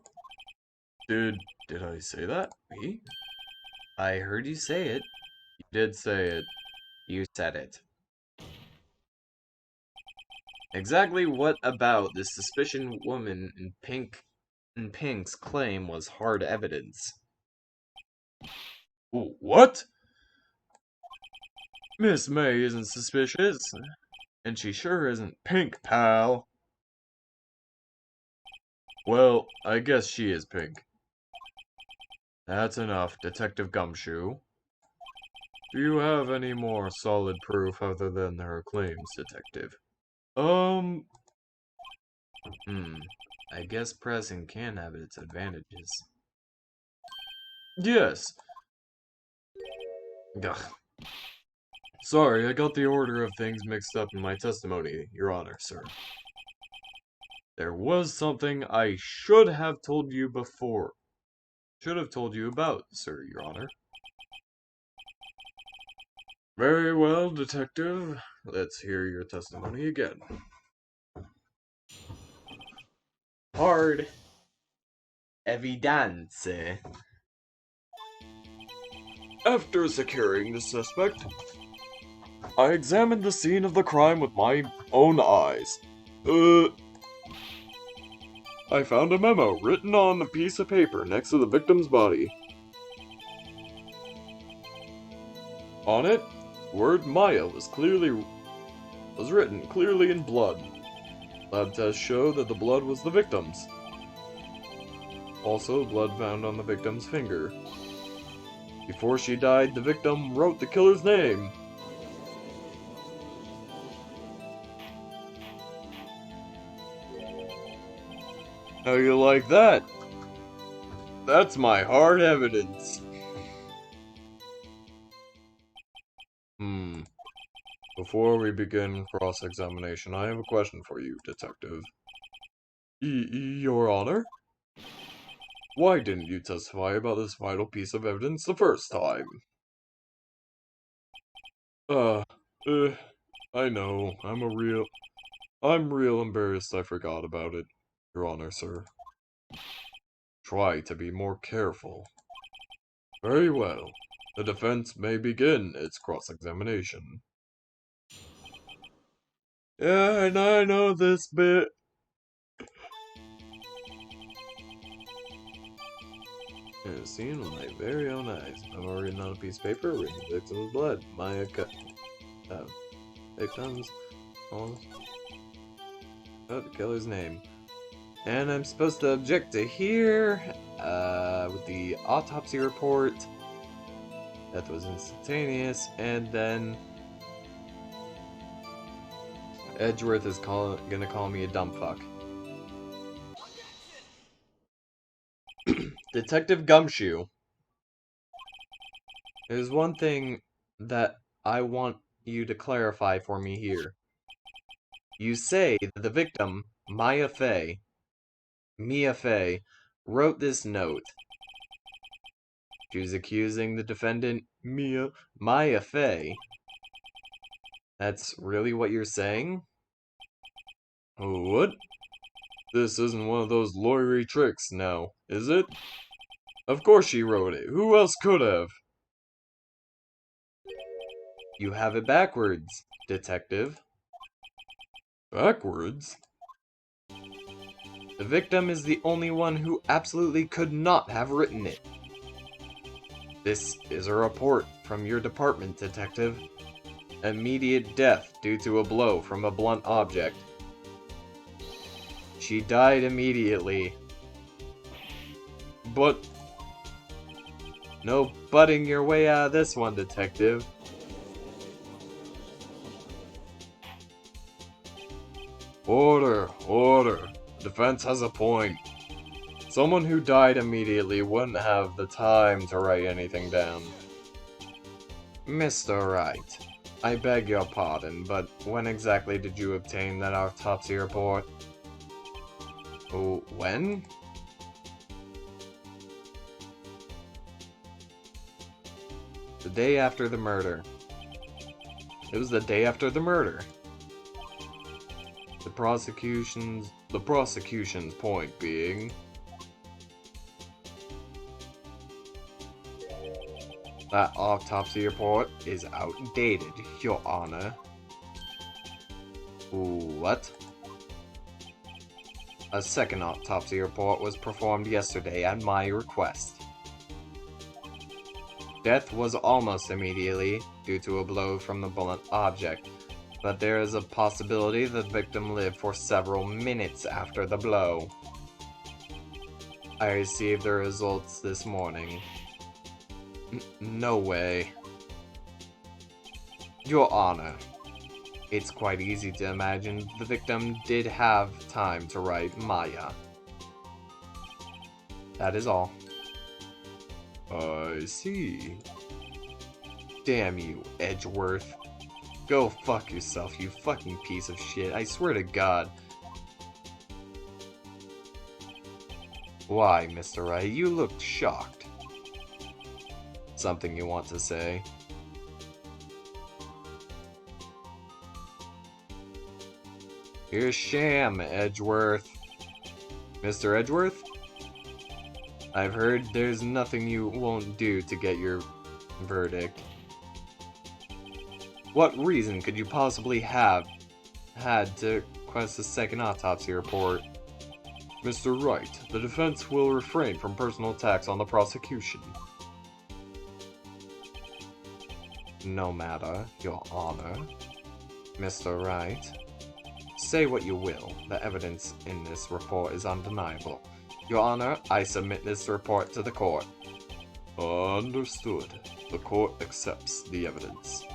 Did I say that? Me? I heard you say it. You did say it. You said it. Exactly what about this suspicious woman in Pink's claim was hard evidence? What? Miss May isn't suspicious, and she sure isn't Pink, pal. Well, I guess she is Pink. That's enough, Detective Gumshoe. Do you have any more solid proof other than her claims, Detective? I guess pressing can have its advantages. Yes. Ugh. Sorry, I got the order of things mixed up in my testimony, Your Honor, sir. There was something I should have told you before. Should have told you about, sir, Your Honor. Very well, Detective. Let's hear your testimony again. Hard evidence. After securing the suspect, I examined the scene of the crime with my own eyes. I found a memo written on a piece of paper next to the victim's body. On it, the word Maya was clearly was written clearly in blood. Lab tests show that the blood was the victim's. Also, blood found on the victim's finger. Before she died, the victim wrote the killer's name. How you like that? That's my hard evidence. Before we begin cross-examination, I have a question for you, Detective. Your Honor? Why didn't you testify about this vital piece of evidence the first time? I know, I'm real embarrassed I forgot about it, Your Honor, sir. Try to be more careful. Very well. The defense may begin its cross-examination. Yeah, and I know this bit. Seen with my very own eyes. I'm written on a piece of paper, written victim's blood. My victims, oh, the killer's name. And I'm supposed to object to here, with the autopsy report. That was instantaneous, and then Edgeworth is gonna call me a dumb fuck. Detective Gumshoe. There's one thing that I want you to clarify for me here. You say that the victim, Mia Fey, wrote this note. She was accusing the defendant, Mia Fey. That's really what you're saying? What? This isn't one of those lawyery tricks now, is it? Of course she wrote it. Who else could have? You have it backwards, Detective. Backwards? The victim is the only one who absolutely could not have written it. This is a report from your department, Detective. Immediate death due to a blow from a blunt object. She died immediately. But... no butting your way out of this one, Detective. Order, order. Defense has a point. Someone who died immediately wouldn't have the time to write anything down. Mr. Wright, I beg your pardon, but when exactly did you obtain that autopsy report? Oh, when? The day after the murder. It was the day after the murder. The prosecution's point being... that autopsy report is outdated, Your Honor. What? A second autopsy report was performed yesterday at my request. Death was almost immediately, due to a blow from the blunt object, but there is a possibility the victim lived for several minutes after the blow. I received the results this morning. No way. Your Honor, it's quite easy to imagine the victim did have time to write Maya. That is all. I see. Damn you, Edgeworth. Go fuck yourself, you fucking piece of shit. I swear to God. Why, Mr. Wright? You looked shocked. Something you want to say? Here's sham, Edgeworth. Mr. Edgeworth? I've heard there's nothing you won't do to get your verdict. What reason could you possibly have had to request a second autopsy report? Mr. Wright, the defense will refrain from personal attacks on the prosecution. No matter, Your Honor. Mr. Wright. Say what you will, the evidence in this report is undeniable. Your Honor, I submit this report to the court. Understood. The court accepts the evidence.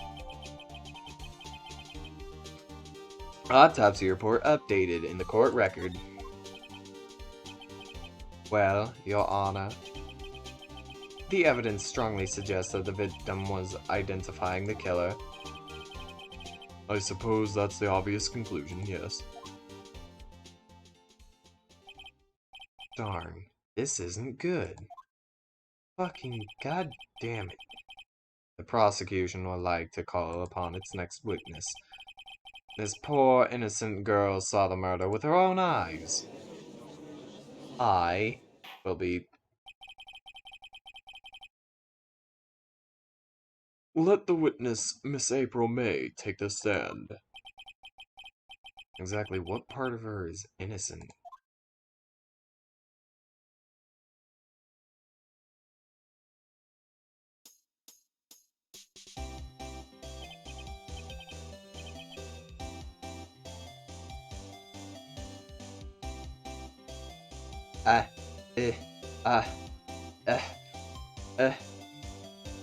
Autopsy report updated in the court record. Well, Your Honor, the evidence strongly suggests that the victim was identifying the killer. I suppose that's the obvious conclusion, yes. Darn, this isn't good. Fucking goddamn it. The prosecution would like to call upon its next witness. This poor innocent girl saw the murder with her own eyes. I will be... Let the witness, Miss April May, take the stand. Exactly what part of her is innocent?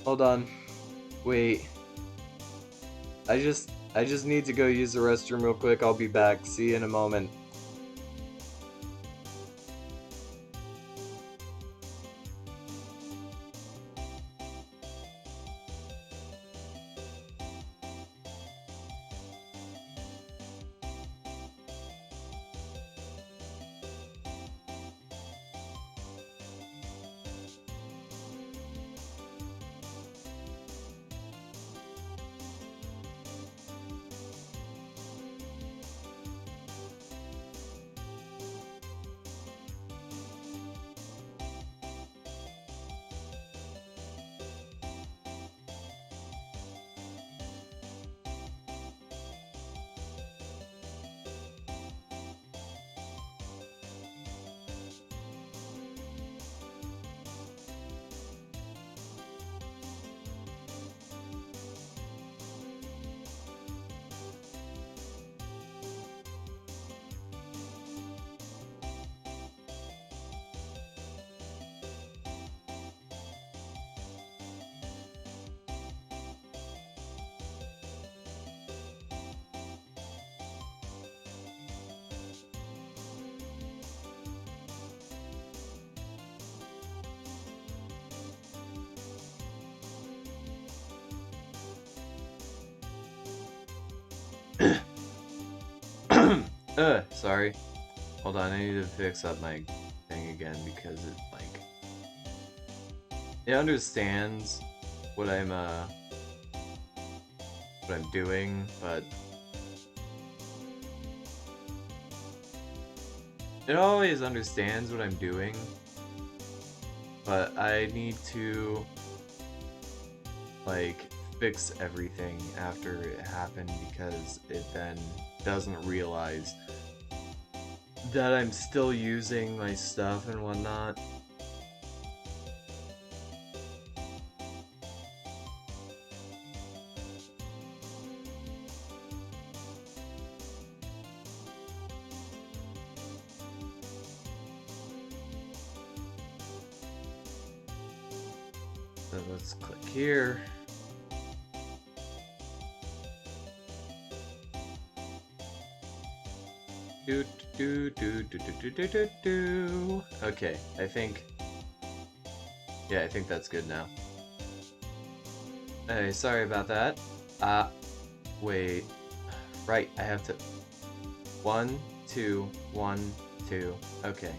Hold on. Wait. I just need to go use the restroom real quick. I'll be back. See you in a moment. Sorry. Hold on, I need to fix up my thing again because it, like... It understands what I'm doing, but... It always understands what I'm doing, but I need to, like, fix everything after it happened because it then doesn't realize that I'm still using my stuff and whatnot. So let's click here. Okay, I think... Yeah, I think that's good now. Hey, sorry about that. Wait. Right, I have to... 1, 2, 1, 2. Okay.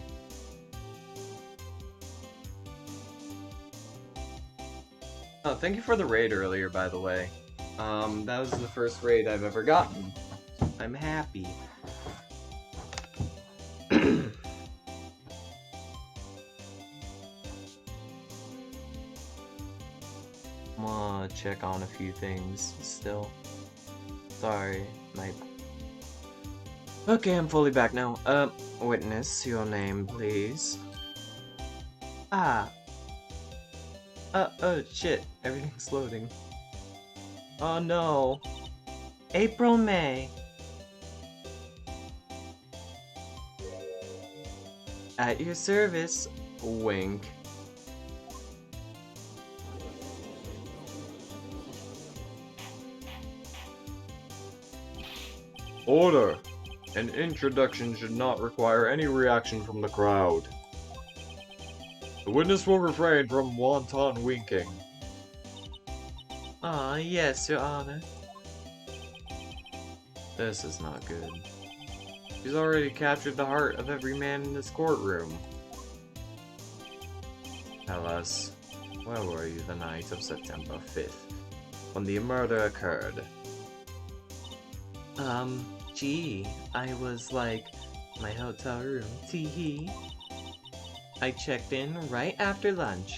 Oh, thank you for the raid earlier, by the way. That was the first raid I've ever gotten. I'm happy. I'm gonna check on a few things still. Sorry, my... Okay, I'm fully back now. Witness, your name, please. Oh shit, everything's loading. Oh no. April, May. At your service. Wink. Order! An introduction should not require any reaction from the crowd. The witness will refrain from wanton winking. Yes, Your Honor. This is not good. She's already captured the heart of every man in this courtroom. Tell us, where were you the night of September 5th, when the murder occurred? Gee, I was like, my hotel room, tee-hee. I checked in right after lunch.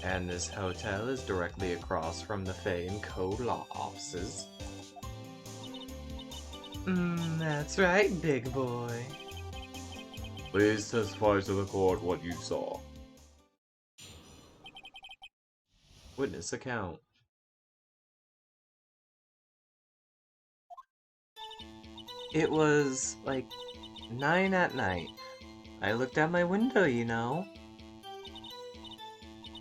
And this hotel is directly across from the Fay & Co. law offices. That's right, big boy. Please testify to the court what you saw. Witness account. It was like 9 at night. I looked out my window, you know.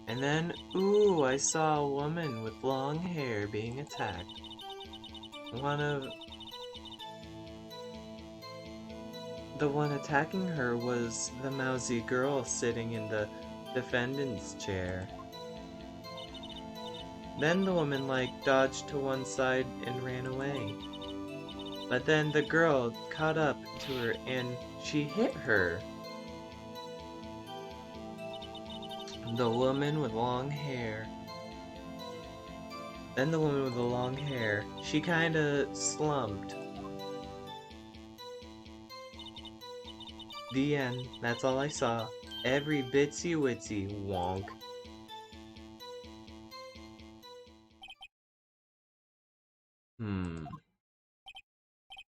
And then, ooh, I saw a woman with long hair being attacked. The one attacking her was the mousy girl sitting in the defendant's chair. Then the woman, dodged to one side and ran away. But then the girl caught up to her and she hit her. The woman with long hair. Then the woman with the long hair, she kinda slumped. The end. That's all I saw. Every bitsy witsy wonk.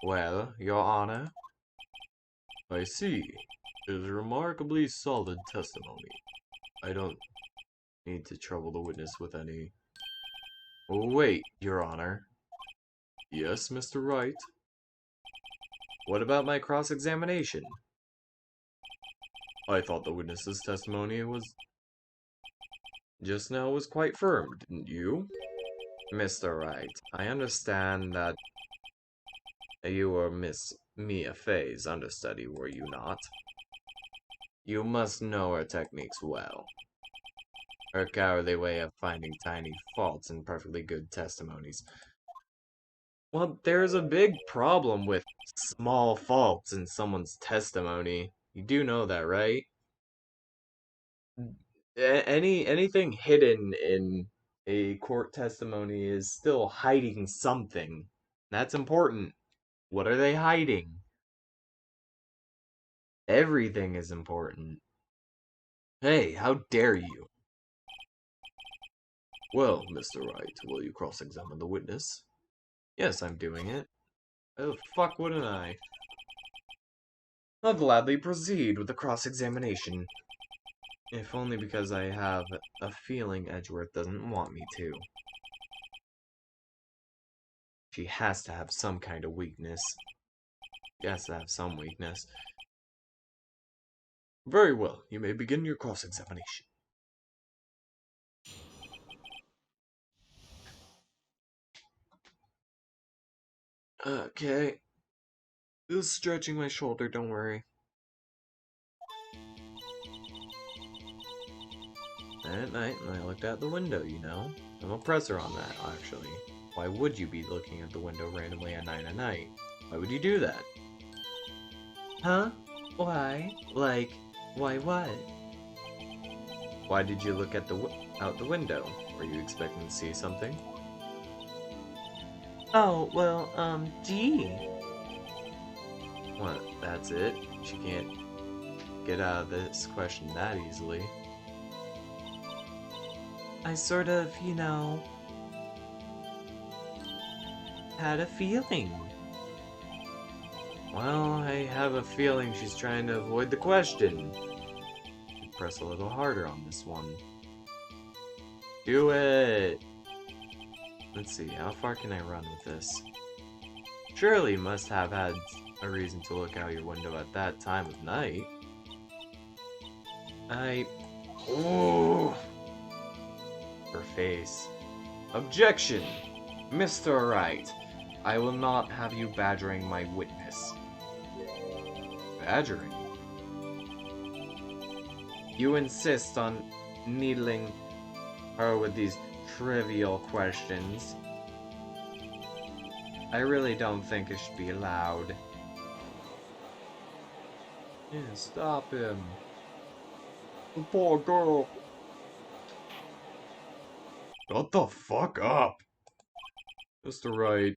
Well, Your Honor. I see. It is remarkably solid testimony. I don't need to trouble the witness with any... Wait, Your Honor. Yes, Mr. Wright? What about my cross-examination? I thought the witness's testimony just now was quite firm, didn't you? Mr. Wright, I understand that you were Miss Mia Fey's understudy, were you not? You must know her techniques well. Her cowardly way of finding tiny faults in perfectly good testimonies. Well, there's a big problem with small faults in someone's testimony. You do know that, right? Anything hidden in a court testimony is still hiding something. That's important. What are they hiding? Everything is important. Hey, how dare you? Well, Mr. Wright, will you cross-examine the witness? Yes, I'm doing it. Oh, fuck wouldn't I? I'll gladly proceed with the cross-examination. If only because I have a feeling Edgeworth doesn't want me to. She has to have some kind of weakness. She has to have some weakness. Very well, you may begin your cross-examination. Okay. Just stretching my shoulder, don't worry. At night, and I looked out the window, you know. I'm a presser on that, actually. Why would you be looking at the window randomly at 9 at night? Why would you do that? Huh? Why? Why what? Why did you look at out the window? Were you expecting to see something? Oh, well, gee. What, that's it? She can't get out of this question that easily. I sort of, you know, had a feeling. Well, I have a feeling she's trying to avoid the question. Press a little harder on this one. Do it! Let's see, how far can I run with this? Surely you must have had a reason to look out your window at that time of night. Ooh! Her face. Objection! Mr. Wright, I will not have you badgering my witness. Badgering? You insist on needling her with these trivial questions. I really don't think it should be allowed. Yeah, stop him. The poor girl. Shut the fuck up. Mr. Wright,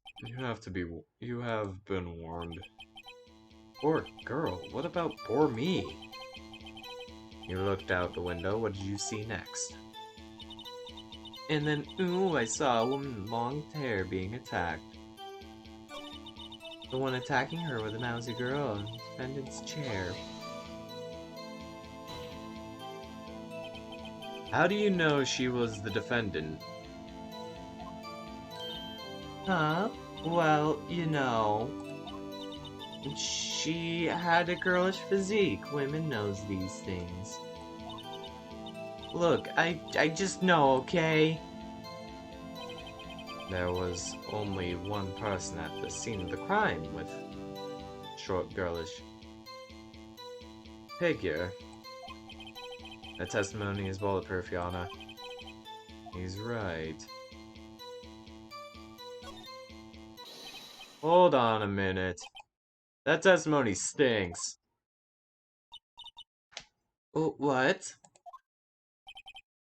you have been warned. Poor girl, what about poor me? You looked out the window, what did you see next? And then, ooh, I saw a woman with long hair being attacked. The one attacking her was a mousy girl in the defendant's chair. How do you know she was the defendant? Huh? Well, you know, she had a girlish physique. Women knows these things. Look, I just know, okay? There was only one person at the scene of the crime with short girlish figure. The testimony is bulletproof, Your Honor. He's right. Hold on a minute. That testimony stinks. Oh, what?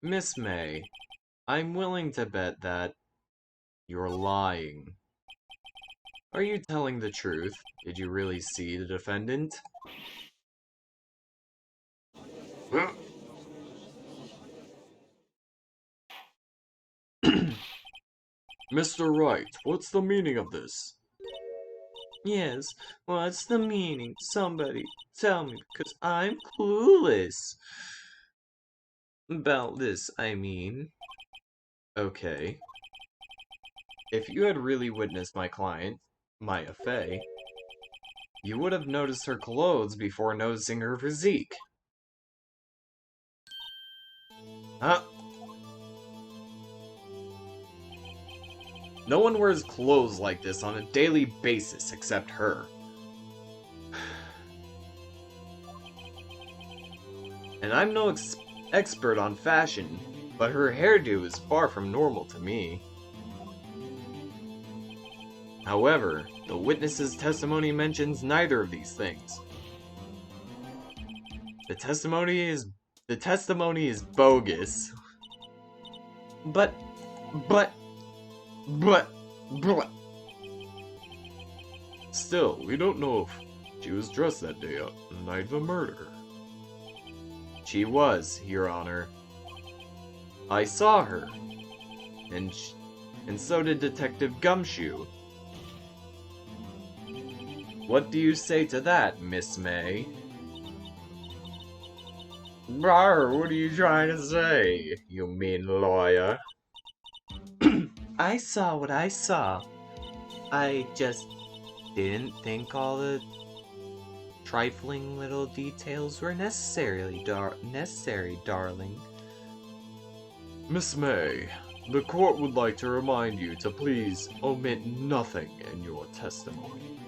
Miss May, I'm willing to bet that you're lying. Are you telling the truth? Did you really see the defendant? Mr. Wright, what's the meaning of this? Yes, what's the meaning? Somebody tell me, because I'm clueless. About this, I mean. Okay. If you had really witnessed my client, Maya Fey, you would have noticed her clothes before noticing her physique. Huh? No one wears clothes like this on a daily basis except her. And I'm no expert on fashion, but her hairdo is far from normal to me. However, the witness's testimony mentions neither of these things. The testimony is bogus. But. Still, we don't know if she was dressed that day on the night of the murder. She was, Your Honor. I saw her. And so did Detective Gumshoe. What do you say to that, Miss May? Brr, what are you trying to say, you mean lawyer? I saw what I saw. I just didn't think all the trifling little details were necessary, darling. Miss May, the court would like to remind you to please omit nothing in your testimony.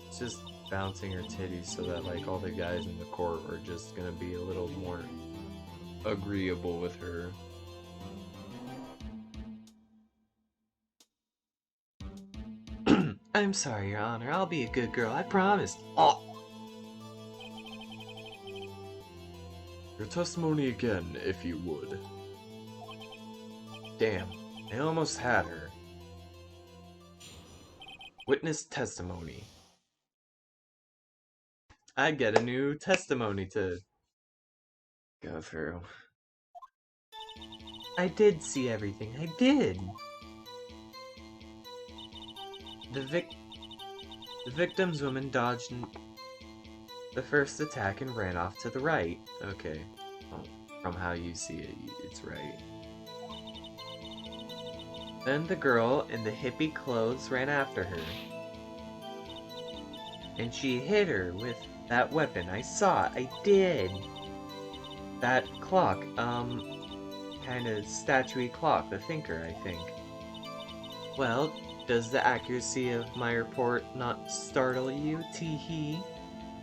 It's just bouncing her titties so that, like, all the guys in the court are just gonna be a little more agreeable with her. I'm sorry, Your Honor. I'll be a good girl. I promise. Oh. Your testimony again, if you would. Damn, I almost had her. Witness testimony. I get a new testimony to go through. I did see everything. I did. The victim's woman dodged the first attack and ran off to the right. Okay. Well, from how you see it, it's right. Then the girl in the hippie clothes ran after her. And she hit her with that weapon. I saw it. I did. That clock, kind of statuey clock, the thinker, I think. Well, does the accuracy of my report not startle you, tee-hee?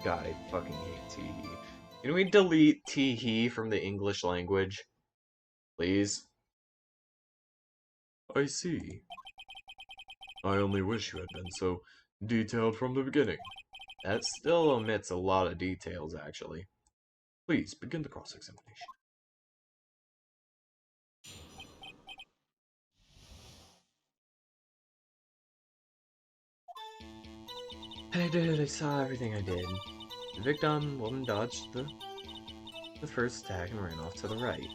God, I fucking hate tee-hee. Can we delete tee-hee from the English language? Please? I see. I only wish you had been so detailed from the beginning. That still omits a lot of details, actually. Please, begin the cross-examination. I did, I saw everything I did. The victim woman dodged the first attack and ran off to the right.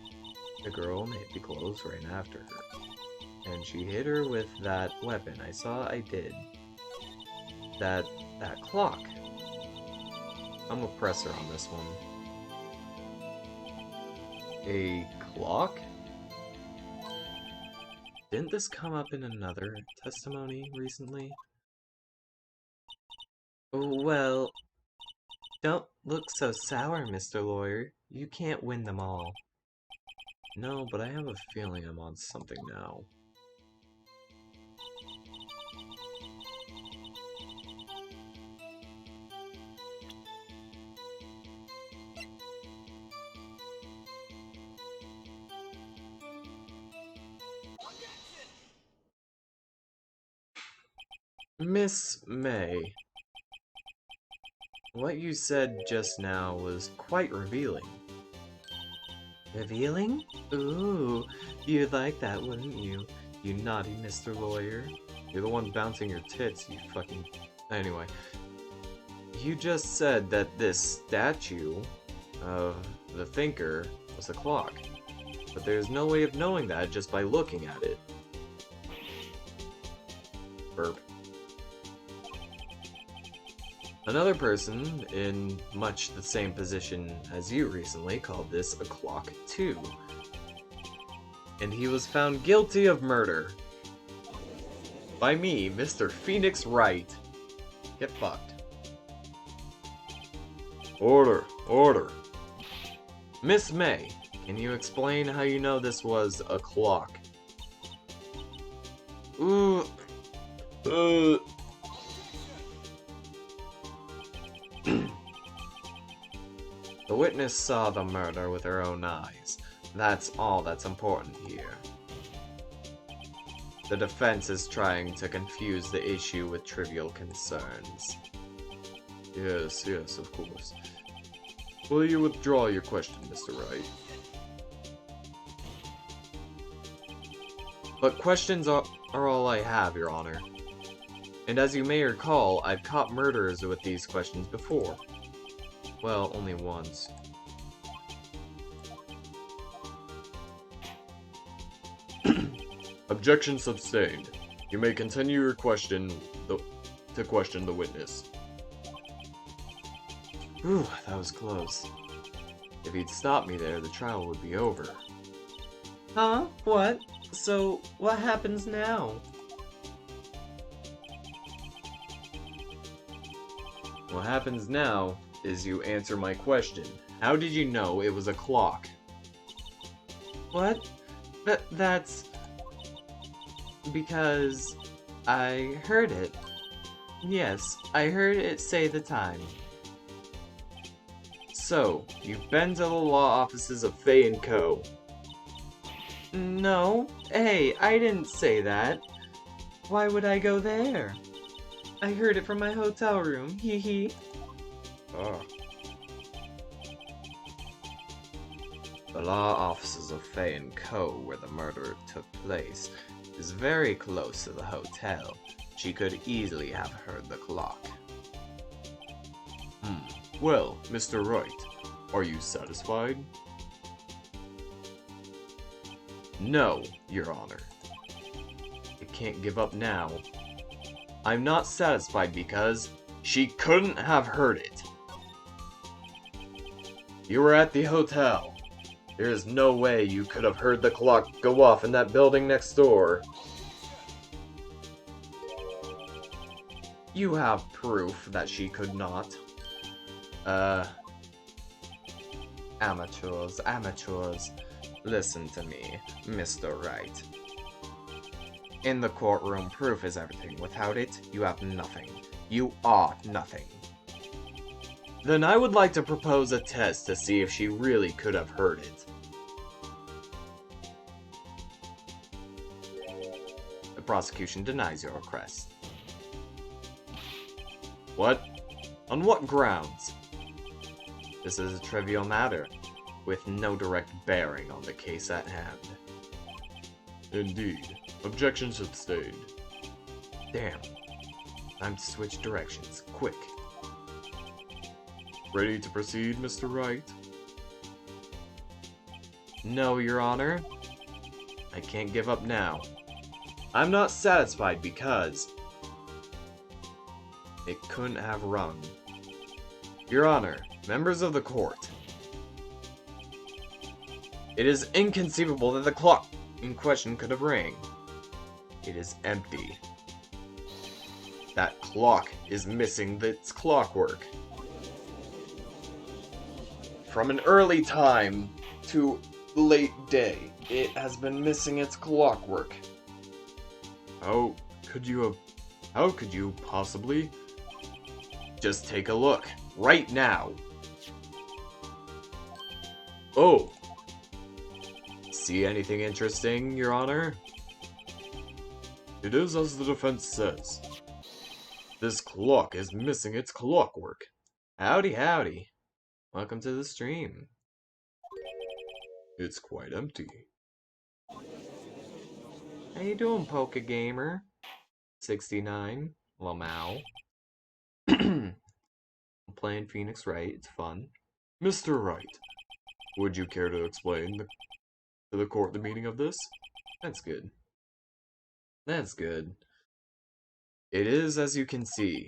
The girl in the hippie clothes ran after her. And she hit her with that weapon. I saw I did. That clock. I'm a presser on this one. A clock? Didn't this come up in another testimony recently? Well, don't look so sour, Mr. Lawyer. You can't win them all. No, but I have a feeling I'm on something now. Miss May, what you said just now was quite revealing. Revealing? Ooh, you'd like that, wouldn't you? You naughty Mr. Lawyer. You're the one bouncing your tits, you fucking... Anyway. You just said that this statue of the thinker was a clock. But there's no way of knowing that just by looking at it. Burp. Another person in much the same position as you recently called this a clock too. And he was found guilty of murder. By me, Mr. Phoenix Wright. Get fucked. Order, order. Miss May, can you explain how you know this was a clock? Ooh. The witness saw the murder with her own eyes. That's all that's important here. The defense is trying to confuse the issue with trivial concerns. Yes, yes, of course. Will you withdraw your question, Mr. Wright? But questions are all I have, Your Honor. And as you may recall, I've caught murderers with these questions before. Well, only once. Objection sustained. You may continue your question to question the witness. Whew, that was close. If he'd stopped me there, the trial would be over. Huh? What? So, what happens now? What happens now is you answer my question. How did you know it was a clock? What? That's... because... I heard it. Yes, I heard it say the time. So, you've been to the law offices of Fay & Co. No. Hey, I didn't say that. Why would I go there? I heard it from my hotel room, hee hee. Oh. The law offices of Fay & Co., where the murder took place, is very close to the hotel. She could easily have heard the clock. Well, Mr. Wright, are you satisfied? No, Your Honor. I can't give up now. I'm not satisfied because she couldn't have heard it. You were at the hotel. There is no way you could have heard the clock go off in that building next door. You have proof that she could not. Amateurs. Listen to me, Mr. Wright. In the courtroom, proof is everything. Without it, you have nothing. You are nothing. Then I would like to propose a test to see if she really could have heard it. The prosecution denies your request. What? On what grounds? This is a trivial matter, with no direct bearing on the case at hand. Indeed. Objection sustained. Damn. Time to switch directions. Quick. Ready to proceed, Mr. Wright? No, Your Honor. I can't give up now. I'm not satisfied because it couldn't have rung. Your Honor, members of the court. It is inconceivable that the clock in question could have rang. It is empty. That clock is missing its clockwork. From an early time to late day, it has been missing its clockwork. How could you possibly? Just take a look, right now. Oh. See anything interesting, Your Honor? It is as the defense says. This clock is missing its clockwork. Howdy, howdy. Welcome to the stream. It's quite empty. How you doing, Poke Gamer? 69. Lamau. I'm playing Phoenix Wright. It's fun. Mr. Wright, would you care to explain to the court the meaning of this? That's good. That's good. It is as you can see.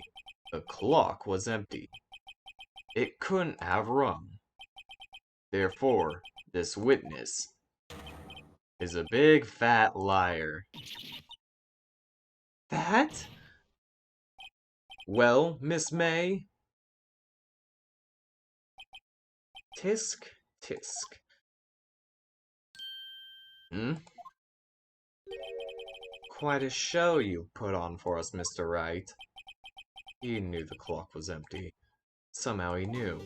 The clock was empty. It couldn't have rung. Therefore, this witness is a big fat liar. That? Well, Miss May? Tisk, tisk. Quite a show you put on for us, Mr. Wright. He knew the clock was empty. Somehow he knew.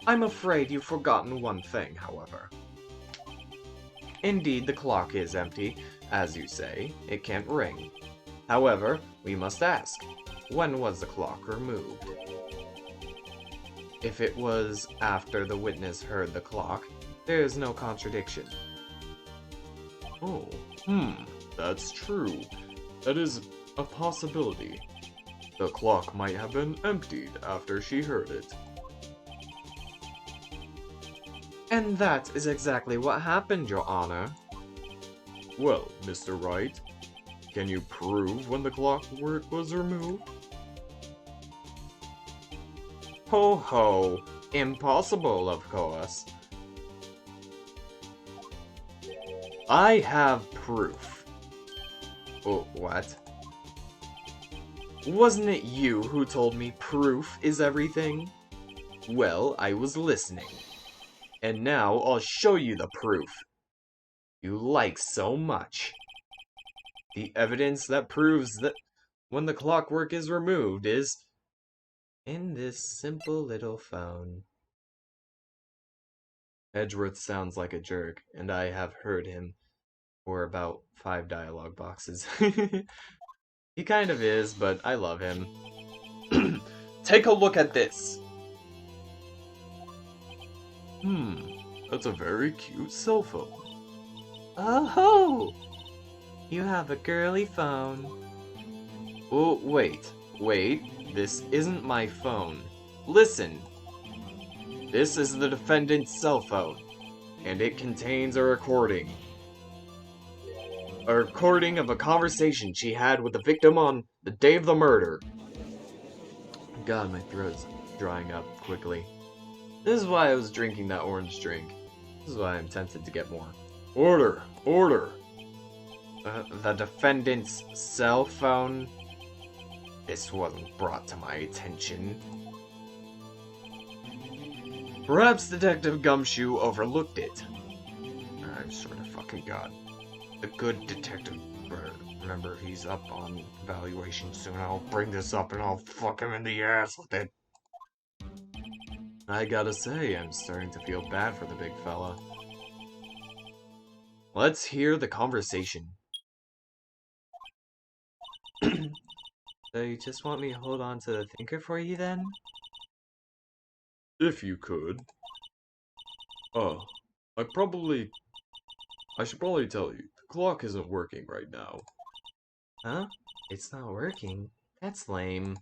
I'm afraid you've forgotten one thing, however. Indeed, the clock is empty. As you say, it can't ring. However, we must ask, when was the clock removed? If it was after the witness heard the clock, there is no contradiction. Oh, that's true. That is a possibility. The clock might have been emptied after she heard it. And that is exactly what happened, Your Honor. Well, Mr. Wright, can you prove when the clockwork was removed? Ho ho, impossible, of course. I have proof. Oh, what? Wasn't it you who told me proof is everything? Well, I was listening. And now I'll show you the proof you like so much. The evidence that proves that when the clockwork is removed is in this simple little phone. Edgeworth sounds like a jerk, and I have heard him for about 5 dialogue boxes. He kind of is, but I love him. Take a look at this. That's a very cute cell phone. Oh-ho! You have a girly phone. Oh, wait. This isn't my phone. Listen. This is the defendant's cell phone, and it contains a recording. A recording of a conversation she had with the victim on the day of the murder. God, my throat's drying up quickly. This is why I was drinking that orange drink. This is why I'm tempted to get more. Order! Order! The defendant's cell phone? This wasn't brought to my attention. Perhaps Detective Gumshoe overlooked it. I swear to fucking God. The good detective. Remember, he's up on evaluation soon. I'll bring this up and I'll fuck him in the ass with it. I gotta say, I'm starting to feel bad for the big fella. Let's hear the conversation. So you just want me to hold on to the thinker for you then? If you could. I should probably tell you, the clock isn't working right now. Huh? It's not working? That's lame.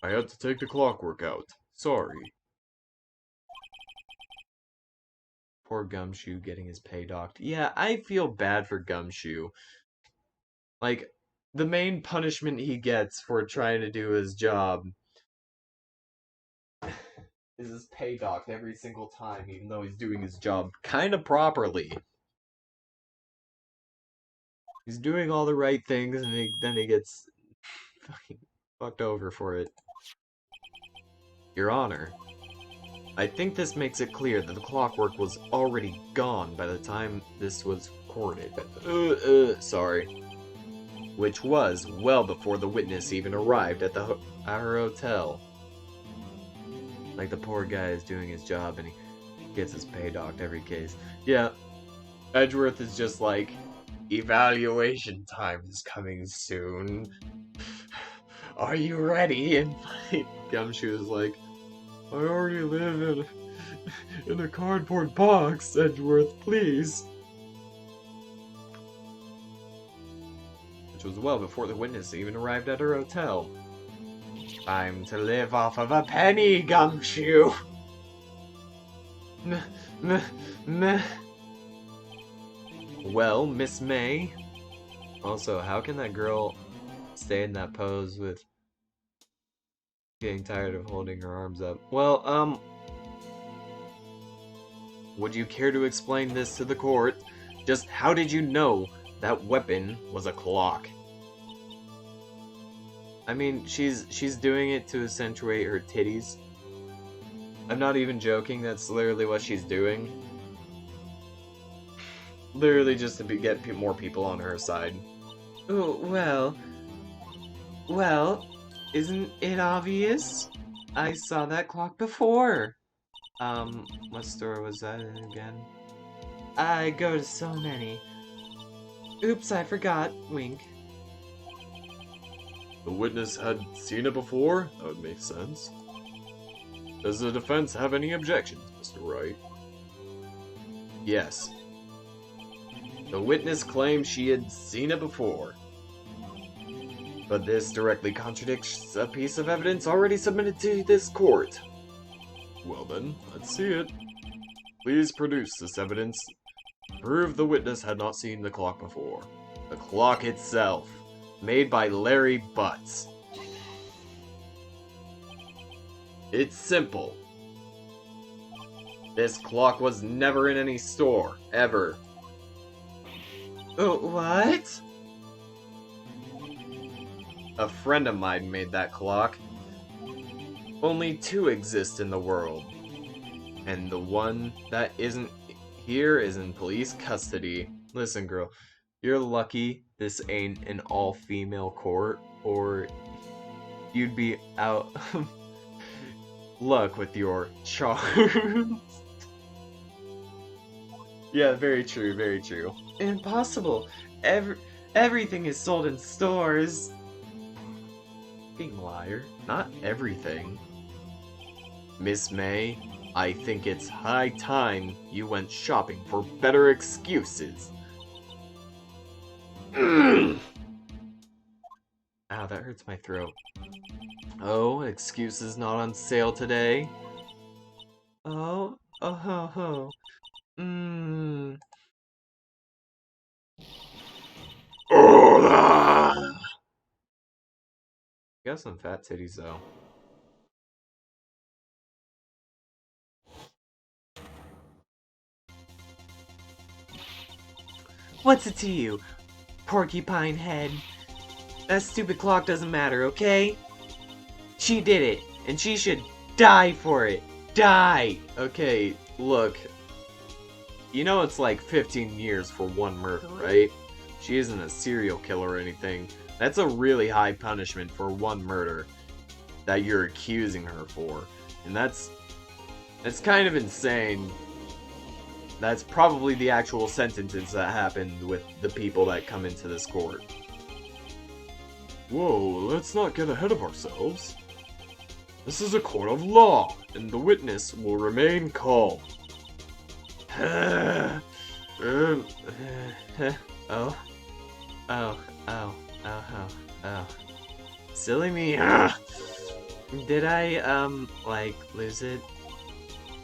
I had to take the clockwork out. Sorry. Poor Gumshoe getting his pay docked. Yeah, I feel bad for Gumshoe. Like, the main punishment he gets for trying to do his job is his pay docked every single time, even though he's doing his job kind of properly. He's doing all the right things, and then he gets fucking fucked over for it. Your Honor, I think this makes it clear that the clockwork was already gone by the time this was recorded. Sorry. Which was well before the witness even arrived at our hotel. Like, the poor guy is doing his job and he gets his pay docked every case. Yeah, Edgeworth is just like, evaluation time is coming soon. Are you ready? And Gumshoe is like, I already live in a cardboard box, Edgeworth, please. Which was well before the witness even arrived at her hotel. Time to live off of a penny, Gumshoe! Well, Miss May. Also, how can that girl stay in that pose with getting tired of holding her arms up? Well, would you care to explain this to the court? Just how did you know that weapon was a clock? I mean, she's doing it to accentuate her titties. I'm not even joking, that's literally what she's doing. Literally just to get more people on her side. Oh, well, isn't it obvious? I saw that clock before. What store was that in again? I go to so many. Oops, I forgot. Wink. The witness had seen it before? That would make sense. Does the defense have any objections, Mr. Wright? Yes. The witness claimed she had seen it before. But this directly contradicts a piece of evidence already submitted to this court. Well then, let's see it. Please produce this evidence. Prove the witness had not seen the clock before. The clock itself, made by Larry Butts. It's simple. This clock was never in any store, ever. What? A friend of mine made that clock. Only two exist in the world. And the one that isn't here is in police custody. Listen, girl, you're lucky this ain't an all-female court, or you'd be out of luck with your charms. Yeah, very true, very true. Impossible. Everything is sold in stores. Fucking liar. Not everything. Miss May, I think it's high time you went shopping for better excuses. Ow, that hurts my throat. Oh, excuses not on sale today? Oh, oh ho ho. Got some fat titties though. What's it to you, porcupine head? That stupid clock doesn't matter, okay? She did it, and she should die for it. Die! Okay, look. You know it's like 15 years for one murder, right? She isn't a serial killer or anything. That's a really high punishment for one murder that you're accusing her for. And that's kind of insane. That's probably the actual sentences that happened with the people that come into this court. Whoa, let's not get ahead of ourselves. This is a court of law, and the witness will remain calm. Oh. Silly me. Did I, like, lose it?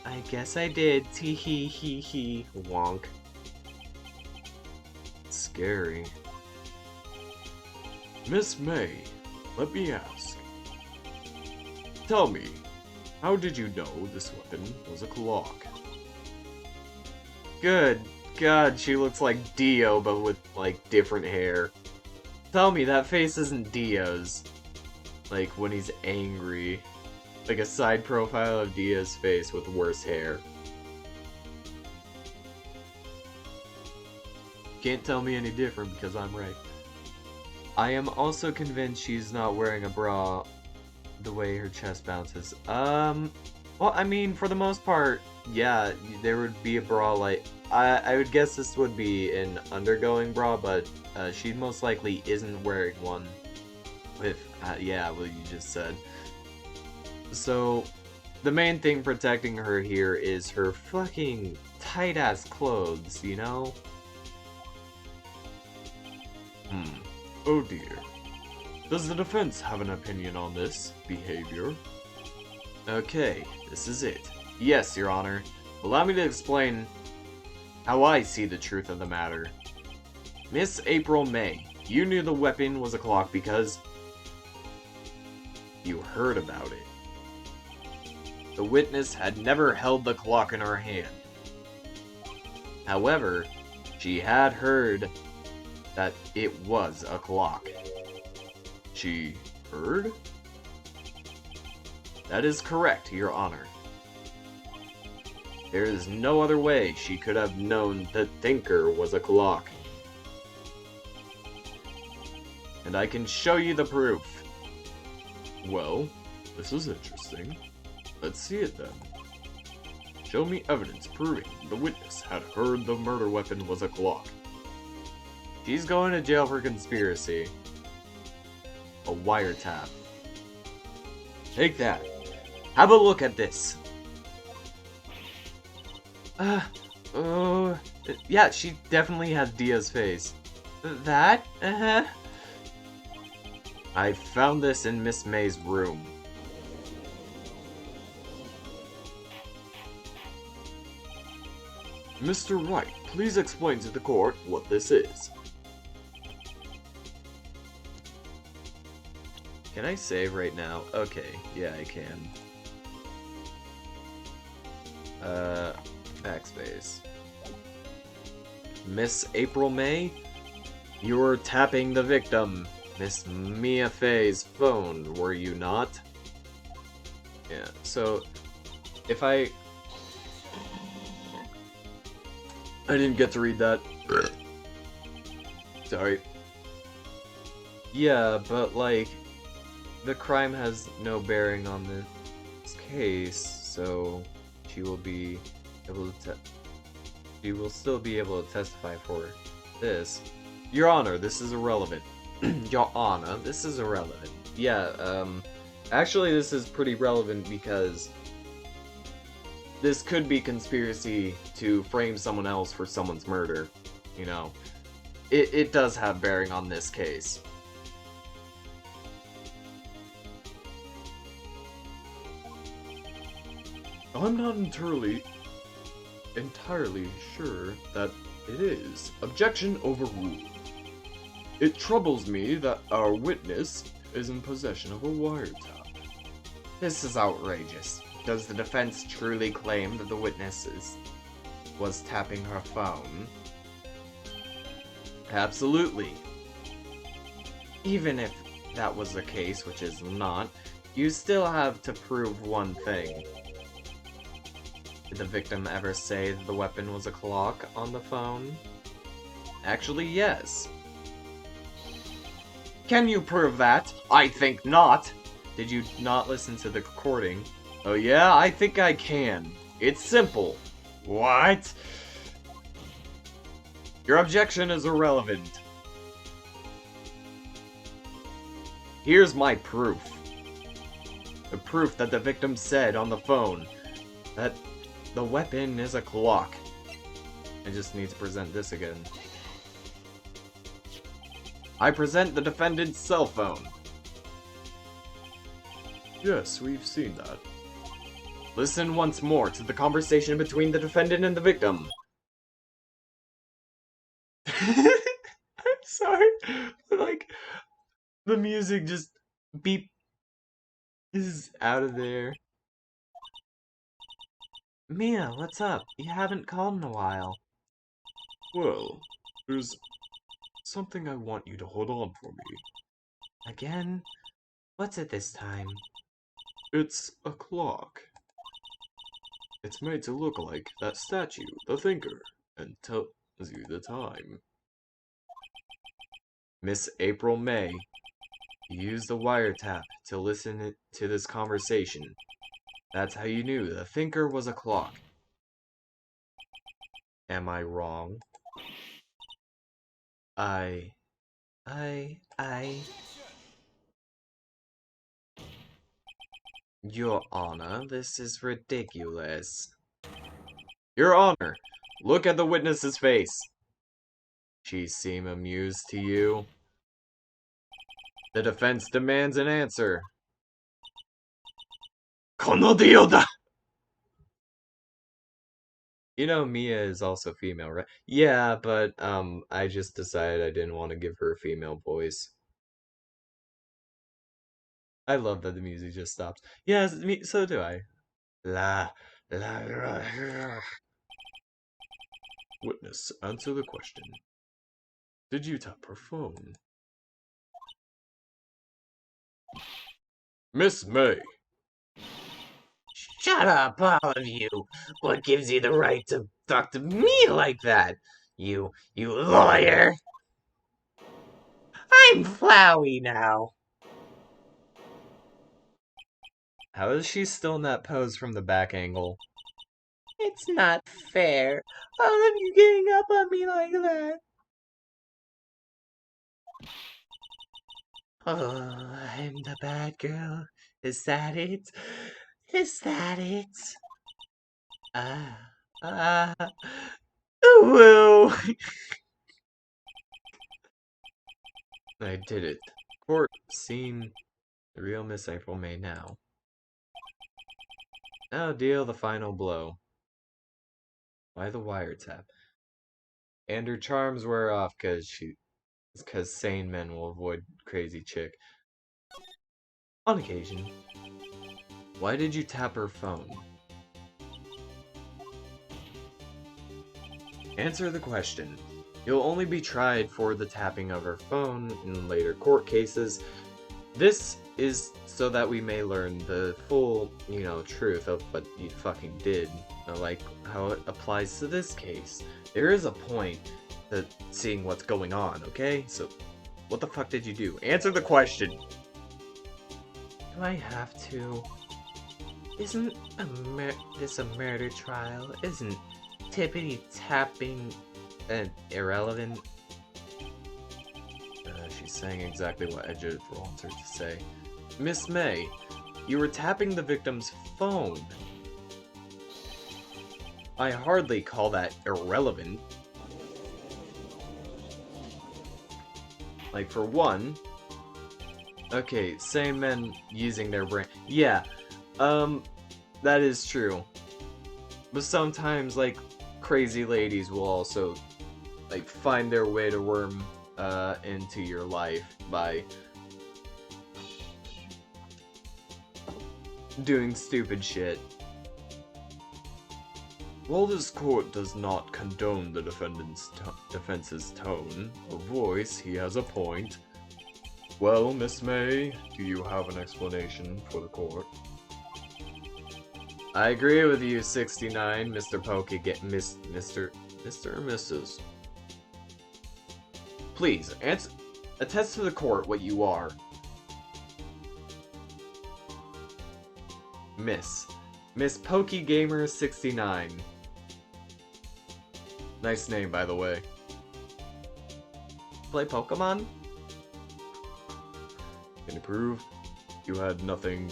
I guess I did. Tee hee hee hee. Wonk. Scary. Miss May, let me ask. Tell me, how did you know this weapon was a clock? Good God, she looks like Dio, but with, like, different hair. Tell me that face isn't Dio's. Like, when he's angry. Like a side profile of Dio's face with worse hair. Can't tell me any different because I'm right. I am also convinced she's not wearing a bra the way her chest bounces. Well, I mean, for the most part, yeah, there would be a bra like... I would guess this would be an undergoing bra, but she most likely isn't wearing one with, yeah, what you just said. So, the main thing protecting her here is her fucking tight-ass clothes, you know? Oh dear. Does the defense have an opinion on this behavior? Okay, this is it. Yes, Your Honor. Allow me to explain how I see the truth of the matter. Miss April May, you knew the weapon was a clock because you heard about it. The witness had never held the clock in her hand. However, she had heard that it was a clock. She heard? That is correct, Your Honor. There is no other way she could have known the thinker was a clock. And I can show you the proof. Well, this is interesting. Let's see it then. Show me evidence proving the witness had heard the murder weapon was a clock. She's going to jail for conspiracy. A wiretap. Take that. Have a look at this. Yeah, she definitely has Dia's face. That? I found this in Miss May's room. Mr. Wright, please explain to the court what this is. Can I save right now? Okay, yeah, I can. Backspace. Miss April May, you were tapping the victim, Miss Mia Fey's phone, were you not? Yeah, so if I didn't get to read that. Sorry. Yeah, but like, the crime has no bearing on this case, so she will be able to she will still be able to testify for this. Your Honor, this is irrelevant. Your Honor, this is irrelevant. Yeah, actually this is pretty relevant because this could be conspiracy to frame someone else for someone's murder, you know. It does have bearing on this case. I'm not entirely sure that it is. Objection overruled. It troubles me that our witness is in possession of a wiretap. This is outrageous. Does the defense truly claim that the witness was tapping her phone? Absolutely. even if that was the case, which is not, you still have to prove one thing. Did the victim ever say that the weapon was a clock on the phone? Actually, yes. Can you prove that? I think not. Did you not listen to the recording? Oh yeah, I think I can. It's simple. What? Your objection is irrelevant. Here's my proof. The proof that the victim said on the phone that the weapon is a clock. I just need to present this again. I present the defendant's cell phone. Yes, we've seen that. Listen once more to the conversation between the defendant and the victim. I'm sorry, but like, the music just beep is out of there. Mia, what's up? You haven't called in a while. Well, there's something I want you to hold on for me. Again? What's it this time? It's a clock. It's made to look like that statue, the thinker, and tells you the time. Miss April May, you used the wiretap to listen to this conversation. That's how you knew the thinker was a clock. Am I wrong? Your Honor, this is ridiculous. Your Honor, look at the witness's face. She seem amused to you? The defense demands an answer. Konodio da! You know, Mia is also female, right? Yeah, but, I just decided I didn't want to give her a female voice. I love that the music just stops. Yes, so do I. Witness, answer the question. Did you tap her phone? Miss May. Shut up, all of you! What gives you the right to talk to me like that? You lawyer! I'm Flowey now! How is she still in that pose from the back angle? It's not fair. All of you getting up on me like that. Oh, I'm the bad girl. Is that it? Is that it? Woo! I did it. Court scene. The real Miss April May now. Now deal the final blow. Why the wiretap? And her charms wear off because sane men will avoid crazy chick. On occasion. Why did you tap her phone? Answer the question. You'll only be tried for the tapping of her phone in later court cases. This is so that we may learn the full, truth of what you fucking did. Like how it applies to this case. There is a point to seeing what's going on, okay? So, what the fuck did you do? Answer the question! Do I have to? Isn't this a murder trial? Isn't tippity-tapping irrelevant? She's saying exactly what Edge wants her to say. Miss May, you were tapping the victim's phone. I hardly call that irrelevant. Like, for one... Okay, sane men using their brain. Yeah, that is true. But sometimes, like, crazy ladies will also, like, find their way to worm into your life by doing stupid shit. While this court does not condone the defense's tone of voice, he has a point. Well, Miss May, do you have an explanation for the court? I agree with you, 69, Mr. Pokey. Mr. or Mrs. Please, attest to the court what you are. Miss Pokey Gamer 69. Nice name, by the way. Play Pokemon? Can you prove you had nothing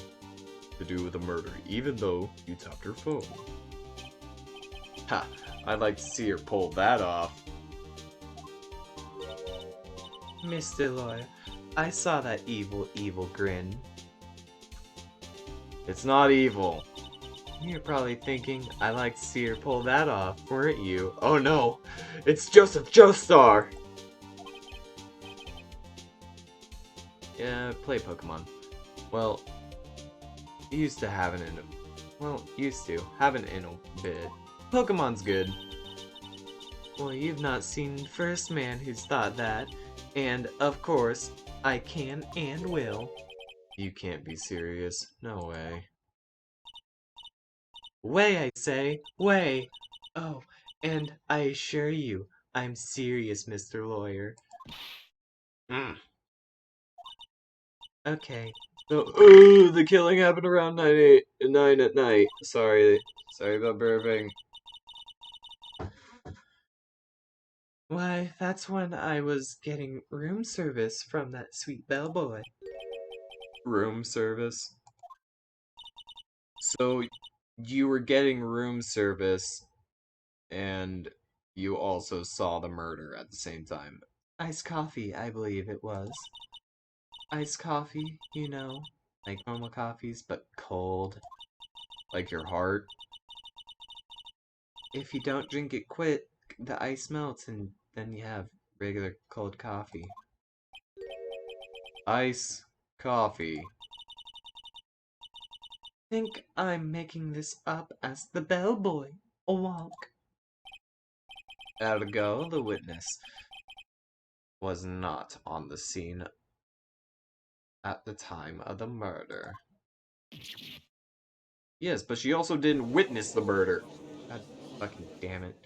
to do with the murder, even though you tapped her phone? Ha! I'd like to see her pull that off. Mr. Lawyer, I saw that evil grin. It's not evil. You're probably thinking, I like to see her pull that off, weren't you? Oh no! It's Joseph Joestar! Yeah, play Pokemon. Well, used to have in a bit. Pokemon's good. Well, you've not seen first man who's thought that, and of course, I can and will. You can't be serious. No way. Way, I say, way! Oh, and I assure you, I'm serious, Mr. Lawyer. Okay. So, the killing happened around 9 at night. Sorry about burping. Why, that's when I was getting room service from that sweet bellboy. Room service? So, you were getting room service, and you also saw the murder at the same time. Iced coffee, I believe it was. Iced coffee, you know, like normal coffees, but cold. Like your heart? If you don't drink it quick, the ice melts and then you have regular cold coffee. Ice coffee. Think I'm making this up as the bellboy. A wonk. Ergo, the witness was not on the scene at the time of the murder. Yes, but she also didn't witness the murder. God fucking damn it.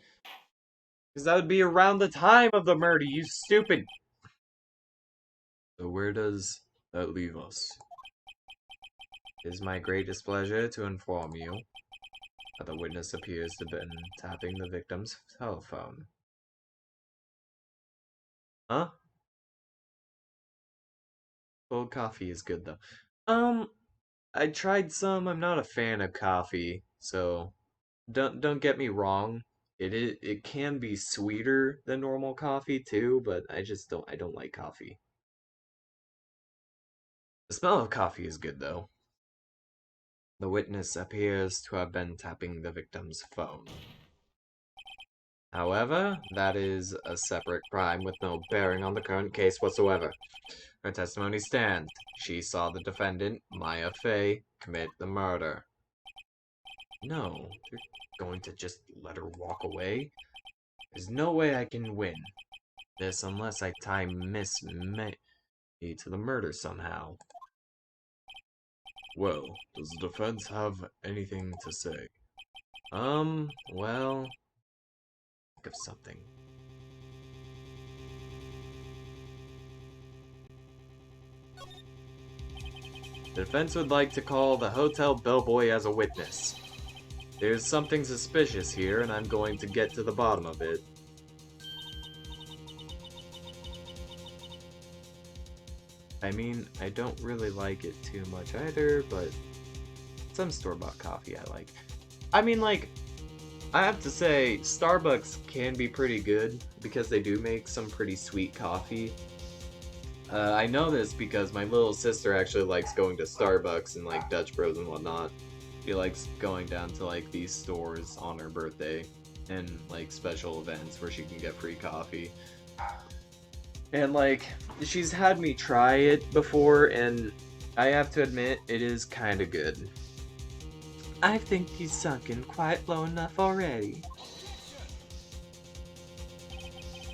Because that would be around the time of the murder, you stupid! So where does that leave us? It is my great displeasure to inform you that the witness appears to have been tapping the victim's telephone. Huh? Cold coffee is good though. I tried some. I'm not a fan of coffee, so don't get me wrong. It can be sweeter than normal coffee too, but I don't like coffee. The smell of coffee is good though. The witness appears to have been tapping the victim's phone. However, that is a separate crime with no bearing on the current case whatsoever. Her testimony stands. She saw the defendant, Maya Fey, commit the murder. No, you're going to just let her walk away? There's no way I can win this unless I tie Miss May to the murder somehow. Well, does the defense have anything to say? Well, think of something. The defense would like to call the hotel bellboy as a witness. There's something suspicious here, and I'm going to get to the bottom of it. I mean, I don't really like it too much either, but some store-bought coffee I like. I mean, like, I have to say, Starbucks can be pretty good because they do make some pretty sweet coffee. I know this because my little sister actually likes going to Starbucks and like Dutch Bros and whatnot. She likes going down to like these stores on her birthday and like special events where she can get free coffee. And like, she's had me try it before and I have to admit, it is kinda good. I think he's sunken quite low enough already.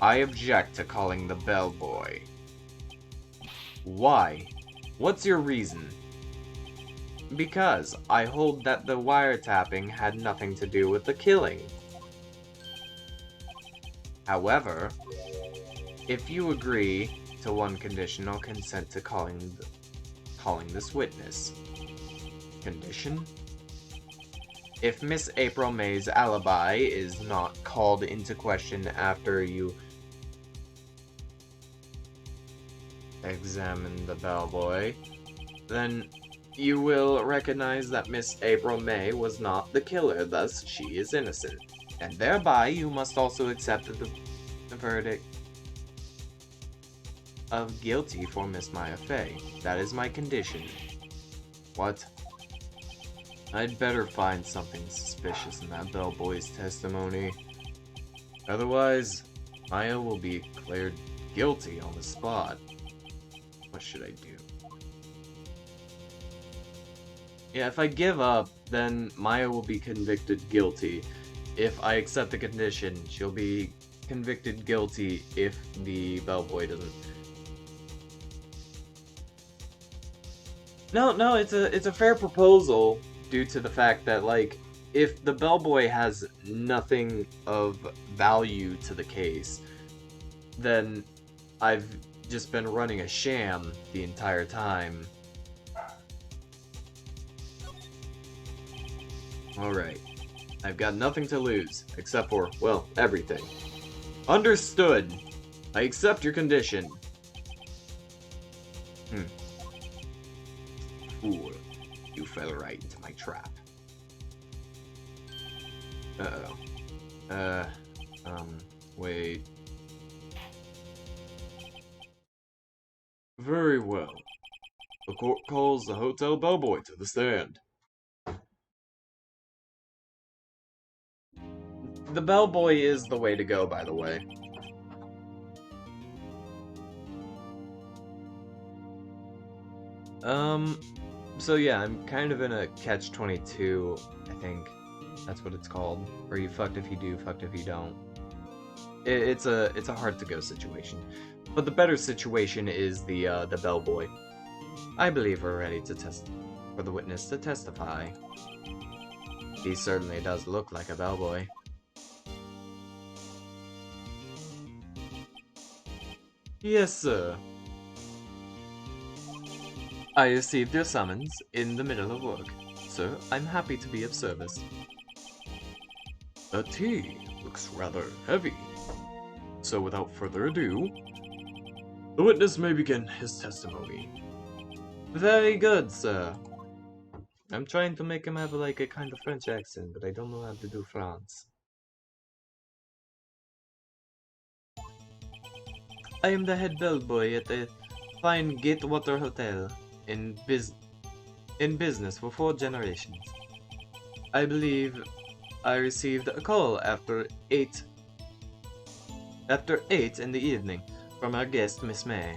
I object to calling the bellboy. Why? What's your reason? Because I hold that the wiretapping had nothing to do with the killing. However, if you agree to one condition, I'll consent to calling this witness. Condition? If Miss April May's alibi is not called into question after you examine the bellboy, then you will recognize that Miss April May was not the killer, thus she is innocent. And thereby you must also accept the verdict of guilty for Miss Maya Fey. That is my condition. What? I'd better find something suspicious in that bellboy's testimony. Otherwise, Maya will be declared guilty on the spot. What should I do? Yeah, if I give up, then Maya will be convicted guilty. If I accept the condition, she'll be convicted guilty if the bellboy doesn't. No, it's a fair proposal due to the fact that, like, if the bellboy has nothing of value to the case, then I've just been running a sham the entire time. Alright. I've got nothing to lose, except for, well, everything. Understood. I accept your condition. Fool. You fell right into my trap. Uh-oh. Wait. Very well. The court calls the hotel bellboy to the stand. The bellboy is the way to go, by the way. So yeah, I'm kind of in a catch-22, I think. That's what it's called. Or you fucked if you do, fucked if you don't. It's a hard-to-go situation. But the better situation is the bellboy. I believe we're ready to for the witness to testify. He certainly does look like a bellboy. Yes, sir. I received your summons in the middle of work. Sir, I'm happy to be of service. The tea looks rather heavy. So without further ado, the witness may begin his testimony. Very good, sir. I'm trying to make him have like a kind of French accent, but I don't know how to do France. I am the head bellboy at the fine Gatewater Hotel in business for 4 generations. I believe I received a call after 8 in the evening from our guest, Miss May.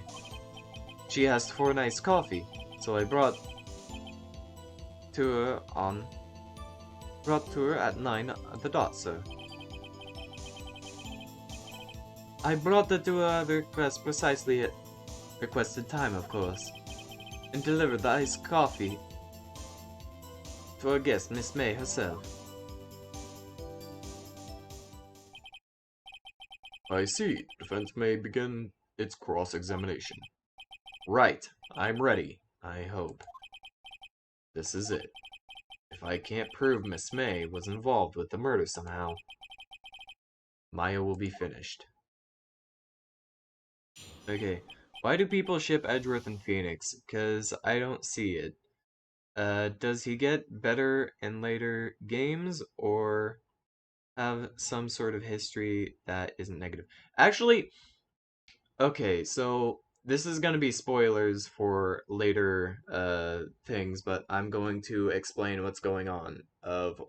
She asked for an iced coffee, so I brought to her at 9 at the dot, sir. I brought her to her request precisely at requested time, of course, and delivered the iced coffee to our guest, Miss May herself. I see. Defense may begin its cross-examination. Right. I'm ready. I hope. This is it. If I can't prove Miss May was involved with the murder somehow, Maya will be finished. Okay. Why do people ship Edgeworth and Phoenix? Because I don't see it. Does he get better in later games, or have some sort of history that isn't negative? Actually, okay, so this is going to be spoilers for later things, but I'm going to explain what's going on of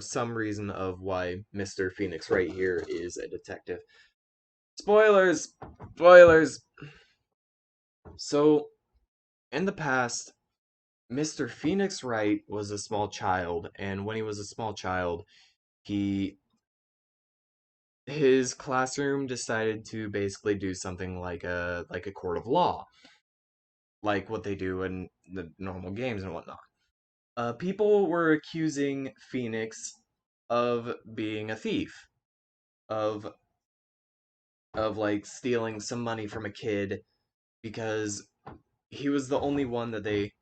some reason of why Mr. Phoenix right here is a detective. Spoilers! Spoilers! So, in the past, Mr. Phoenix Wright was a small child, and when he was a small child, his classroom decided to basically do something like a court of law. like what they do in the normal games and whatnot. People were accusing Phoenix of being a thief, of like stealing some money from a kid because he was the only one that they.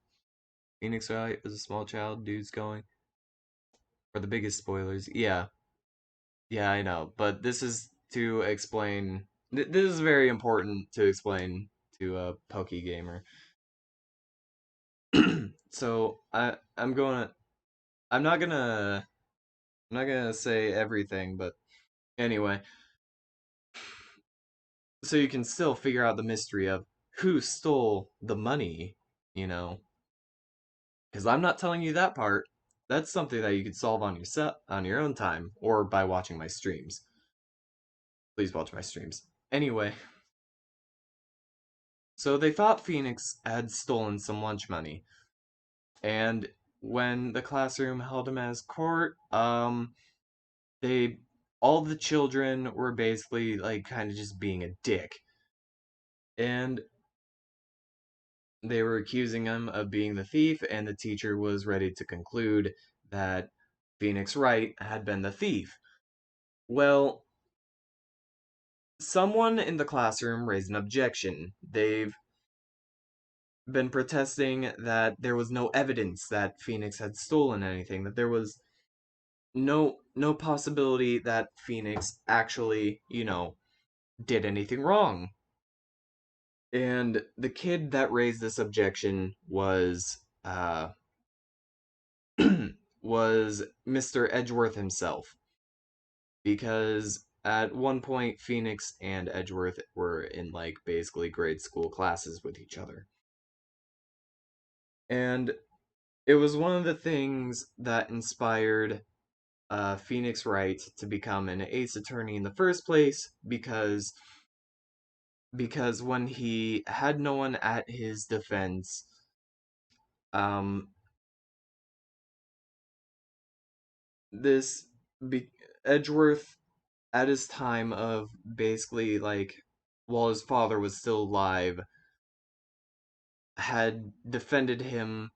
Phoenix Wright was a small child. Dude's going for the biggest spoilers. Yeah, yeah, I know, but this is to explain. This is very important to explain to a Poke gamer. So I'm not gonna say everything, but anyway, so you can still figure out the mystery of who stole the money, you know, because I'm not telling you that part. That's something that you could solve on your own time or by watching my streams. Please watch my streams. Anyway, so they thought Phoenix had stolen some lunch money, and when the classroom held him as court, they all the children were basically like kind of just being a dick, and they were accusing him of being the thief, and the teacher was ready to conclude that Phoenix Wright had been the thief. Well, someone in the classroom raised an objection. They've been protesting that there was no evidence that Phoenix had stolen anything, that there was no possibility that Phoenix actually, did anything wrong. And the kid that raised this objection was was Mr. Edgeworth himself, because at one point Phoenix and Edgeworth were in like basically grade school classes with each other. And it was one of the things that inspired Phoenix Wright to become an ace attorney in the first place, because when he had no one at his defense, um, this Edgeworth at his time of basically like while his father was still alive had defended him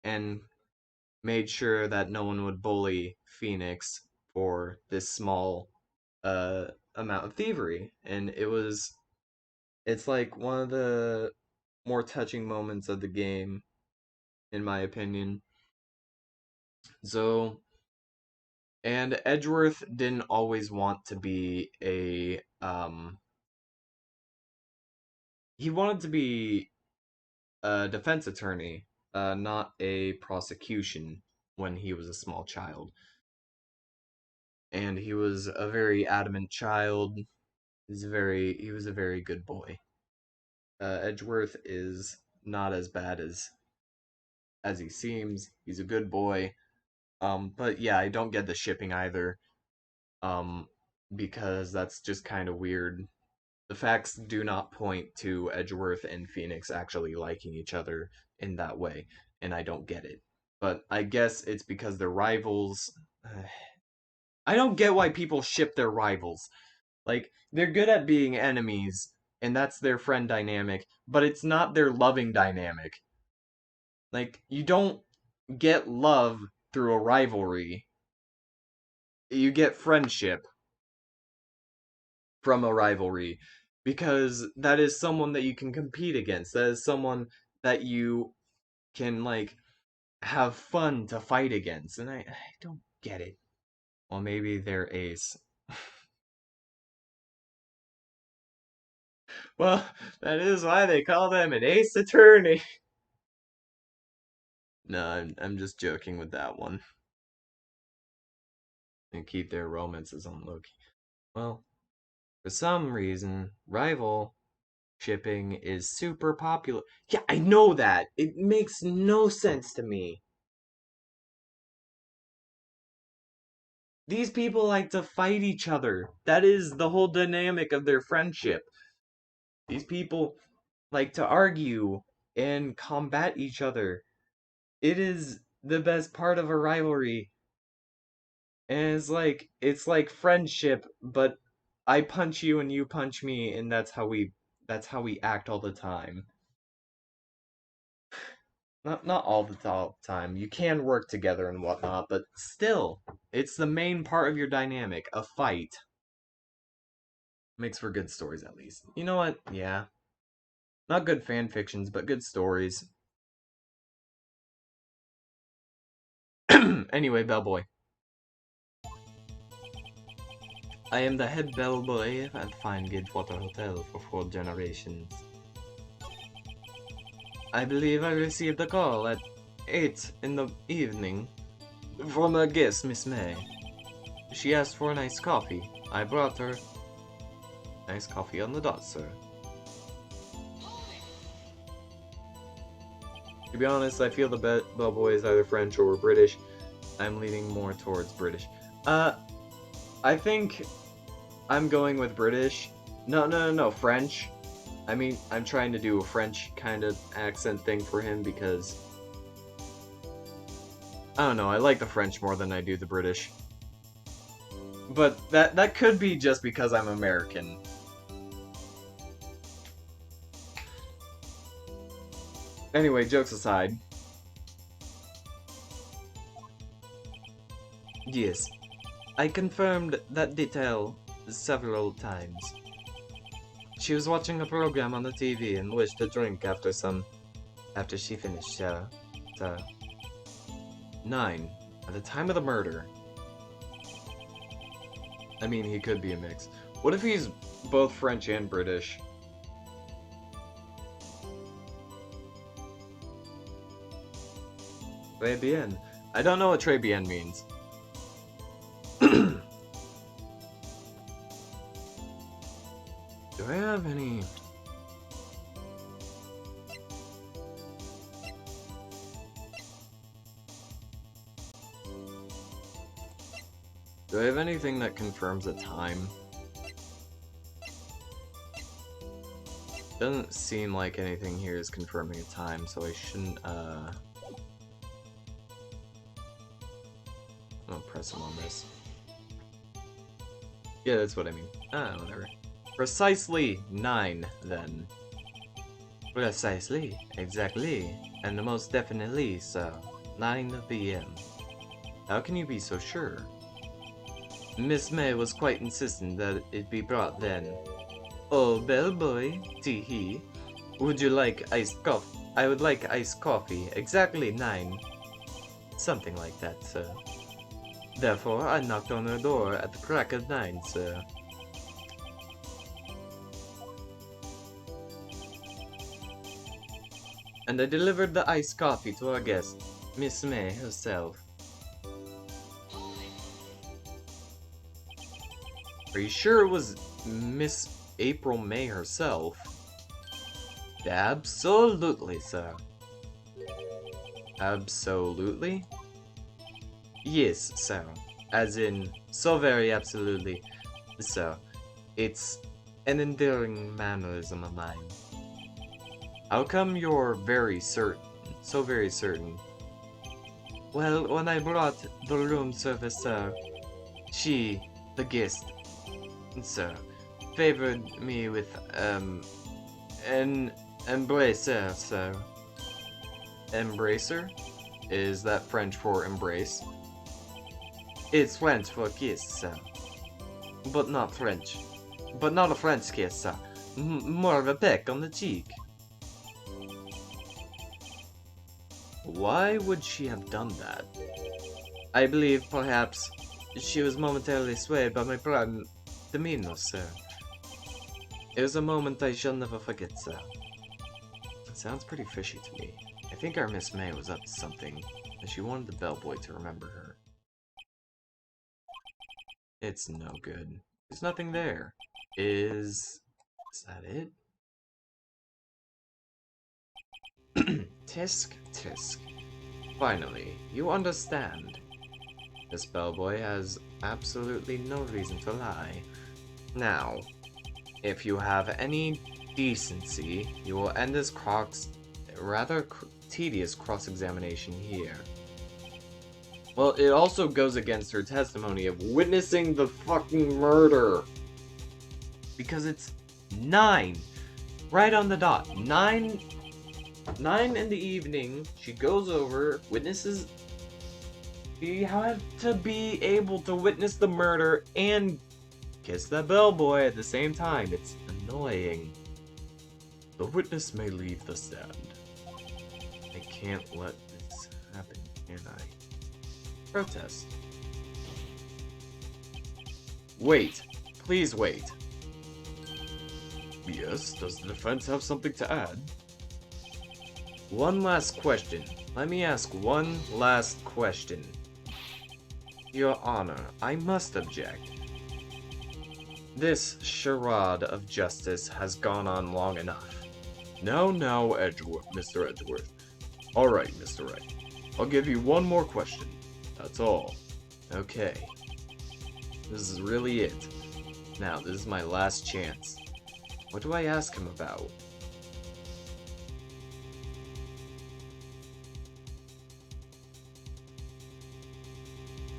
and made sure that no one would bully Phoenix for this small uh amount of thievery, and it's like one of the more touching moments of the game in my opinion. So, and Edgeworth didn't always want to be he wanted to be a defense attorney, not a prosecution when he was a small child. And he was a very adamant child. He was a very good boy. Edgeworth is not as bad as he seems. He's a good boy. But yeah, I don't get the shipping either. Um, because that's just kind of weird. The facts do not point to Edgeworth and Phoenix actually liking each other in that way, and I don't get it. But I guess it's because they're rivals. I don't get why people ship their rivals. Like, they're good at being enemies, and that's their friend dynamic, but it's not their loving dynamic. Like, you don't get love through a rivalry. You get friendship from a rivalry, because that is someone that you can compete against. That is someone that you can like have fun to fight against, and I don't get it. Well, maybe they're ace. Well, that is why they call them an ace attorney. No, I'm just joking with that one. And keep their romances on low key. Well, for some reason, rival shipping is super popular. Yeah, I know that. It makes no sense to me. These people like to fight each other. That is the whole dynamic of their friendship. These people like to argue and combat each other. It is the best part of a rivalry. And it's like friendship, but I punch you and you punch me, and that's how we act all the time. Not all the time. You can work together and whatnot, but still, it's the main part of your dynamic. A fight makes for good stories, at least. You know what? Yeah. Not good fan fictions, but good stories. Anyway, bellboy. I am the head bellboy at Fine Gidwater Hotel for 4 generations. I believe I received a call at 8 in the evening from a guest, Miss May. She asked for an iced coffee. I brought her iced coffee on the dot, sir. To be honest, I feel the bellboy is either French or British. I'm leaning more towards British. I think I'm going with British. No, French. I mean, I'm trying to do a French kind of accent thing for him because... I don't know, I like the French more than I do the British. But that could be just because I'm American. Anyway, jokes aside. Yes, I confirmed that detail several times. She was watching a program on the TV and wished to drink after she finished, 9. At the time of the murder. I mean, he could be a mix. What if he's both French and British? Très bien. I don't know what très bien means. Do I have any... Do I have anything that confirms a time? Doesn't seem like anything here is confirming a time, so I shouldn't, I'm gonna press him on this. Yeah, that's what I mean. Whatever. Precisely 9, then. Precisely, exactly, and most definitely so. 9 p.m. How can you be so sure? Miss May was quite insistent that it be brought then. Oh, bellboy, tee-hee. Would you like iced coffee? I would like iced coffee, exactly 9. Something like that, sir. Therefore, I knocked on her door at the crack of 9, sir. And I delivered the iced coffee to our guest, Miss May herself. Are you sure it was Miss April May herself? Absolutely, sir. Absolutely? Yes, sir. As in, so very absolutely, sir. It's an endearing mannerism of mine. How come you're very certain? So very certain. Well, when I brought the room service, sir, she, the guest, sir, favored me with, an embracer, sir. Embracer? Is that French for embrace? It's French for kiss, sir. But not French. But not a French kiss, sir. More of a peck on the cheek. Why would she have done that? I believe, perhaps, she was momentarily swayed by my proud demeanor, sir. It was a moment I shall never forget, sir. It sounds pretty fishy to me. I think our Miss May was up to something, and she wanted the bellboy to remember her. It's no good. There's nothing there. Is that it? Tisk, tisk. Finally, you understand. This bellboy has absolutely no reason to lie. Now, if you have any decency, you will end this rather tedious cross-examination here. Well, it also goes against her testimony of witnessing the fucking murder. Because it's 9. Right on the dot. 9 9 in the evening, she goes over, witnesses. She had to be able to witness the murder and kiss the bellboy at the same time. It's annoying. The witness may leave the stand. I can't let this happen, can I? Protest. Wait. Please wait. Yes, does the defense have something to add? One last question. Let me ask one last question. Your Honor, I must object. This charade of justice has gone on long enough. Now, Edgeworth, Mr. Edgeworth. Alright, Mr. Wright. I'll give you one more question. That's all. Okay. This is really it. Now, this is my last chance. What do I ask him about?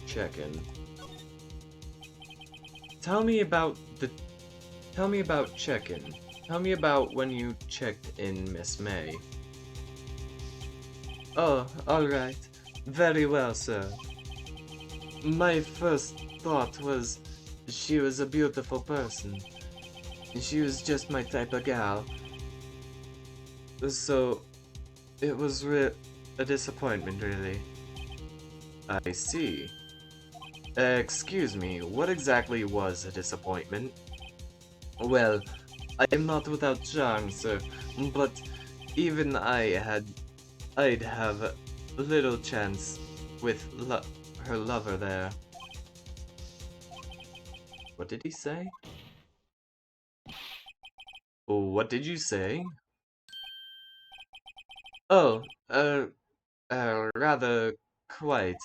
Check-in. Tell me about check-in. Tell me about when you checked in Miss May. Oh, alright. Very well, sir. My first thought was she was a beautiful person. She was just my type of gal. So, it was a disappointment, really. I see. Excuse me, what exactly was a disappointment? Well, I am not without charm, sir, but even I'd have little chance with her lover there. What did he say? What did you say? Oh, rather quite.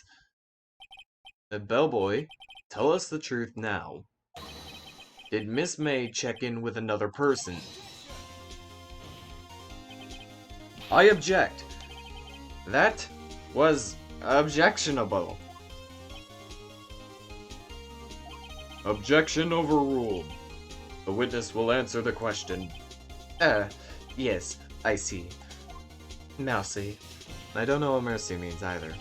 Bellboy, tell us the truth now. Did Miss May check in with another person? I object. That was objectionable. Objection overruled. The witness will answer the question. Yes, I see. Merci. I don't know what mercy means either.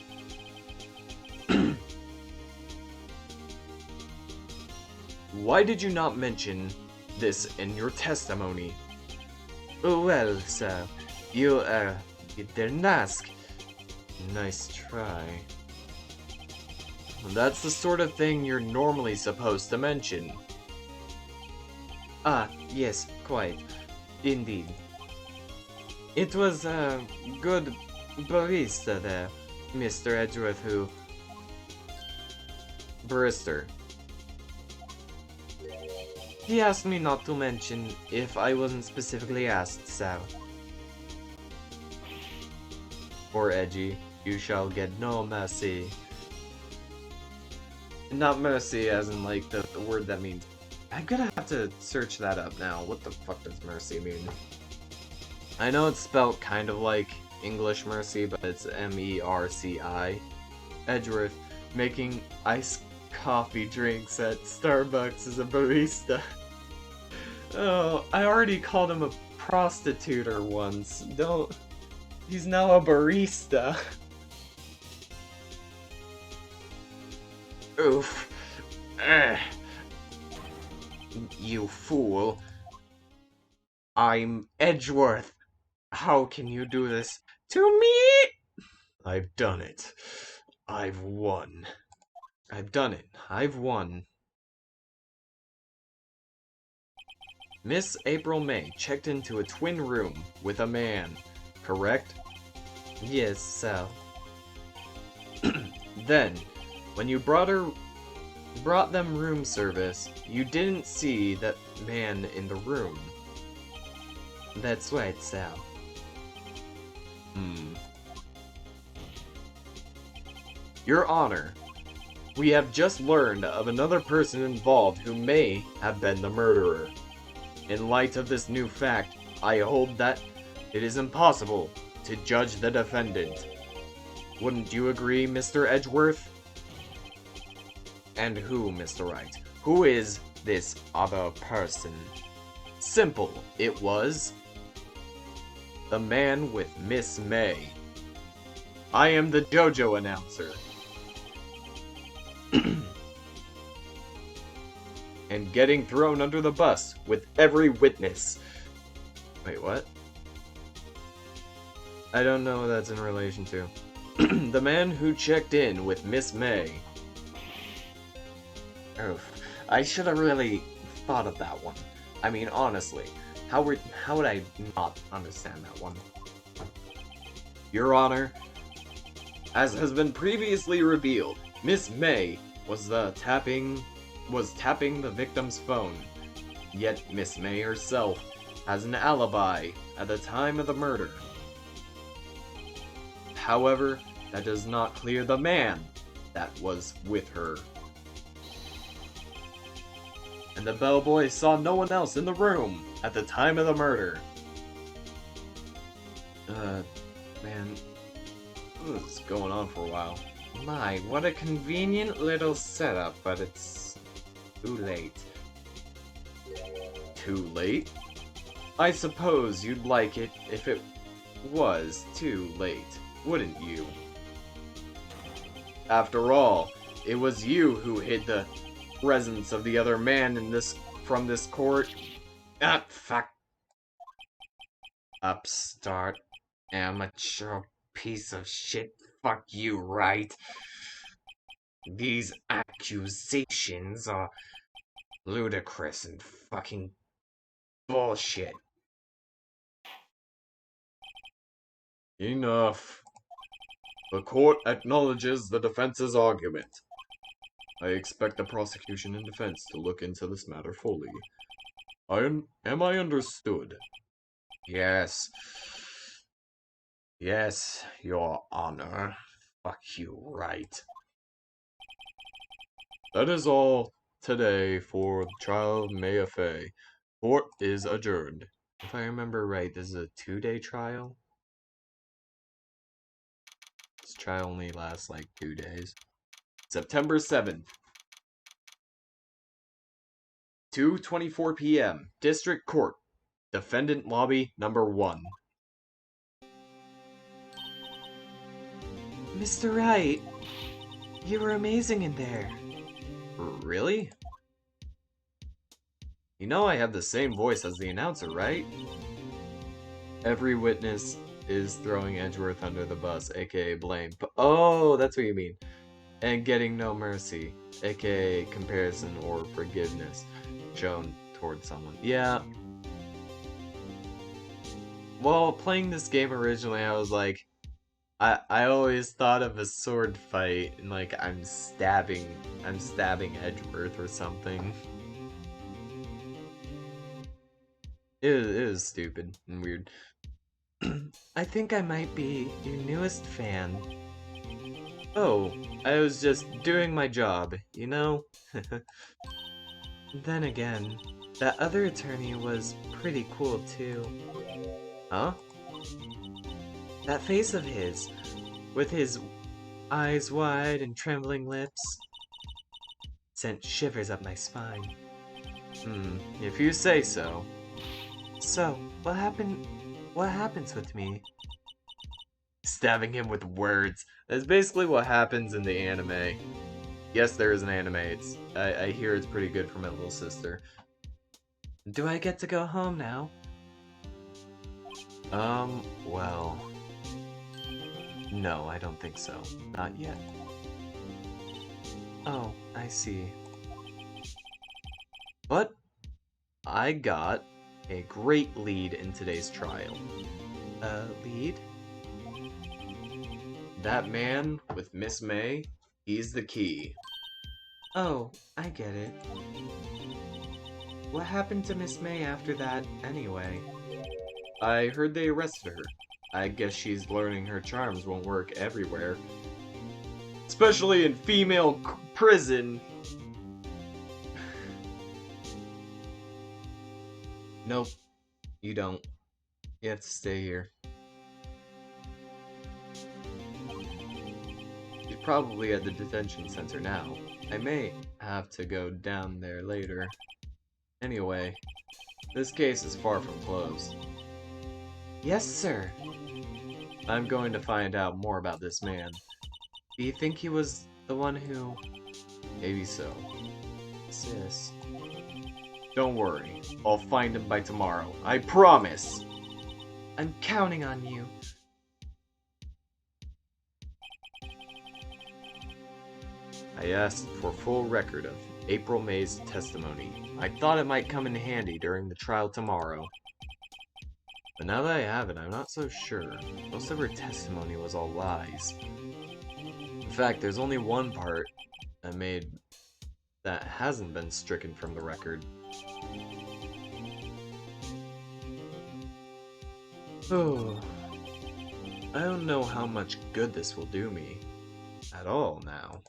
Why did you not mention this in your testimony? Well, sir, you didn't ask. Nice try. That's the sort of thing you're normally supposed to mention. Ah, yes, quite. Indeed. It was a good barista there, Mr. Edgeworth, who... Barrister. He asked me not to mention if I wasn't specifically asked, so. Poor Edgy, you shall get no mercy. Not mercy as in like the word that means. I'm gonna have to search that up now. What the fuck does mercy mean? I know it's spelled kind of like English mercy, but it's M-E-R-C-I. Edgeworth, making iced coffee drinks at Starbucks as a barista. Oh, I already called him a prostituter once. Don't... He's now a barista. Oof. You fool. I'm Edgeworth. How can you do this to me? I've done it. I've won. I've done it. I've won. Miss April May checked into a twin room with a man, correct? Yes, sir. Then, when you brought them room service, you didn't see that man in the room. That's right, Sal. Your Honor, we have just learned of another person involved who may have been the murderer. In light of this new fact, I hold that it is impossible to judge the defendant. Wouldn't you agree, Mr. Edgeworth? And who, Mr. Wright? Who is this other person? Simple. It was... the man with Miss May. I am the JoJo announcer. And getting thrown under the bus with every witness. Wait, what? I don't know what that's in relation to. The man who checked in with Miss May. Oof. I should have really thought of that one. I mean, honestly, how would I not understand that one? Your Honor, as has been previously revealed, Miss May was tapping the victim's phone. Yet Miss May herself has an alibi at the time of the murder. However, that does not clear the man that was with her. And the bellboy saw no one else in the room at the time of the murder. Man, this is going on for a while. My, what a convenient little setup, but it's too late. Too late? I suppose you'd like it if it was too late, wouldn't you? After all, it was you who hid the presence of the other man from this court. Ah, fuck. Upstart, amateur piece of shit. Fuck you, right? These accusations are ludicrous and fucking bullshit. Enough. The court acknowledges the defense's argument. I expect the prosecution and defense to look into this matter fully. Am I understood? Yes. Yes, Your Honor. Fuck you, right. That is all today for the trial of Maya Fey. Court is adjourned. If I remember right, this is a 2-day trial? This trial only lasts like 2 days. September 7th. 2:24 p.m. District Court. Defendant Lobby number 1. Mr. Wright, you were amazing in there. Really? You know I have the same voice as the announcer, right? Every witness is throwing Edgeworth under the bus, aka blame. Oh, that's what you mean. And getting no mercy, aka comparison or forgiveness shown towards someone. Yeah. While playing this game originally, I was like, I always thought of a sword fight and like I'm stabbing Edgeworth or something. It is stupid and weird. I think I might be your newest fan. Oh, I was just doing my job, you know? Then again, that other attorney was pretty cool too. Huh? That face of his, with his eyes wide and trembling lips, sent shivers up my spine. If you say so. So, what happens with me? Stabbing him with words. That's basically what happens in the anime. Yes, there is an anime. I hear it's pretty good for my little sister. Do I get to go home now? Well... No, I don't think so. Not yet. Oh, I see. But I got a great lead in today's trial. Lead? That man with Miss May, he's the key. Oh, I get it. What happened to Miss May after that, anyway? I heard they arrested her. I guess she's learning her charms won't work everywhere. Especially in female prison. Nope, you don't. You have to stay here. She's probably at the detention center now. I may have to go down there later. Anyway, this case is far from closed. Yes, sir. I'm going to find out more about this man. Do you think he was the one who... Maybe so. Sis. Don't worry. I'll find him by tomorrow. I promise! I'm counting on you. I asked for full record of April May's testimony. I thought it might come in handy during the trial tomorrow. But now that I have it, I'm not so sure. Most of her testimony was all lies. In fact, there's only one part that hasn't been stricken from the record. Oh, I don't know how much good this will do me at all now.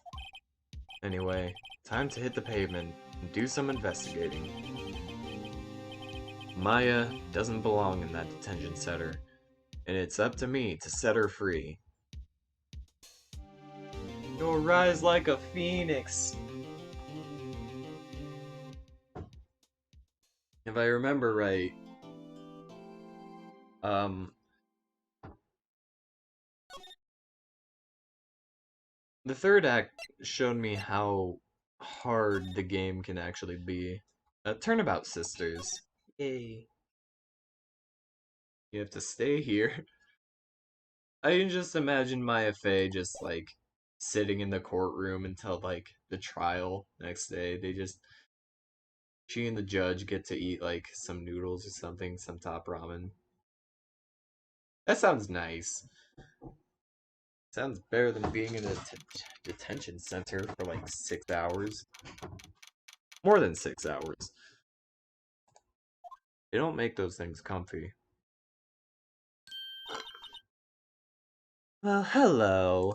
Anyway, time to hit the pavement and do some investigating. Maya doesn't belong in that detention center, and it's up to me to set her free. You'll rise like a phoenix. If I remember right, the third act showed me how hard the game can actually be. Turnabout Sisters. Yay. You have to stay here. I can just imagine Maya Fey just like sitting in the courtroom until like the trial next day. She and the judge get to eat like some noodles or something, some top ramen. That sounds nice. Sounds better than being in a detention center for like 6 hours. More than 6 hours. They don't make those things comfy. Well, hello.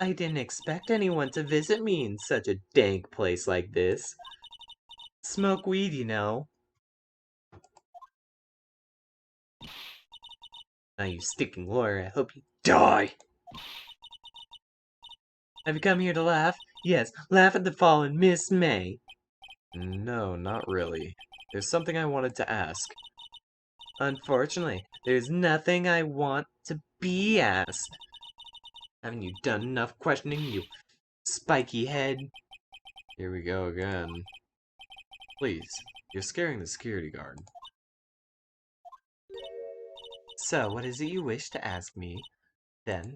I didn't expect anyone to visit me in such a dank place like this. Smoke weed, you know. Now, you sticking lawyer, I hope you die! Have you come here to laugh? Yes, laugh at the fallen Miss May. No, not really. There's something I wanted to ask. Unfortunately, there's nothing I want to be asked. Haven't you done enough questioning, you spiky head? Here we go again. Please, you're scaring the security guard. So, what is it you wish to ask me? Then,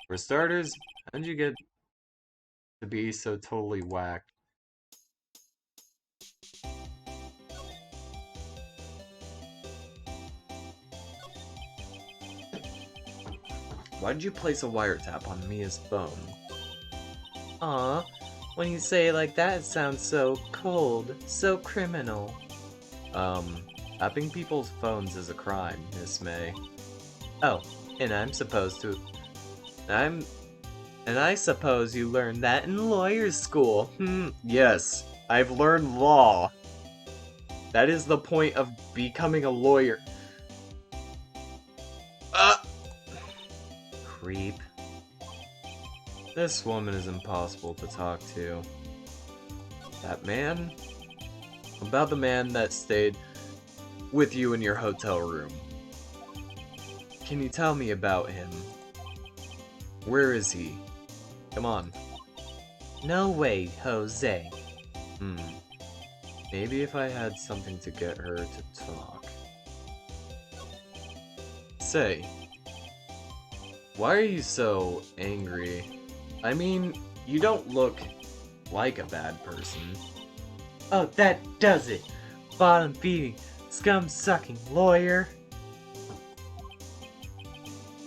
For starters, how did you get to be so totally whacked? Why did you place a wiretap on Mia's phone? Aw, when you say it like that, it sounds so cold, so criminal. Tapping people's phones is a crime, Miss May. Oh, and I suppose you learned that in lawyer's school. Yes, I've learned law. That is the point of becoming a lawyer. Creep. This woman is impossible to talk to. That man? About the man that stayed with you in your hotel room. Can you tell me about him? Where is he? Come on. No way, Jose. Maybe if I had something to get her to talk. Say, why are you so angry? I mean, you don't look like a bad person. Oh, that does it! Bottom feeding, scum sucking lawyer.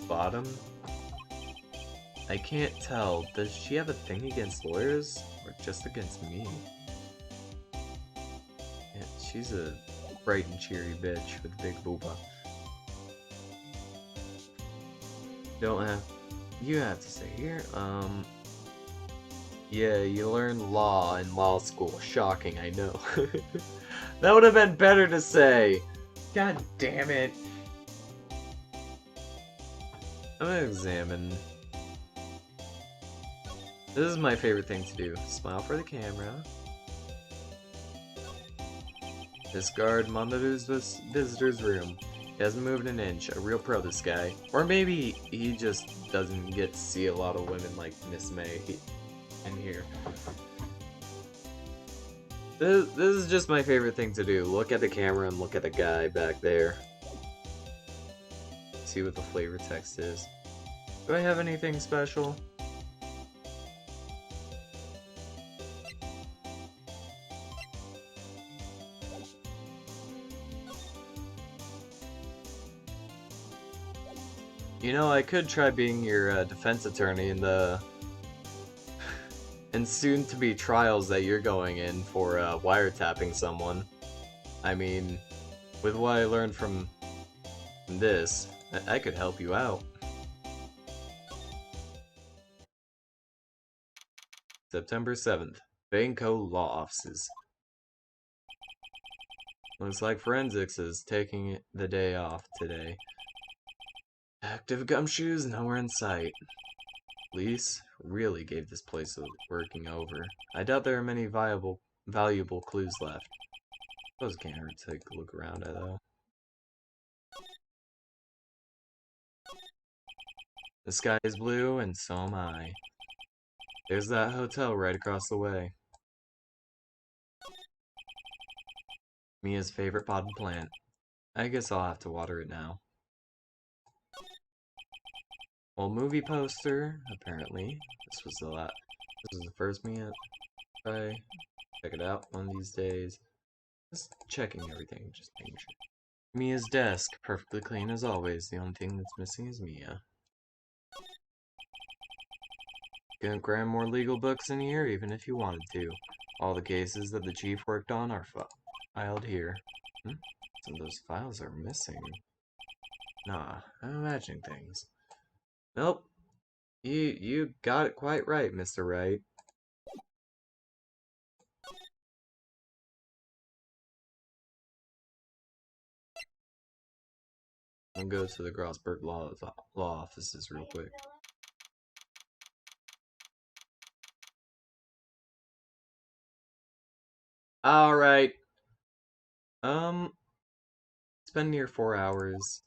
Bottom? I can't tell. Does she have a thing against lawyers? Or just against me? Yeah, she's a bright and cheery bitch with a big booba. You have to stay here. Yeah, you learn law in law school. Shocking, I know. That would have been better to say. God damn it. I'm gonna examine. This is my favorite thing to do. Smile for the camera. This guard monitors this visitor's room. He hasn't moved an inch. A real pro, this guy. Or maybe he just doesn't get to see a lot of women like Miss May in here. This is just my favorite thing to do. Look at the camera and look at the guy back there. See what the flavor text is. Do I have anything special? You know, I could try being your defense attorney in the and soon-to-be trials that you're going in for wiretapping someone. I mean, with what I learned from this, I could help you out. September 7th, Banco Law Offices. Looks like forensics is taking the day off today. Active gumshoes nowhere in sight. Police really gave this place a working over. I doubt there are many valuable clues left. Suppose it can't hurt to take a look around at though. The sky is blue, and so am I. There's that hotel right across the way. Mia's favorite potted plant. I guess I'll have to water it now. Old movie poster, apparently. This was the first Mia. Try check it out one of these days. Just checking everything, just making sure. Mia's desk, perfectly clean as always. The only thing that's missing is Mia. Couldn't cram more legal books in here, even if you wanted to. All the cases that the chief worked on are filed here. Some of those files are missing. Nah, I'm imagining things. Nope. You got it quite right, Mr. Wright. I'll go to the Grossberg law offices real quick. Alright. Spend near 4 hours.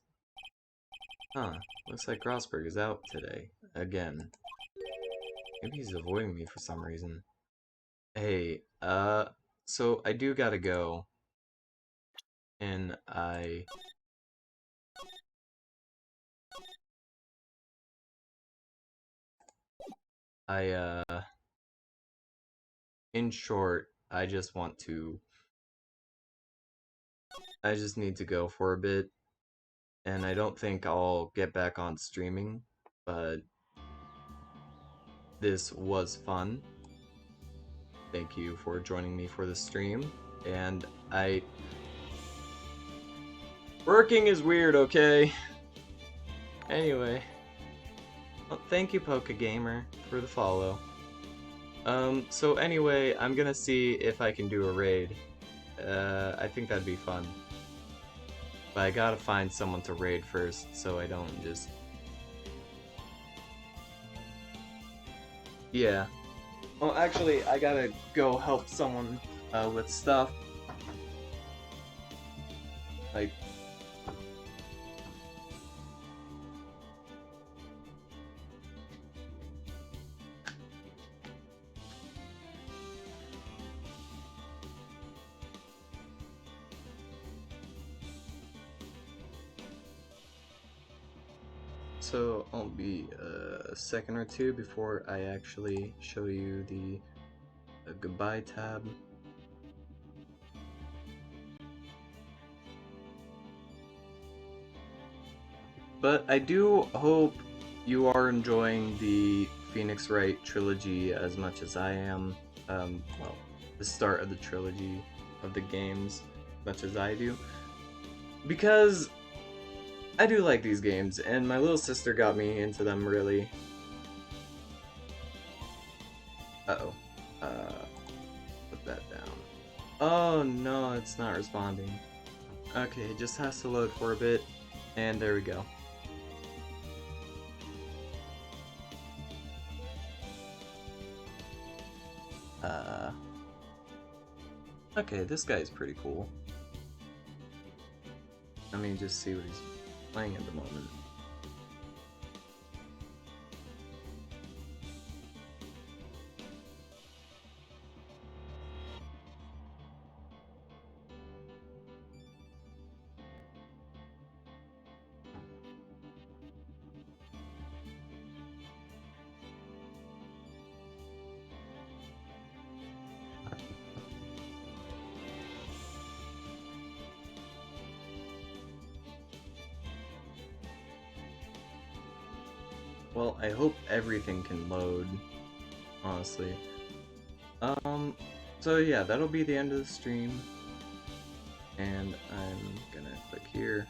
Huh. Looks like Grossberg is out today. Again. Maybe he's avoiding me for some reason. Hey, so I do gotta go. And in short, I just need to go for a bit. And I don't think I'll get back on streaming, but this was fun. Thank you for joining me for the stream. And working is weird, okay? Anyway. Well, thank you, PokeGamer, for the follow. So anyway, I'm gonna see if I can do a raid. I think that'd be fun. But I gotta find someone to raid first, so I don't just... Yeah. Well, actually, I gotta go help someone with stuff. Like... So I'll be a second or two before I actually show you the goodbye tab. But I do hope you are enjoying the Phoenix Wright trilogy as much as I am. Well, the start of the trilogy of the games, much as I do. Because I do like these games, and my little sister got me into them, really. Uh-oh. Put that down. Oh, no, it's not responding. Okay, it just has to load for a bit, and there we go. Okay, this guy's pretty cool. Let me just see what he's playing at the moment. Well, I hope everything can load, honestly. So yeah, that'll be the end of the stream. And I'm gonna click here.